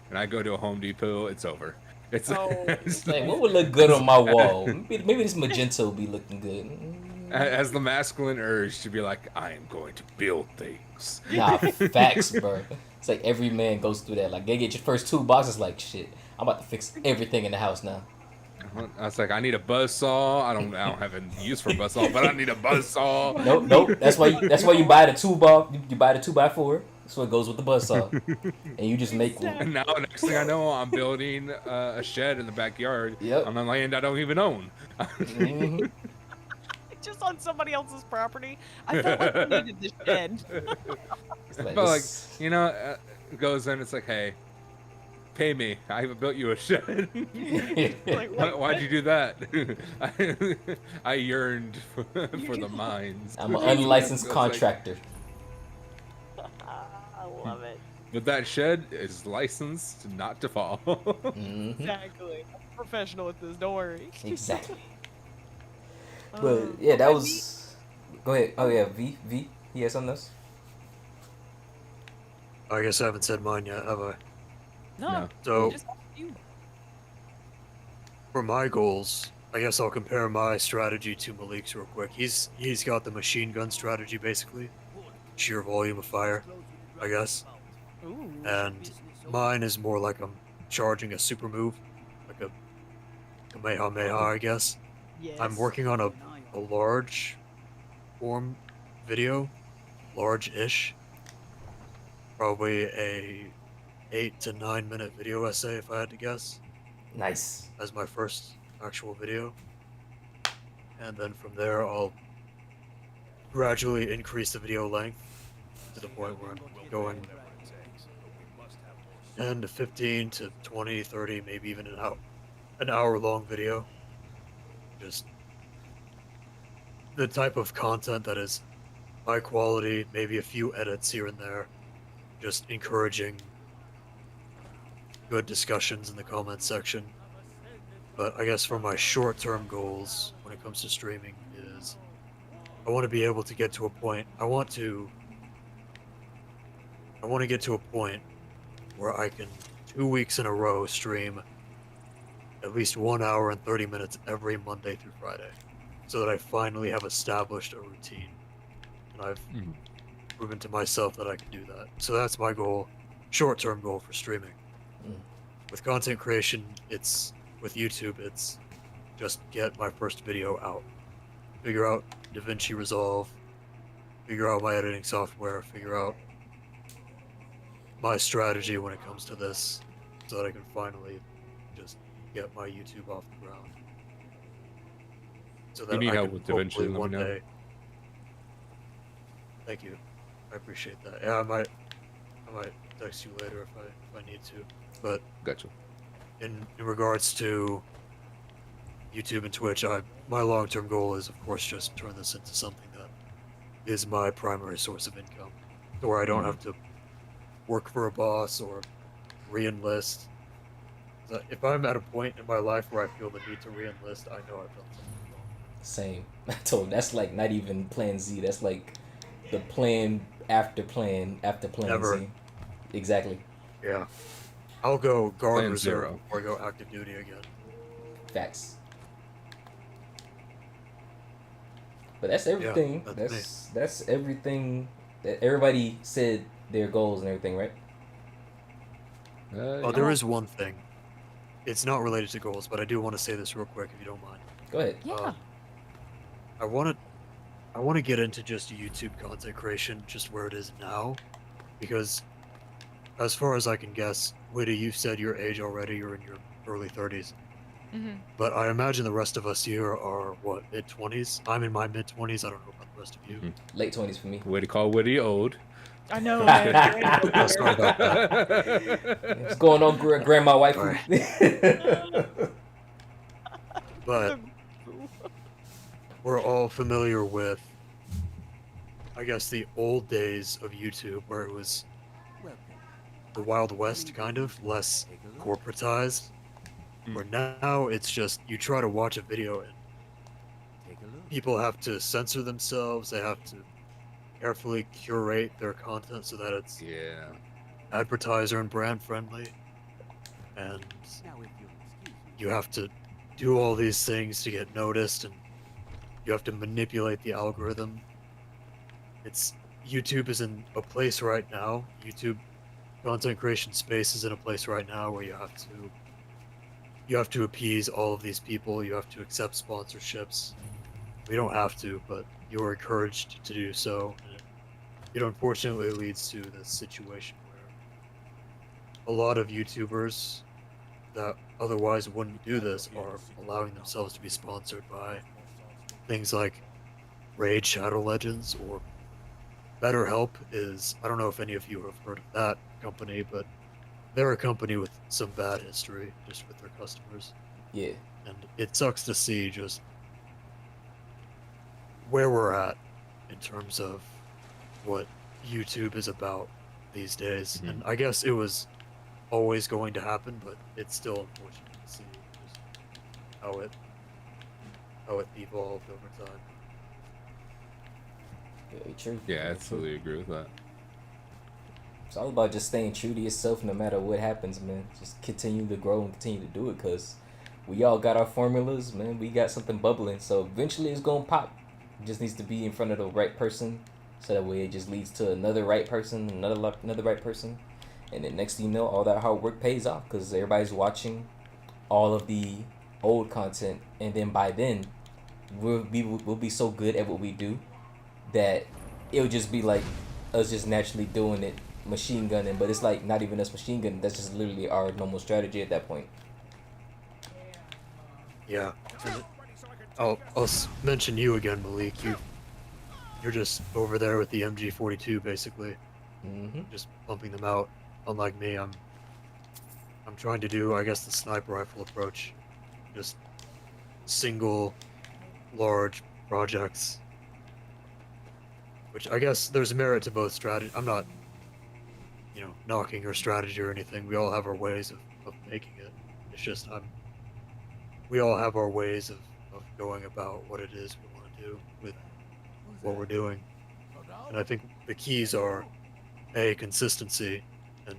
and I go to a Home Depot, it's over. It's, Oh. it's Like, what would look good on my wall? Maybe this magenta will be looking good. as the masculine urge to be like, I am going to build things. Nah, facts, bro. It's like every man goes through that. Like, they get your first 2 boxes, like, shit, I'm about to fix everything in the house now. I was like, I need a buzz saw. I don't have a use for a buzz saw, but I need a buzz saw. Nope. That's why you buy the 2 bar. You buy the 2x4. So it goes with the buzzsaw, and you just make one. And now, next thing I know, I'm building a shed in the backyard Yep. on the land I don't even own. hmm Just on somebody else's property. I felt like I needed this shed. Like, But like, this- you know, it goes in. It's like, hey, pay me. I haven't built you a shed. Like, wait, Why'd you do that? I yearned for the mines. I'm an unlicensed It's like, contractor. I love it. but that shed is licensed not to fall. hmm Exactly. I'm a professional at this. Don't worry. Exactly. Uh, But yeah, that okay, was. Go ahead. Oh yeah, V. He has something else. I guess I haven't said mine yet, have I? No. No. So Just you. for my goals, I guess I'll compare my strategy to Malik's real quick. He's got the machine gun strategy basically, sheer volume of fire, I guess, Ooh. and mine is more like I'm charging a super move, like a Kamehameha, I guess. Yes. I'm working on a large form video, large-ish, probably a 8 to 9 minute video essay if I had to guess, Nice. as my first actual video. And then from there, I'll gradually increase the video length to the point where I'm going 10 to 15 to 20, 30, maybe even an hour long video. Just the type of content that is high quality, maybe a few edits here and there, just encouraging good discussions in the comment section. But I guess for my short-term goals when it comes to streaming is I want to be able to get to a point. I want to get to a point where I can 2 weeks in a row stream at least 1 hour and 30 minutes every Monday through Friday, so that I finally have established a routine, and I've Mhm. proven to myself that I can do that. So that's my goal, short-term goal for streaming. Mm. With content creation, with YouTube, it's just get my first video out, figure out DaVinci Resolve, figure out my editing software, figure out my strategy when it comes to this, so that I can finally just get my YouTube off the ground. So that need I help can with DaVinci, hopefully let me one know. day. Thank you, I appreciate that. Yeah, I might text you later if I need to. But Gotcha. in regards to YouTube and Twitch, my long-term goal is, of course, just turn this into something that is my primary source of income, to where I don't have to work for a boss or re-enlist. If I'm at a point in my life where I feel the need to re-enlist, I know I've done something wrong. Same. I told him that's like not even Plan Z. That's like the plan after plan after Plan Never. Z. Exactly. Yeah, I'll go guard Plan reserve zero. before I go active duty again. Facts. But that's everything. that's that's everything that everybody said their goals and everything, right? Oh, there is one thing. It's not related to goals, but I do want to say this real quick, if you don't mind. Go ahead. Yeah. I want to get into just YouTube content creation, just where it is now, because as far as I can guess, Witty, you've said your age already. You're in your early 30s, Mm-hmm. but I imagine the rest of us here are what, mid 20s. I'm in my mid 20s. I don't know about the rest of you. Mhm. Late 20s for me. Way to call Witty old. I know, man. Sorry about What's going on, Grandma Waifu? But we're all familiar with, I guess, the old days of YouTube, where it was the Wild West, kind of less corporatized. Where now it's just you try to watch a video and people have to censor themselves. They have to carefully curate their content so that it's Yeah. advertiser and brand friendly, and you have to do all these things to get noticed, and you have to manipulate the algorithm. YouTube is in a place right now. YouTube content creation space is in a place right now where you have to you have to appease all of these people. You have to accept sponsorships. We don't have to, but you're encouraged to do so. And it unfortunately leads to this situation where a lot of YouTubers that otherwise wouldn't do this are allowing themselves to be sponsored by things like Raid Shadow Legends or BetterHelp is, I don't know if any of you have heard of that company, but they're a company with some bad history just with their customers. Yeah. And it sucks to see just where we're at in terms of what YouTube is about these days. Mhm. And I guess it was always going to happen, but it's still unfortunate to see just how it evolved over time. Very true. Yeah, I Very absolutely true. agree with that. It's all about just staying true to yourself no matter what happens, man. Just continue to grow and continue to do it, because we all got our formulas, man. We got something bubbling, so eventually it's gonna pop. It just needs to be in front of the right person, so that way it just leads to another right person, another right person, and then next thing you know, all that hard work pays off because everybody's watching all of the old content, and then by then we'll be so good at what we do that it'll just be like us just naturally doing it, machine gunning. But it's like not even us machine gunning. That's just literally our normal strategy at that point. Yeah. And I'll mention you again, Malik. You're just over there with the MG42, basically, Mm-hmm. just pumping them out. Unlike me, I'm trying to do, I guess, the sniper rifle approach, just single, large projects. Which I guess there's merit to both strategy. I'm not, knocking your strategy or anything. We all have our ways of making it. It's just we all have our ways of going about what it is we want to do with what we're doing. And I think the keys are A, consistency, and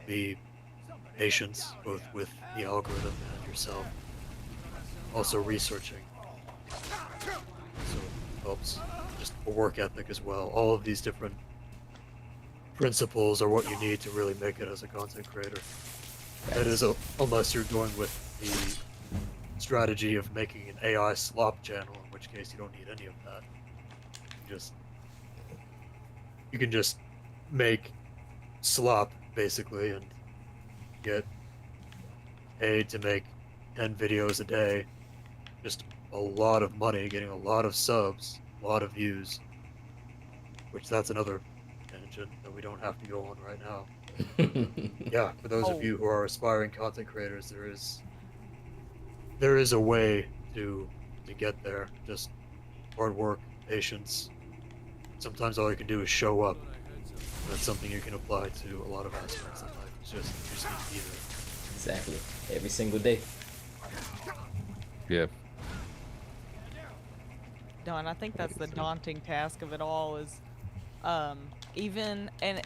B, patience, both with the algorithm and yourself. Also researching. So it helps. Just a work ethic as well. All of these different principles are what you need to really make it as a content creator. That is, unless you're going with the strategy of making an AI slop channel, in which case you don't need any of that. You can just make slop basically and get paid to make 10 videos a day, just a lot of money, getting a lot of subs, a lot of views, which that's another tangent that we don't have to go on right now. Yeah, for those of Oh. you who are aspiring content creators, there is a way to get there. Just hard work, patience. Sometimes all you can do is show up. That's something you can apply to a lot of aspects of life. You just need to be there. Exactly. Every single day. Yeah. Don, I think that's the daunting task of it all is even and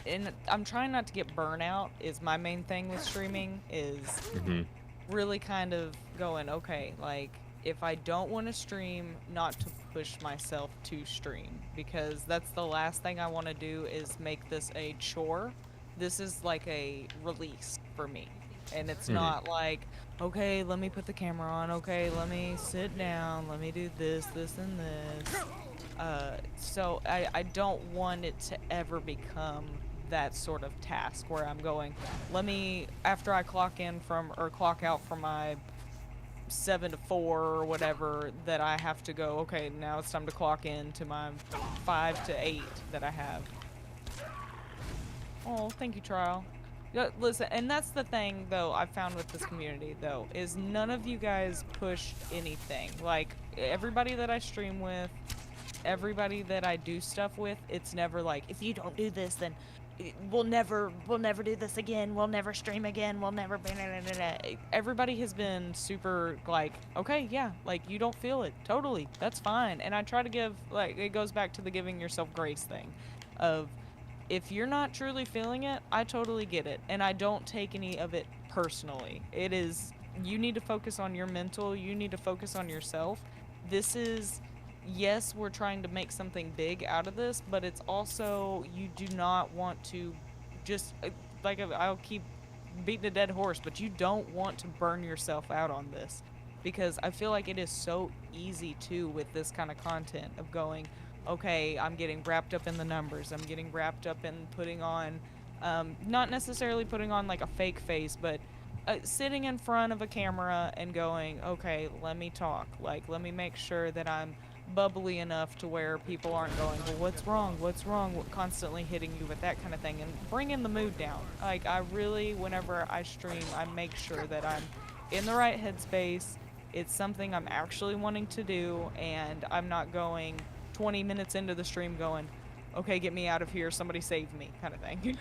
I'm trying not to get burnout is my main thing with streaming is Hmm. really kind of going, okay, like if I don't want to stream, not to push myself to stream, because that's the last thing I want to do is make this a chore. This is like a release for me. And it's not like, okay, let me put the camera on, okay, let me sit down, let me do this, and this. So I don't want it to ever become that sort of task where I'm going, let me, after I clock in from, or clock out from my 7 to 4 or whatever, that I have to go, okay, now it's time to clock in to my 5 to 8 that I have. Oh, thank you, Trial. Yeah, listen, and that's the thing, though, I found with this community, though, is none of you guys push anything. Like, everybody that I stream with, everybody that I do stuff with, it's never like, if you don't do this, then we'll never do this again, we'll never stream again, we'll never... Everybody has been super, like, okay, yeah, like, you don't feel it, totally, that's fine. And I try to give, like, it goes back to the giving yourself grace thing of, if you're not truly feeling it, I totally get it. And I don't take any of it personally. It is, you need to focus on your mental, you need to focus on yourself. This is, yes, we're trying to make something big out of this, but it's also, you do not want to just, like, I'll keep beating a dead horse, but you don't want to burn yourself out on this, because I feel like it is so easy too with this kind of content of going, okay, I'm getting wrapped up in the numbers, I'm getting wrapped up in putting on, not necessarily putting on like a fake face, but sitting in front of a camera and going, okay, let me talk, like let me make sure that I'm bubbly enough to where people aren't going, well, what's wrong, constantly hitting you with that kind of thing, and bringing the mood down. Like, I really, whenever I stream, I make sure that I'm in the right headspace, it's something I'm actually wanting to do, and I'm not going 20 minutes into the stream going, okay, get me out of here, somebody save me, kind of thing.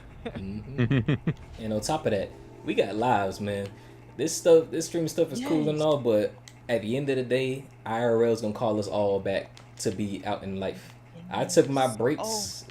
And on top of that, we got lives, man. This stream stuff is cool and Yes. all, but at the end of the day, IRL's gonna call us all back to be out in life. I took my breaks.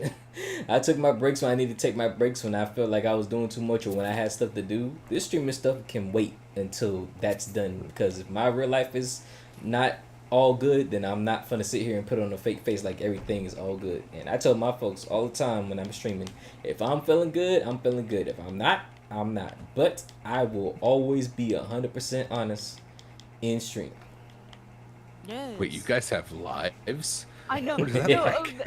I took my breaks when I needed to take my breaks, when I felt like I was doing too much or when I had stuff to do. This streaming stuff can wait until that's done, because if my real life is not all good, then I'm not gonna sit here and put on a fake face like everything is all good. And I tell my folks all the time when I'm streaming, if I'm feeling good, I'm feeling good. If I'm not, I'm not. But I will always be 100% honest in stream. Yes. Wait, you guys have lives? I know. What is that No, like?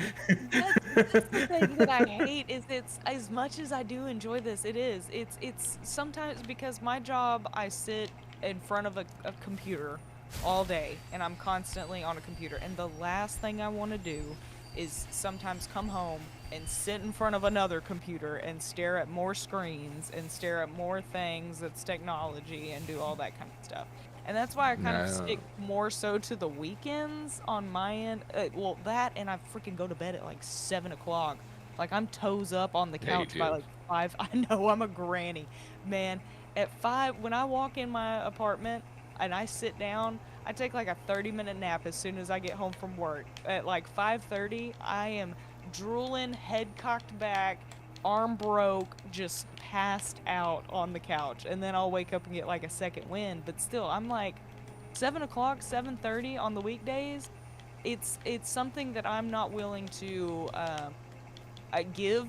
that's the thing that I hate, is it's, as much as I do enjoy this, it's sometimes, because my job, I sit in front of a computer all day, and I'm constantly on a computer, and the last thing I want to do is sometimes come home and sit in front of another computer and stare at more screens and stare at more things that's technology and do all that kind of stuff. And that's why I kind of stick more so to the weekends on my end. Well, that, and I freaking go to bed at like 7 o'clock. Like, I'm toes up on the Yeah, you couch by do. like 5. I know, I'm a granny. Man, at 5, when I walk in my apartment and I sit down, I take like a 30-minute nap as soon as I get home from work. At like 5:30, I am drooling, head cocked back, arm broke, just passed out on the couch, and then I'll wake up and get like a second wind. But still, I'm like 7 o'clock, 7:30 on the weekdays. It's something that I'm not willing to give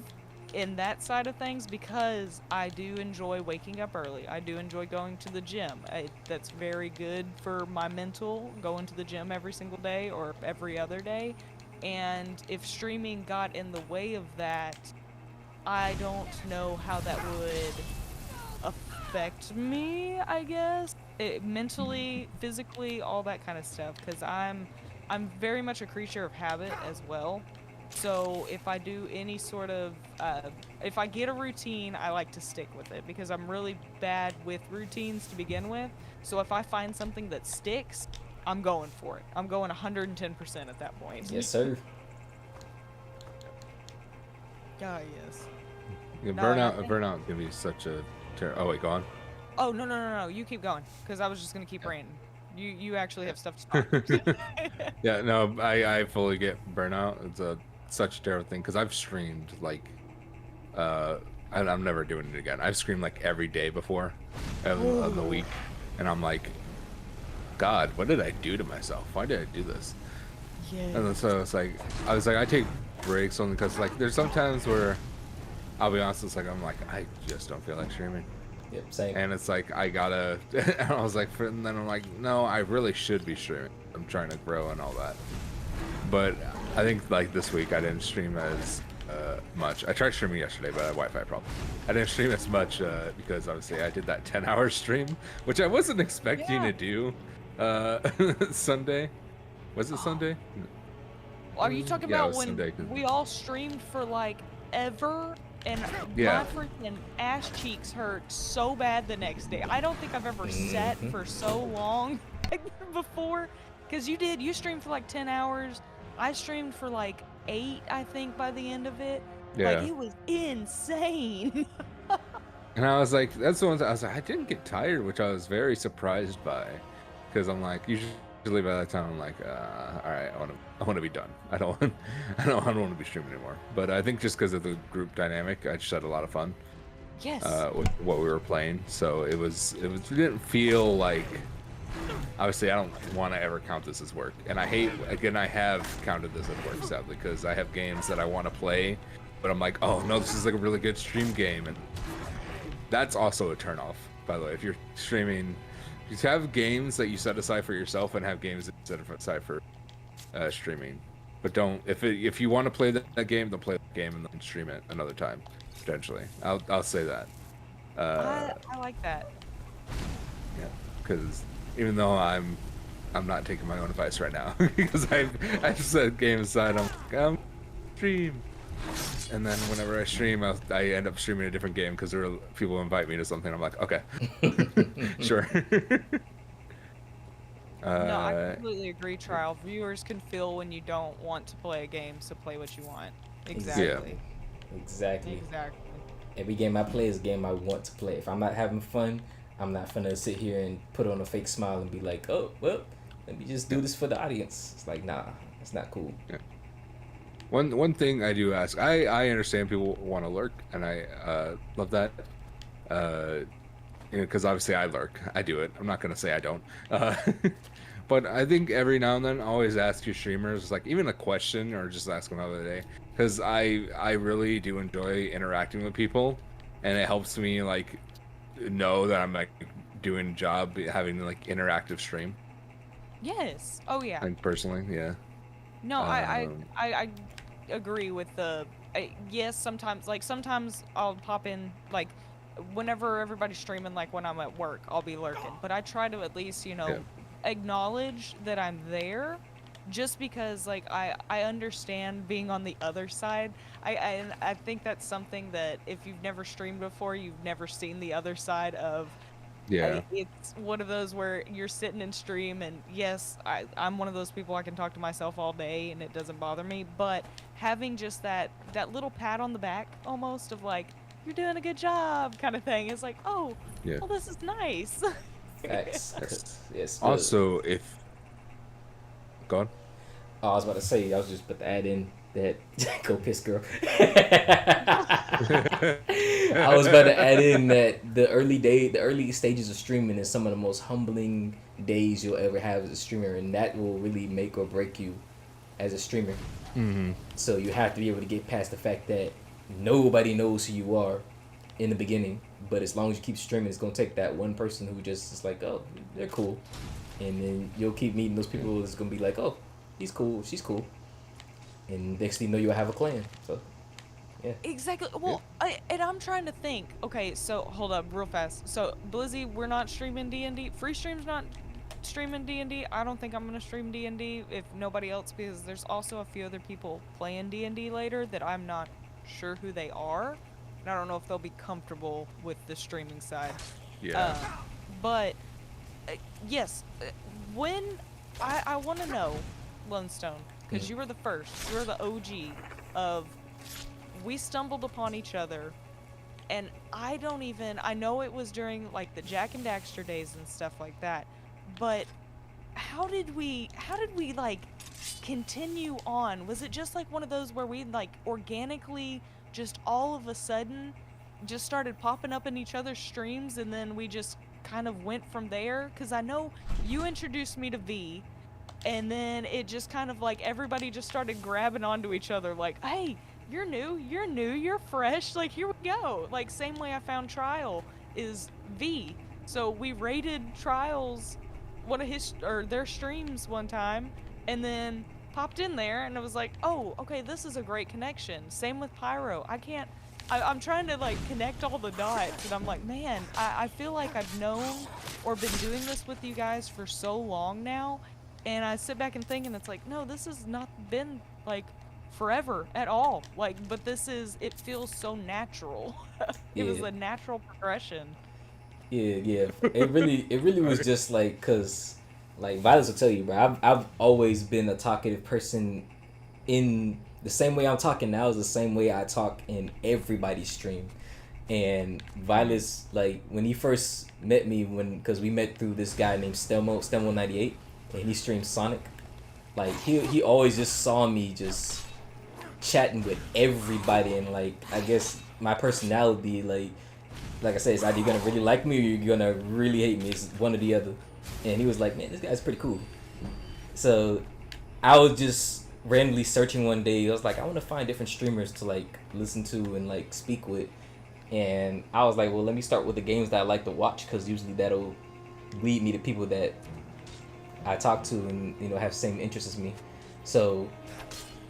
in that side of things, because I do enjoy waking up early. I do enjoy going to the gym. That's very good for my mental, going to the gym every single day or every other day. And if streaming got in the way of that, I don't know how that would affect me, I guess. Mentally, physically, all that kind of stuff, because I'm very much a creature of habit as well. So if I do any sort of, if I get a routine, I like to stick with it, because I'm really bad with routines to begin with. So if I find something that sticks, I'm going for it. I'm going 110% at that point. Yes, sir. Ah, yes. Yeah, No, and I burnout can be such a oh wait, go on. Oh, no. You keep going, because I was just going to keep ranting. You actually have stuff to talk. Yeah, no, I fully get burnout. It's such a terrible thing, because I've streamed like and I'm never doing it again. I've streamed like every day before of the week, and I'm like, God, what did I do to myself? Why did I do this? Yeah. And then so it's like, I was like, I take breaks only because like there's sometimes where, I'll be honest, it's like I'm like, I just don't feel like streaming. Yep, same. And it's like, I gotta, and I was like, and then I'm like, no, I really should be streaming. I'm trying to grow and all that. But I think like this week I didn't stream as much. I tried streaming yesterday, but I had a Wi-Fi problem. I didn't stream as much because obviously I did that 10-hour stream, which I wasn't expecting to do Sunday. Was it Sunday? Are you talking Yeah, it about was when Sunday, 'cause- we all streamed for like ever, and Yeah. my freaking ass cheeks hurt so bad the next day? I don't think I've ever sat for so long before. Because you streamed for like 10 hours. I streamed for like 8, I think, by the end of it. Yeah. Like, it was insane. And I was like, that's the one I was like, I didn't get tired, which I was very surprised by, because I'm like, usually by that time I'm like, all right, I want to be done. I don't want to be streaming anymore. But I think just because of the group dynamic, I just had a lot of fun. Yes. With what we were playing, so it didn't feel like. Obviously, I don't want to ever count this as work, and I have counted this as work, sadly, because I have games that I want to play, but I'm like, oh no, this is like a really good stream game, and That's also a turnoff, by the way. If you're streaming, you have games that you set aside for yourself and have games that you set aside for streaming. But don't, if you want to play that game, then play the game and then stream it another time. Potentially, I'll say that. I like that. Yeah, because even though I'm not taking my own advice right now because I've set game aside. I'm like, stream, and then whenever I stream, I end up streaming a different game because people invite me to something. I'm like, okay, sure. No, I completely agree, Trial. Viewers can feel when you don't want to play a game, so play what you want. Exactly. Exactly. Exactly. Every game I play is a game I want to play. If I'm not having fun, I'm not finna sit here and put on a fake smile and be like, oh, well, let me just do this for the audience. It's like, nah, it's not cool. Yeah. One thing I do ask, I understand people want to lurk, and I love that. Because obviously I lurk. I do it. I'm not going to say I don't. But I think every now and then I always ask your streamers, like, even a question or just ask them another day. Because I really do enjoy interacting with people, and it helps me, like, know that I'm, like, doing a job having, like, interactive stream. Yes. Oh, yeah. Like, personally, yeah. No, I agree with the... yes, sometimes I'll pop in, like... Whenever everybody's streaming, like when I'm at work, I'll be lurking. But I try to at least, acknowledge that I'm there, just because, like, I understand being on the other side. I think that's something that if you've never streamed before, you've never seen the other side of. Yeah. It's one of those where you're sitting in stream, and yes, I'm one of those people, I can talk to myself all day and it doesn't bother me. But having just that little pat on the back, almost, of like, you're doing a good job kind of thing. It's like, oh, Yeah. well, this is nice. Facts. Yes. Also, go on. Oh, I was about to say, I was just about to add in that go piss girl. I was about to add in that the early stages of streaming is some of the most humbling days you'll ever have as a streamer, and that will really make or break you as a streamer. Mm-hmm. So you have to be able to get past the fact that nobody knows who you are in the beginning, but as long as you keep streaming, it's gonna take that one person who just is like, oh, they're cool, and then you'll keep meeting those people that's gonna be like, oh, he's cool, she's cool, and next thing you know, you'll have a clan. So yeah, Exactly. Well, I'm trying to think. Okay, so hold up real fast. So Blizzy, we're not streaming D&D. Free Stream's not streaming D&D. I don't think I'm gonna stream D&D if nobody else, because there's also a few other people playing D&D later that I'm not sure who they are, and I don't know if they'll be comfortable with the streaming side. Yeah. But yes, when I want to know, Lundstone, because you were the first, you were the OG of. We stumbled upon each other, and I know it was during, like, the Jack and Daxter days and stuff like that, but how did we like continue on? Was it just like one of those where we, like, organically just all of a sudden just started popping up in each other's streams, and then we just kind of went from there? Because I know you introduced me to V, and then it just kind of, like, everybody just started grabbing onto each other, like, hey, you're new, you're fresh, like, here we go. Like, same way I found Trial is V. So we raided Trial's their streams one time, and then popped in there, and it was like, oh, okay, this is a great connection. Same with Pyro. I'm trying to, like, connect all the dots, and I'm like, man, I feel like I've known or been doing this with you guys for so long now, and I sit back and think, and it's like, no, this has not been, like, forever at all. Like, but it feels so natural. It was a natural progression. Yeah. It really was just like, cause like Viulus will tell you, bro. I've always been a talkative person. In the same way I'm talking now is the same way I talk in everybody's stream. And Viulus, like, when he first met me, cause we met through this guy named Stelmo98, and he streamed Sonic. Like, he always just saw me just chatting with everybody, and, like, I guess my personality, like I said, it's either you're gonna really like me or you're gonna really hate me. It's one or the other. And he was like, man, this guy's pretty cool. So I was just randomly searching one day. I was like, I want to find different streamers to, like, listen to and, like, speak with. And I was like, well, let me start with the games that I like to watch, because usually that'll lead me to people that I talk to and have the same interests as me. So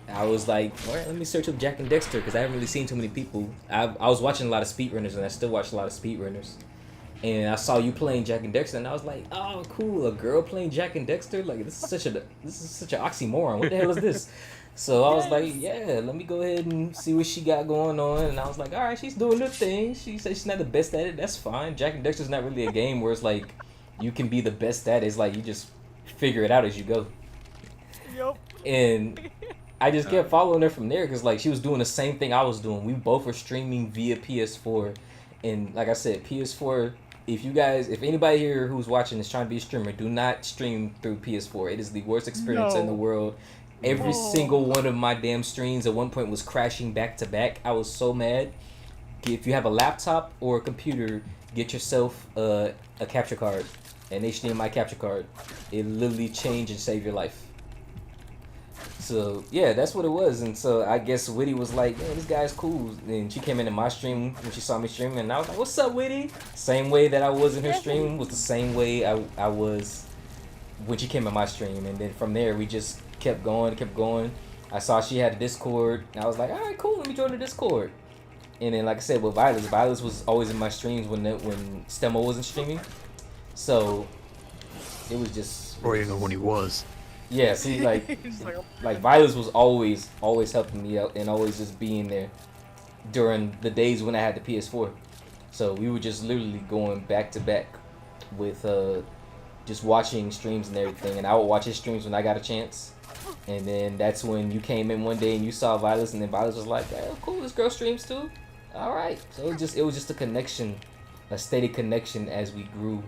I was like, all right, let me search up Jack and Dexter, because I haven't really seen too many people. I was watching a lot of speedrunners, and I still watch a lot of speedrunners. And I saw you playing Jack and Dexter, and I was like, oh, cool, a girl playing Jack and Dexter? Like, this is such an oxymoron. What the hell is this? So I was like, yeah, let me go ahead and see what she got going on. And I was like, all right, she's doing her thing. She says she's not the best at it. That's fine. Jack and Dexter's not really a game where it's like you can be the best at it. It's like you just figure it out as you go. Yup. And I just kept following her from there, because like she was doing the same thing I was doing. We both were streaming via PS4. And like I said, PS4, if anybody here who's watching is trying to be a streamer, do not stream through PS4. It is the worst experience in the world. Every single one of my damn streams at one point was crashing back to back. I was so mad. If you have a laptop or a computer, get yourself a capture card, an HDMI capture card. It literally change and save your life. So yeah, that's what it was. And so I guess Witty was like, man, this guy's cool. And she came into my stream when she saw me streaming, and I was like, what's up, Witty? Same way that I was in her stream was the same way I was when she came in my stream. And then from there we just kept going. I saw she had a Discord, and I was like, all right, cool, let me join the Discord. And then like I said, with Viulus was always in my streams when Stelmo wasn't streaming. So it was just, Or even when he was. yeah, see, like Viulus was always helping me out and always just being there during the days when I had the PS4. So we were just literally going back to back with just watching streams and everything. And I would watch his streams when I got a chance. And then that's when you came in one day and you saw Viulus, and then Viulus was like, oh, cool, this girl streams too. All right. So it was just a connection, a steady connection as we grew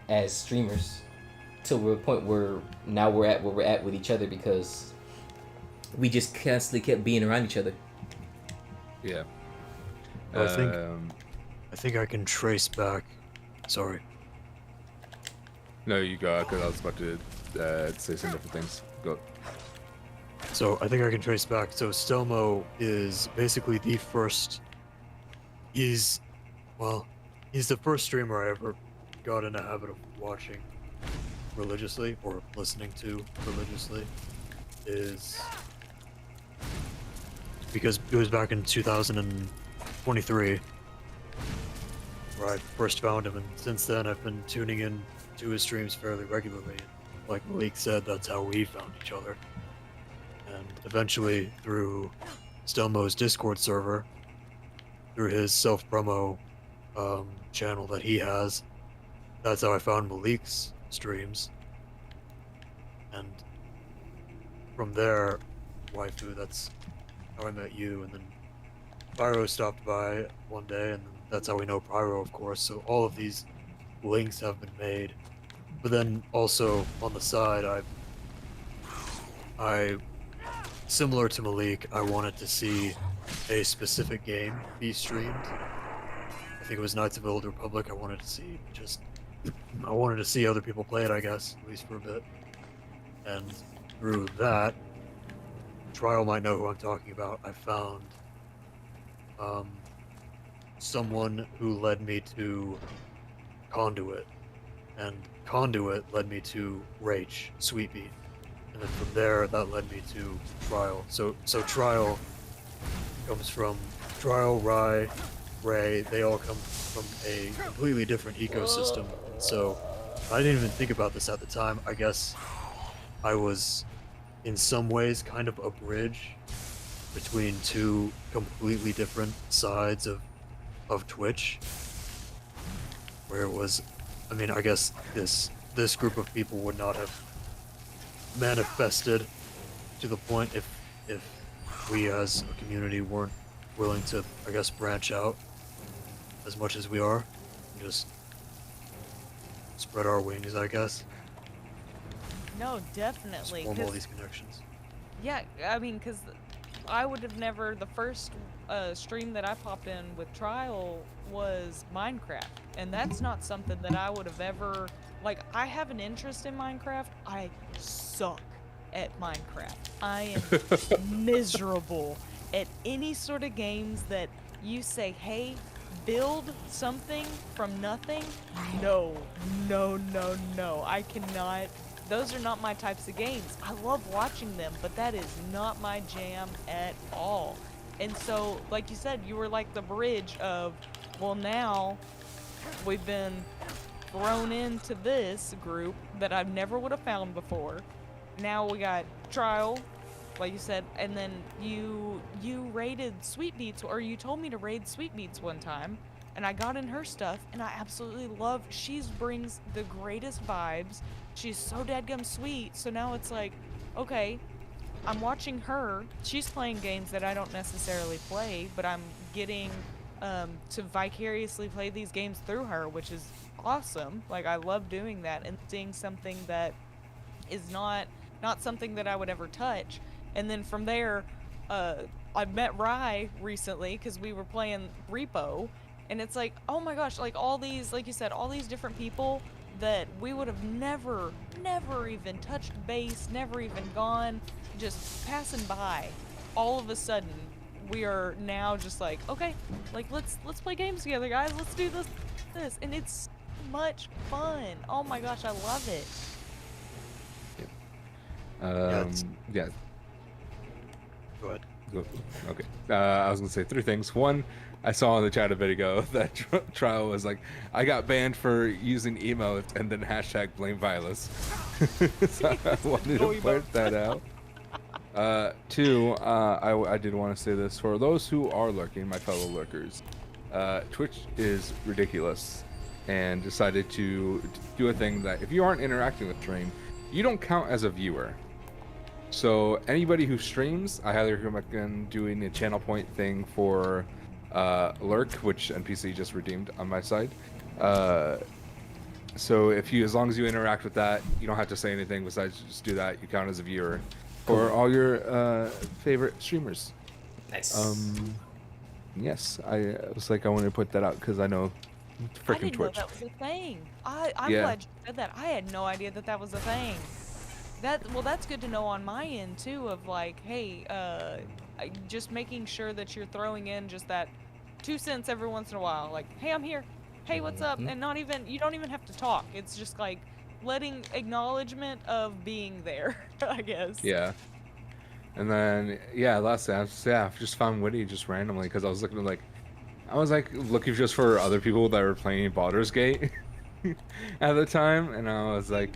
as streamers, till we're a point where now we're at where we're at with each other, because we just constantly kept being around each other. Yeah. I think I can trace back. Sorry. No, you go, because I was about to say some different things. Go. So I think I can trace back. So Stelmo is basically the first. He's the first streamer I ever got in a habit of watching religiously, or listening to religiously, is because it was back in 2023 where I first found him, and since then I've been tuning in to his streams fairly regularly. Like Malik said, that's how we found each other. And eventually, through Stelmo's Discord server, through his self-promo channel that he has, that's how I found Malik's streams. And from there, Waifu, that's how I met you. And then Pyro stopped by one day, and that's how we know Pyro, of course. So all of these links have been made. But then also on the side, I similar to Malik, I wanted to see a specific game be streamed. I think it was Knights of the Old Republic. I wanted to see other people play it, I guess, at least for a bit. And through that, Trial might know who I'm talking about. I found someone who led me to Conduit, and Conduit led me to Rach, Sweetbeat, and then from there that led me to Trial. So Trial comes from Trial, Ray. They all come from a completely different ecosystem. So I didn't even think about this at the time. I guess I was in some ways kind of a bridge between two completely different sides of Twitch, where it was, I mean, I guess this group of people would not have manifested to the point if we as a community weren't willing to, I guess, branch out as much as we are, and just spread our wings, I guess. No, definitely. Form all these connections. Yeah, I mean, because I would have never, the first stream that I popped in with Trial was Minecraft, and that's not something that I would have ever, like, I have an interest in Minecraft. I suck at Minecraft. I am miserable at any sort of games that you say, hey, build something from nothing, no, no, no, no. I cannot. Those are not my types of games. I love watching them, but that is not my jam at all. And so, like you said, you were like the bridge of, well, now we've been thrown into this group that I never would have found before. Now we got trial, like you said, and then you raided Sweetbeats, or you told me to raid Sweetbeats one time, and I got in her stuff, and I absolutely love. She brings the greatest vibes. She's so dadgum sweet. So now it's like, okay, I'm watching her. She's playing games that I don't necessarily play, but I'm getting to vicariously play these games through her, which is awesome. Like, I love doing that and seeing something that is not something that I would ever touch. And then from there, I met Rye recently because we were playing Repo, and it's like, oh my gosh, like all these, like you said, all these different people that we would have never even touched base, never even gone, just passing by. All of a sudden, we are now just like, okay, like let's play games together, guys. Let's do this, and it's so much fun. Oh my gosh, I love it. Yeah. Go ahead. Okay. I was gonna say 3 things. One, I saw in the chat a bit ago that Trial was like, I got banned for using emotes and then hashtag blame Viulus. So I wanted to point that out. 2, I did want to say this for those who are lurking, my fellow lurkers. Twitch is ridiculous and decided to do a thing that if you aren't interacting with stream, you don't count as a viewer. So anybody who streams, I highly recommend doing a channel point thing for lurk, which NPC just redeemed on my side. So if you, as long as you interact with that, you don't have to say anything besides just do that. You count as a viewer for all your favorite streamers. Nice. Yes, I was like, I wanted to put that out because I know I freaking didn't Twitch. know that was a thing. I'm Yeah. glad you said that. I had no idea that that was a thing. That's good to know on my end too. Of like, hey, just making sure that you're throwing in just that 2 cents every once in a while. Like, hey, I'm here. Hey, what's up? And you don't even have to talk. It's just like letting acknowledgement of being there, I guess. Yeah. And then, yeah, lastly, I've just found Witty just randomly because I was looking just for other people that were playing Baldur's Gate at the time, and I was like,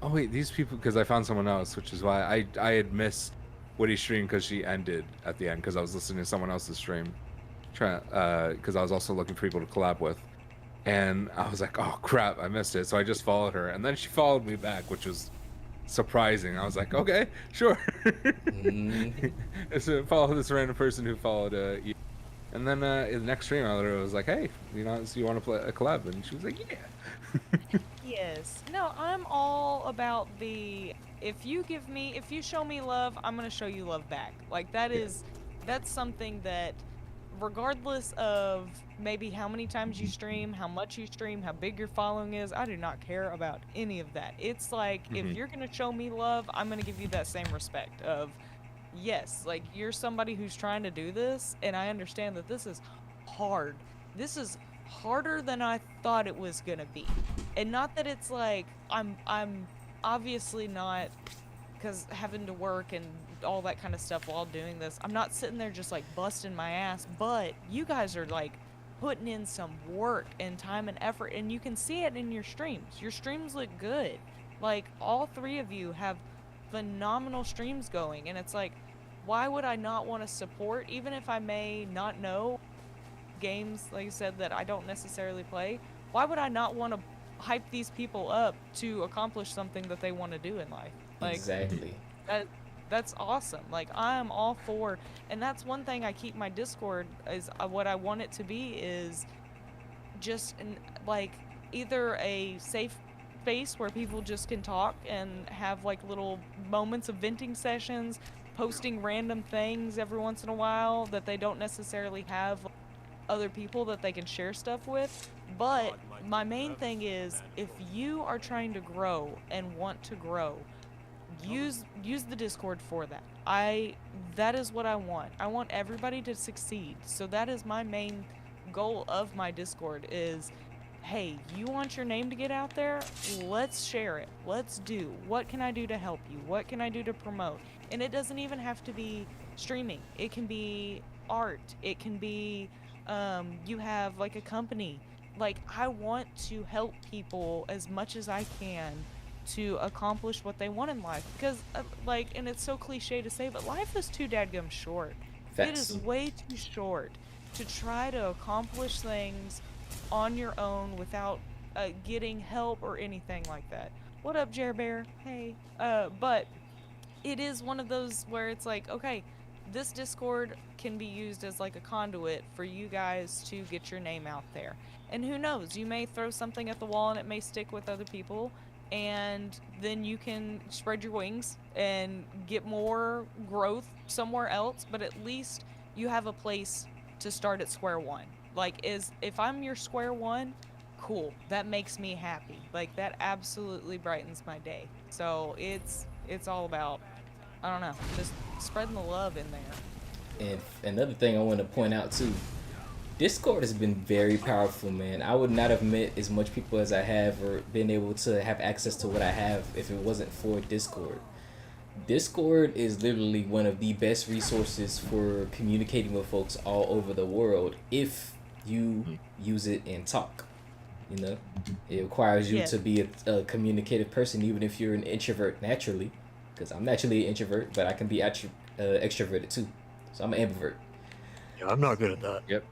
oh wait, these people, because I found someone else, which is why I had missed Witty's stream because she ended at the end because I was listening to someone else's stream, because I was also looking for people to collab with, and I was like, oh crap, I missed it, so I just followed her, and then she followed me back, which was surprising. I was like, okay, sure. So follow this random person who followed you. And then in the next stream, I literally was like, hey, so you want to play a collab? And she was like, yeah. Yes. No, I'm all about if you show me love, I'm gonna show you love back. Like that's something that, regardless of maybe how many times you stream, how much you stream, how big your following is, I do not care about any of that. It's like, if you're gonna show me love, I'm gonna give you that same respect of, yes, like you're somebody who's trying to do this, and I understand that this is hard. This is harder than I thought it was gonna be. And not that it's like, I'm obviously not, because having to work and all that kind of stuff while doing this, I'm not sitting there just like busting my ass, but you guys are like putting in some work and time and effort, and you can see it in your streams. Your streams look good. Like, all 3 of you have phenomenal streams going, and it's like, why would I not want to support, even if I may not know games, like you said, that I don't necessarily play? Why would I not want to hype these people up to accomplish something that they want to do in life? Like, Exactly. that's awesome. Like, I am all for, and that's one thing I keep my Discord is, what I want it to be is just like either a safe space where people just can talk and have like little moments of venting sessions, posting random things every once in a while that they don't necessarily have other people that they can share stuff with. But my main thing is, if you are trying to grow and want to grow, use the Discord for that. That is what I want. I want everybody to succeed. So that is my main goal of my Discord is, hey, you want your name to get out there? Let's share it. Let's do. What can I do to help you? What can I do to promote? And it doesn't even have to be streaming. It can be art. It can be you have like a company. Like, I want to help people as much as I can to accomplish what they want in life, because like, and it's so cliche to say, but life is too dadgum short. It is Facts. way too short to try to accomplish things on your own without getting help or anything like that. What up, Jer Bear? Hey. But it is one of those where it's like, okay, this Discord can be used as like a conduit for you guys to get your name out there. And who knows, you may throw something at the wall and it may stick with other people, and then you can spread your wings and get more growth somewhere else, but at least you have a place to start at square one. Like, is if I'm your square one, cool. That makes me happy. Like, that absolutely brightens my day. So it's all about, I don't know, just spreading the love in there. And another thing I want to point out too, Discord has been very powerful, man. I would not have met as much people as I have or been able to have access to what I have if it wasn't for Discord. Discord is literally one of the best resources for communicating with folks all over the world if you use it and talk. You know, it requires you Yeah. to be a communicative person, even if you're an introvert naturally. Because I'm naturally an introvert, but I can be extroverted too. So I'm an ambivert. Yeah, I'm not good at that. Yep.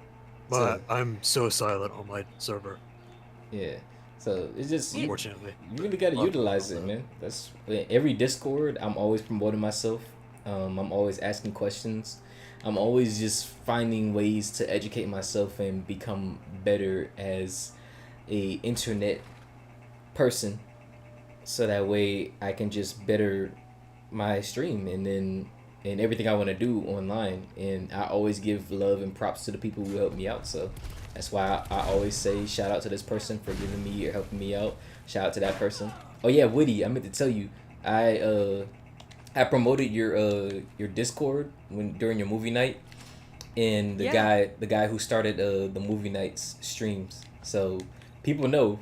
But I'm so silent on my server, Yeah. So it's just unfortunately. you really got to Love utilize that. it, man. That's every Discord. I'm always promoting myself. I'm always asking questions. I'm always just finding ways to educate myself and become better as a internet person. So that way I can just better my stream and everything I want to do online. And I always give love and props to the people who help me out. So that's why I always say shout out to this person for giving me or helping me out. Shout out to that person. Oh yeah, Witty, I meant to tell you, I promoted your Discord when during your movie night, and Yeah. the guy who started the movie nights streams. So people know.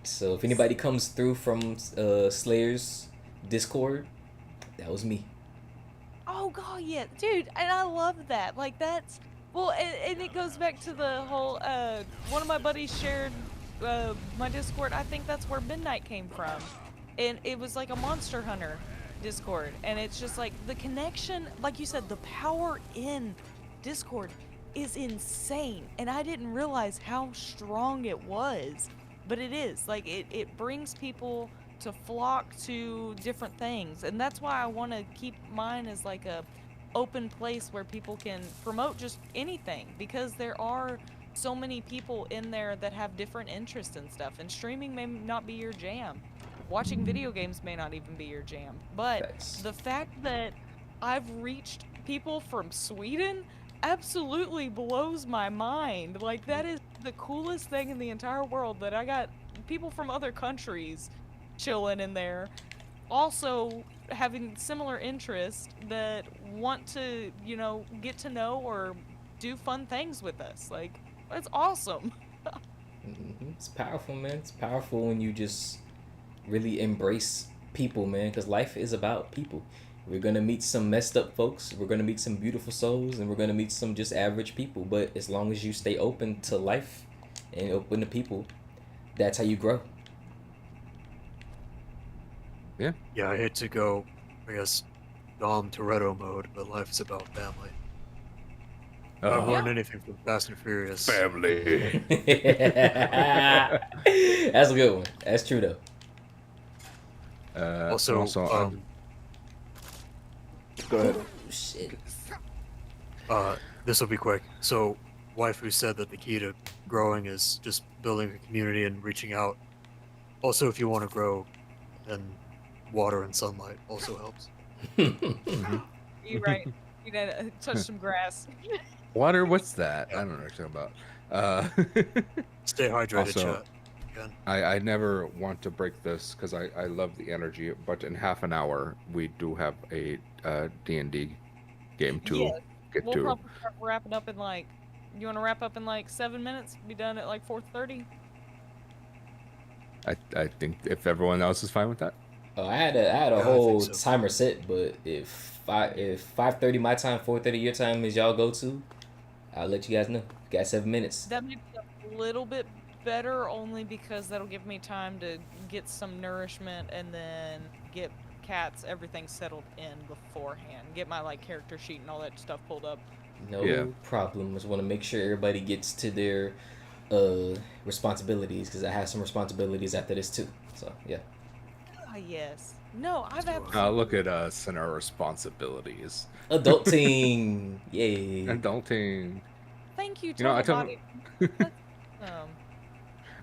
So if anybody comes through from Slayer's Discord, that was me. Oh god, yeah, dude, and I love that. Like, that's, well, and it goes back to the whole. One of my buddies shared my Discord. I think that's where Midnight came from, and it was like a Monster Hunter Discord, and it's just like the connection, like you said, the power in Discord is insane, and I didn't realize how strong it was, but it is. Like, it brings people to flock to different things, and that's why I want to keep mine as like a open place where people can promote just anything, because there are so many people in there that have different interests and stuff, and streaming may not be your jam, watching video games may not even be your jam, but Facts. the fact that I've reached people from Sweden absolutely blows my mind. Like, that is the coolest thing in the entire world, that I got people from other countries chilling in there, also having similar interests, that want to, get to know or do fun things with us. Like, it's awesome. It's powerful, man. It's powerful when you just really embrace people, man, because life is about people. We're gonna meet some messed up folks, we're gonna meet some beautiful souls, and we're gonna meet some just average people. But as long as you stay open to life and open to people, that's how you grow. Yeah. Yeah, I hate to go, I guess, Dom Toretto mode, but life is about family. If I've learned Yeah. anything from Fast and Furious. Family. That's a good one. That's true though. Also, go ahead. Oh shit. this will be quick. So, Waifu said that the key to growing is just building a community and reaching out. Also, if you want to grow, then water and sunlight also helps. You're right. You gotta touch some grass. Water, what's that? I don't know what you're talking about. Stay hydrated, Also, chat. Again. I never want to break this because I love the energy, but in half an hour we do have a D&D game to Yeah, get we'll to. probably start wrapping up in like You want to wrap up in like 7 minutes? Be done at like 4:30. I think if everyone else is fine with that. Oh, I had a Yeah, I think whole so. timer set, but if 5:30 my time, 4:30 your time is y'all go to, I'll let you guys know. You got 7 minutes. That may be a little bit better, only because that'll give me time to get some nourishment and then get cats everything settled in beforehand. Get my like character sheet and all that stuff pulled up. No Yeah. problem. Just want to make sure everybody gets to their responsibilities because I have some responsibilities after this too. So yeah. Ah, yes. No, I've do it. absolutely. Look at us and our responsibilities. Adulting. Yay. Adulting. Thank you, You know, I told Tomabody. That's awesome.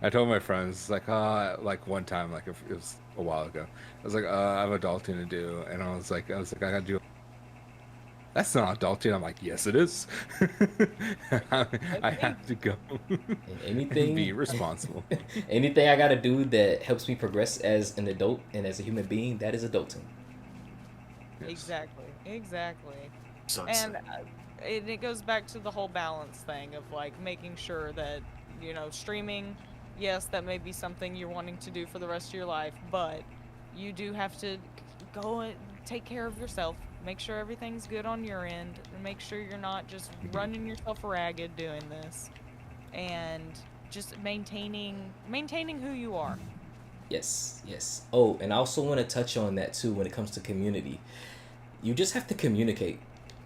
I told my friends like one time like it was a while ago. I was like I have adulting to do, and I was like I gotta do. That's not adulting. I'm like, yes, it is. I have to go And and be anything, responsible. anything I gotta do that helps me progress as an adult and as a human being, that is adulting. Yes. Exactly. Sunset. And it goes back to the whole balance thing of like making sure that, you know, streaming, yes, that may be something you're wanting to do for the rest of your life, but you do have to go and take care of yourself. Make sure everything's good on your end, and make sure you're not just running yourself ragged doing this, and just maintaining who you are. Yes, yes. Oh, and I also want to touch on that too when it comes to community. You just have to communicate.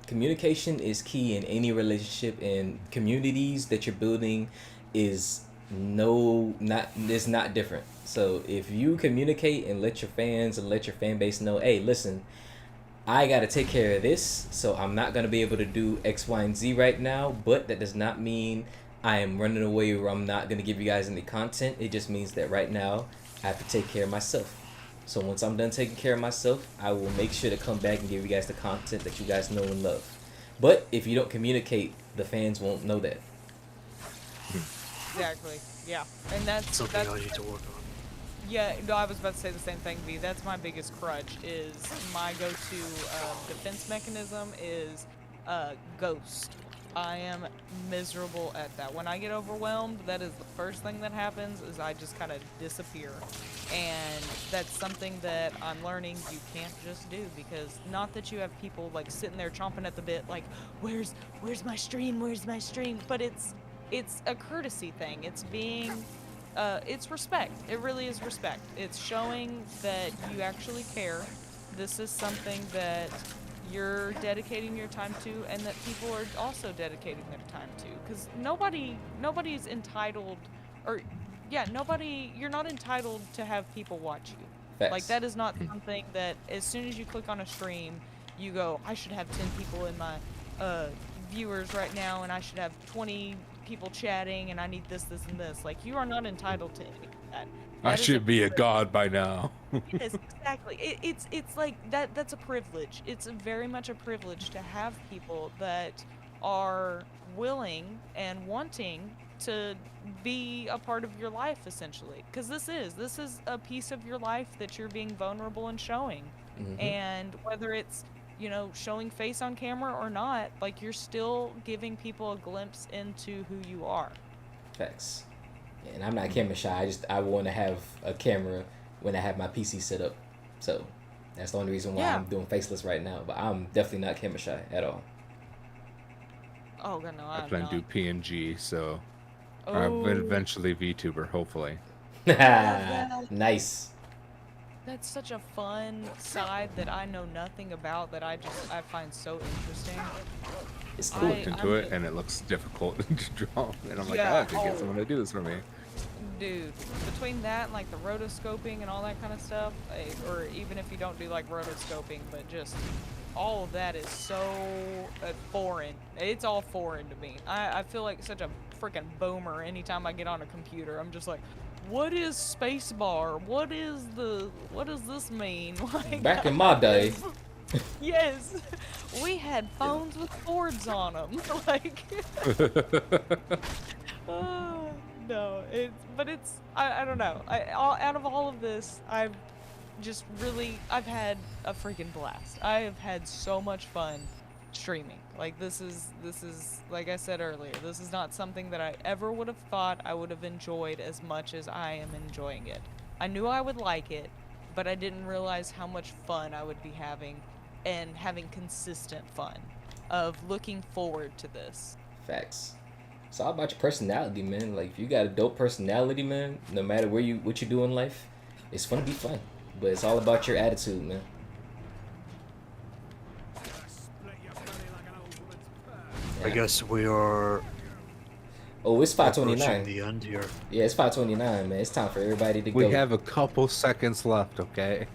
Communication is key in any relationship, and communities that you're building is not different. So if you communicate and let your fans and let your fan base know, hey, listen, I got to take care of this, so I'm not going to be able to do X, Y, and Z right now, but that does not mean I am running away or I'm not going to give you guys any content. It just means that right now I have to take care of myself. So once I'm done taking care of myself, I will make sure to come back and give you guys the content that you guys know and love. But if you don't communicate, the fans won't know that. Exactly. Yeah. And that's Something I need to work on. Yeah, no, I was about to say the same thing, V. That's my biggest crutch, is my go-to defense mechanism is ghost. I am miserable at that. When I get overwhelmed, that is the first thing that happens, is I just kind of disappear. And that's something that I'm learning you can't just do, because not that you have people like sitting there chomping at the bit like, where's my stream, but it's a courtesy thing. It's being it's respect. It really is respect. It's showing that you actually care. This is something that you're dedicating your time to, and that people are also dedicating their time to. Because nobody's entitled, or yeah, you're not entitled to have people watch you. Facts. Like, that is not something that as soon as you click on a stream, you go, I should have 10 people in my viewers right now, and I should have 20 people chatting, and I need this, and this. Like, you are not entitled to any of that. I should be a god by now. Yes, exactly. It's like that's a privilege. It's very much a privilege to have people that are willing and wanting to be a part of your life, essentially. Because this is a piece of your life that you're being vulnerable and showing. Mm-hmm. And whether it's, you know, showing face on camera or not, like, you're still giving people a glimpse into who you are. Facts. And I'm not camera shy. I want to have a camera when I have my PC set up. So that's the only reason why I'm doing faceless right now. But I'm definitely not camera shy at all. Oh god, no, I I'm plan not. to do PNG, so Oh. I'm eventually VTuber, hopefully. Nice. That's such a fun side that I know nothing about, that I find so interesting. It's I cool. looked into it and it looks difficult to draw, and I'm like, Yeah, I have to get someone to do this for me. Dude, between that and like the rotoscoping and all that kind of stuff, or even if you don't do like rotoscoping, but just all of that is so foreign. It's all foreign to me. I feel like such a freaking boomer anytime I get on a computer. I'm just like, what is spacebar? What does this mean? Like, Back in my day. yes, we had phones with cords on them. Like, no, I don't know. Out of all of this, I've had a freaking blast. I have had so much fun streaming. Like this is like I said earlier, this is not something that I ever would have thought I would have enjoyed as much as I am enjoying it. I knew I would like it, but I didn't realize how much fun I would be having, and having consistent fun of looking forward to this. Facts. It's all about your personality, man. Like if you got a dope personality, man, no matter what you do in life, it's gonna be fun. But it's all about your attitude, man. I guess we are Oh, it's approaching 5:29. the end here. Yeah, it's 5:29, man. It's time for everybody to We go. have a couple seconds left, okay?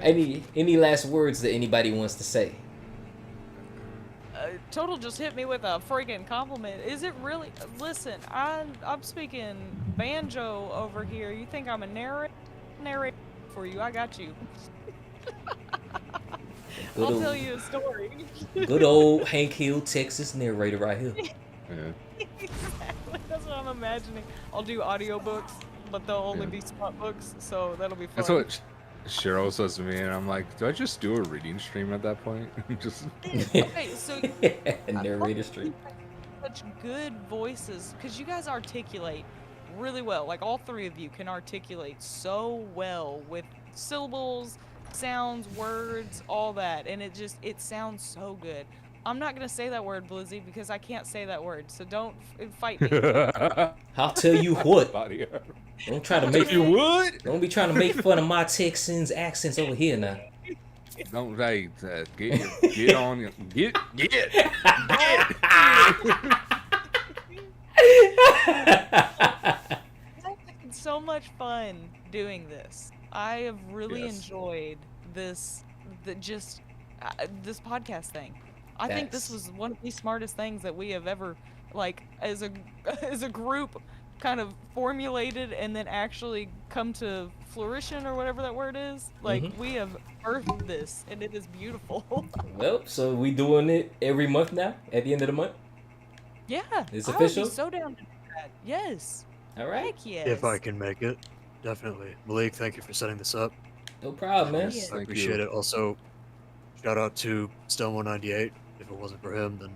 Wait, any last words that anybody wants to say? Total just hit me with a freaking compliment. Is it really? Listen, I'm speaking banjo over here. You think I'm a narrator for you? I got you. Good I'll old, tell you a story. good old Hank Hill, Texas narrator right here. Yeah. Exactly. That's what I'm imagining. I'll do audiobooks, but they'll only be smart books, so that'll be fun. That's what Cheryl says to me, and I'm like, do I just do a reading stream at that point? Just Okay, so Narrator stream. such good voices, because you guys articulate really well. Like all three of you can articulate so well with syllables, sounds, words, all that, and it sounds so good. I'm not gonna say that word, Blizzy, because I can't say that word, so don't fight me. I'll tell you what. Body. Don't try to make You would? Don't be trying to make fun of my Texans accents over here now. Don't say get on your get. It's so much fun doing this. I have really Yes. enjoyed this this podcast thing. I think this Facts. was one of the smartest things that we have ever, like, as a as a group, kind of formulated and then actually come to fruition, or whatever that word is. Like we have birthed this, and it is beautiful. Well, so we doing it every month now at the end of the month? Yeah, It's I would be official? so down to do that. Yes. All right. Heck yes. If I can make it, definitely. Malik, thank you for setting this up. No problem, man. Yeah. I Thank appreciate you. it. Also, shout out to Stelmo98. If it wasn't for him, then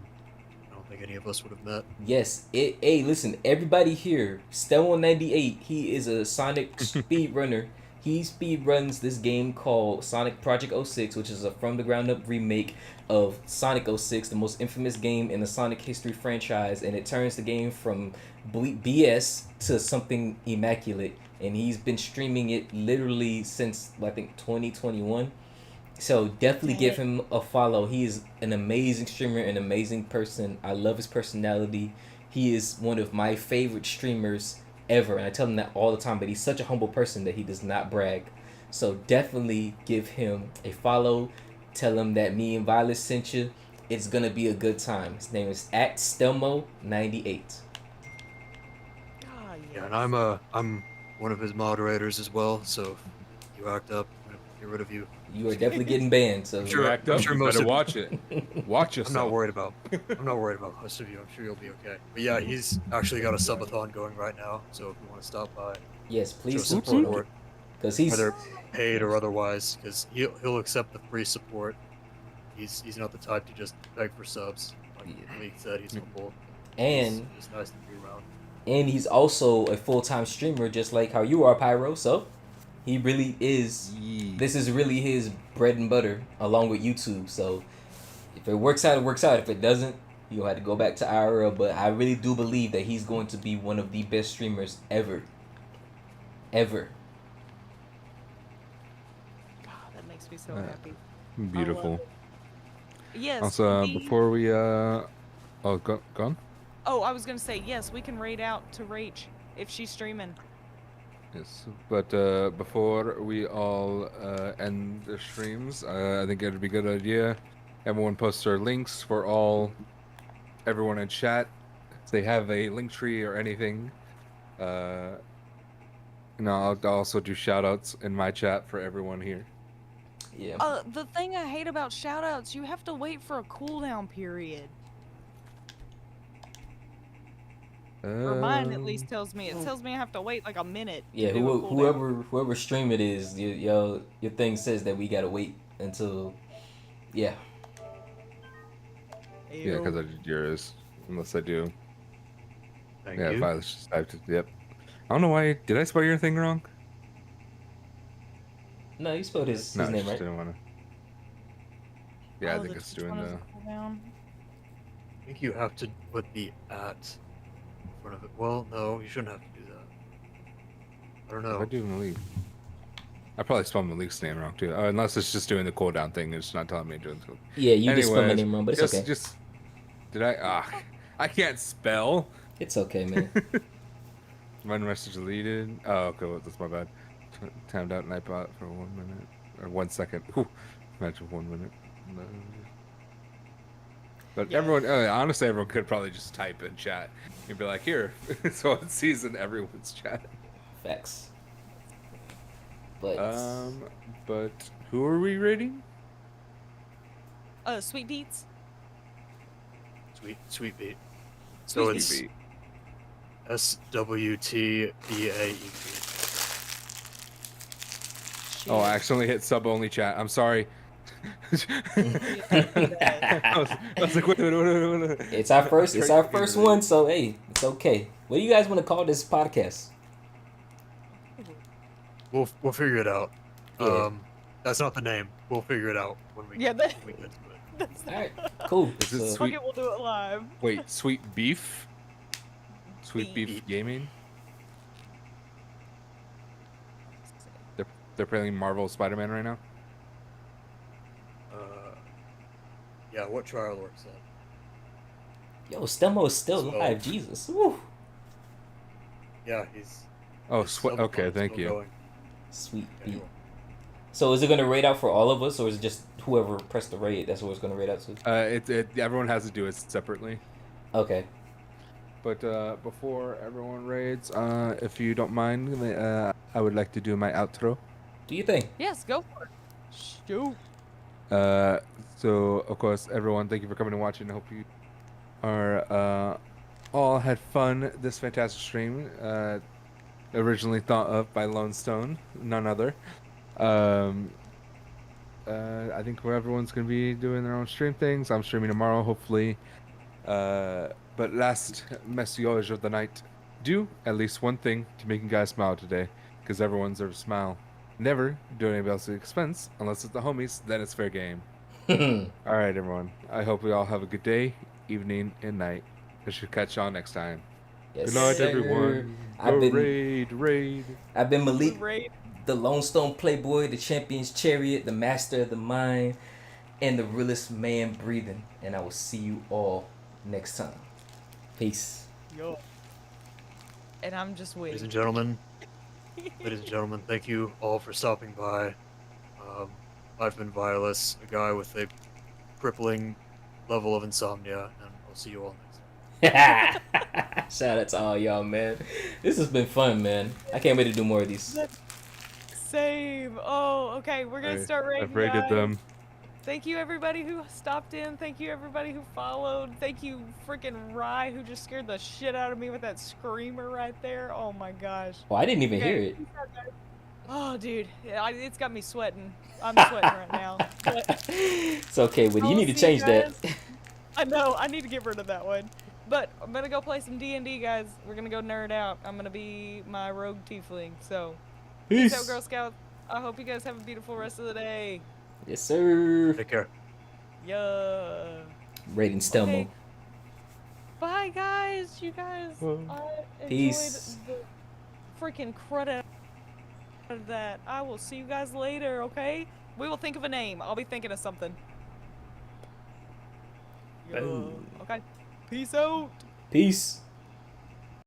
I don't think any of us would have met. Yes. Hey, listen, everybody here, Stelmo98, he is a Sonic speedrunner. He speedruns this game called Sonic Project 06, which is a from the ground up remake of Sonic 06, the most infamous game in the Sonic history franchise, and it turns the game from BS to something immaculate. And he's been streaming it literally since I think 2021. So definitely give him a follow. He is an amazing streamer, an amazing person. I love his personality. He is one of my favorite streamers ever, and I tell him that all the time, but he's such a humble person that he does not brag. So definitely give him a follow. Tell him that me and Viulus sent you. It's gonna be a good time. His name is at Stelmo98. Ah, Yeah, yes. and I'm one of his moderators as well. So if you act up, I'm gonna get rid of you. You are definitely getting banned. So Sure. Act up, sure you most better of- watch it. Watch I'm yourself. not worried about. I'm not worried about most of you. I'm sure you'll be okay. But yeah, he's actually got a subathon going right now. So if you want to stop by, yes, show please some support him, support, because he's whether paid or otherwise, because he'll accept the free support. He's not the type to just beg for subs. Like Malik said, he's humble. and It's nice to be around. and he's also a full-time streamer, just like how you are, Pyro. So he really is. Yeah. This is really his bread and butter, along with YouTube. So if it works out, it works out. If it doesn't, you'll have to go back to IRL. But I really do believe that he's going to be one of the best streamers ever. Ever. God, that makes me so Uh, happy. Beautiful. Yes. Also, we- before we oh, gone. Oh, I was gonna say yes. We can raid out to Rach if she's streaming. Yes, but before we all end the streams, I think it'd be a good idea. Everyone posts their links for everyone in chat. If they have a link tree or anything. I'll also do shoutouts in my chat for everyone here. Yeah. The thing I hate about shoutouts, you have to wait for a cooldown period. Or mine at least tells me. It tells me I have to wait like a minute. Yeah. to do a cooldown. Whoever stream it is, your thing says that we gotta wait until Yeah. Yeah, because I Ew. did yours. Unless I do. Thank Yeah, you. Violus just typed it. Yep. I don't know why. Did I spell your thing wrong? No, you spelled No, his I name just right. didn't want to. Yeah, I Oh, think the it's Twitch doing one is the. down. I think you have to put the at in front of it. Well, no, you shouldn't have to do that. I don't If I know. do Malik, I probably spelled Malik's name wrong too. Unless it's just doing the cooldown thing. It's not telling me to do it. Yeah, you did spell my Anyways, name wrong, but it's okay. just did I? I can't spell. It's okay, man. My message deleted. Oh, okay, well, that's my bad. Timed out Nightbot for 1 minute or 1 second. Whew. Imagine 1 minute. No. But Yeah. everyone, honestly, everyone could probably just type in chat and be like, "Here," so it sees in everyone's chat. Facts. But But who are we rating? Sweet Beats. Sweet beat. So Sweet it's Beat. SWTBAET. Oh, I accidentally hit sub only chat. I'm sorry. I was like, wait. it's our first. It's Trying our to get first it. one, so hey, it's okay. What do you guys want to call this podcast? We'll figure it out. Yeah. That's not the name. We'll figure it out when we Yeah, when we get to it. That's All right. Cool. Is it So, Fuck sweet? it, we'll do it live. Wait, sweet beef? Sweet Beef. beef gaming? They're playing Marvel Spider-Man right now. Yeah, what trial works that? yo, Stelmo is still So- live. Jesus. Woo. Yeah, he's. Oh, his sweat. sub Okay, button's thank still you. going. Sweet beat. Anyway. So is it gonna rate out for all of us, or is it just whoever pressed the rate? That's what it's gonna rate out to. Everyone has to do it separately. Okay. But before everyone raids, if you don't mind, I would like to do my outro. Do you think? Yes, go for it. Shoot. So of course, everyone, thank you for coming and watching. I hope you are all had fun this fantastic stream. Originally thought of by Lone Stone, none other. I think where everyone's gonna be doing their own stream things. I'm streaming tomorrow, hopefully. But last message of the night: do at least one thing to make you guys smile today, because everyone deserves a smile. Never do anybody else's expense unless it's the homies. Then it's fair game. All right, everyone. I hope we all have a good day, evening, and night. I should catch y'all next time. Yes, Good night, sir. everyone. I've been Raid. I've been Malik, Great. the Lone Stone Playboy, the Champion's Chariot, the Master of the Mind, and the realest man breathing. And I will see you all next time. Peace. Yo. And I'm just Ladies waiting. and gentlemen, thank you all for stopping by. I've been Viulus, a guy with a crippling level of insomnia, and I'll see you all next time. Shout out to all y'all, man. This has been fun, man. I can't wait to do more of these. Same. Oh, okay. We're gonna start rating. I've rated guys. them. Thank you everybody who stopped in. Thank you everybody who followed. Thank you freaking Rye who just scared the shit out of me with that screamer right there. Oh my gosh. Oh, I didn't even Okay. hear it. Oh dude, it's got me sweating. I'm sweating right now. But It's okay, but I you will need to see change that. guys. I know. I need to get rid of that one. But I'm gonna go play some D&D, guys. We're gonna go nerd out. I'm gonna be my rogue tiefling. So, peace out, Girl Scouts. I hope you guys have a beautiful rest of the day. Yes, sir. Take care. Yeah. Rating Stelmo. Okay. Bye, guys. You guys. I Peace. enjoyed the freaking crud out of that. I will see you guys later. Okay. We will think of a name. I'll be thinking of something. Yeah. Boom. Okay. Peace out. Peace.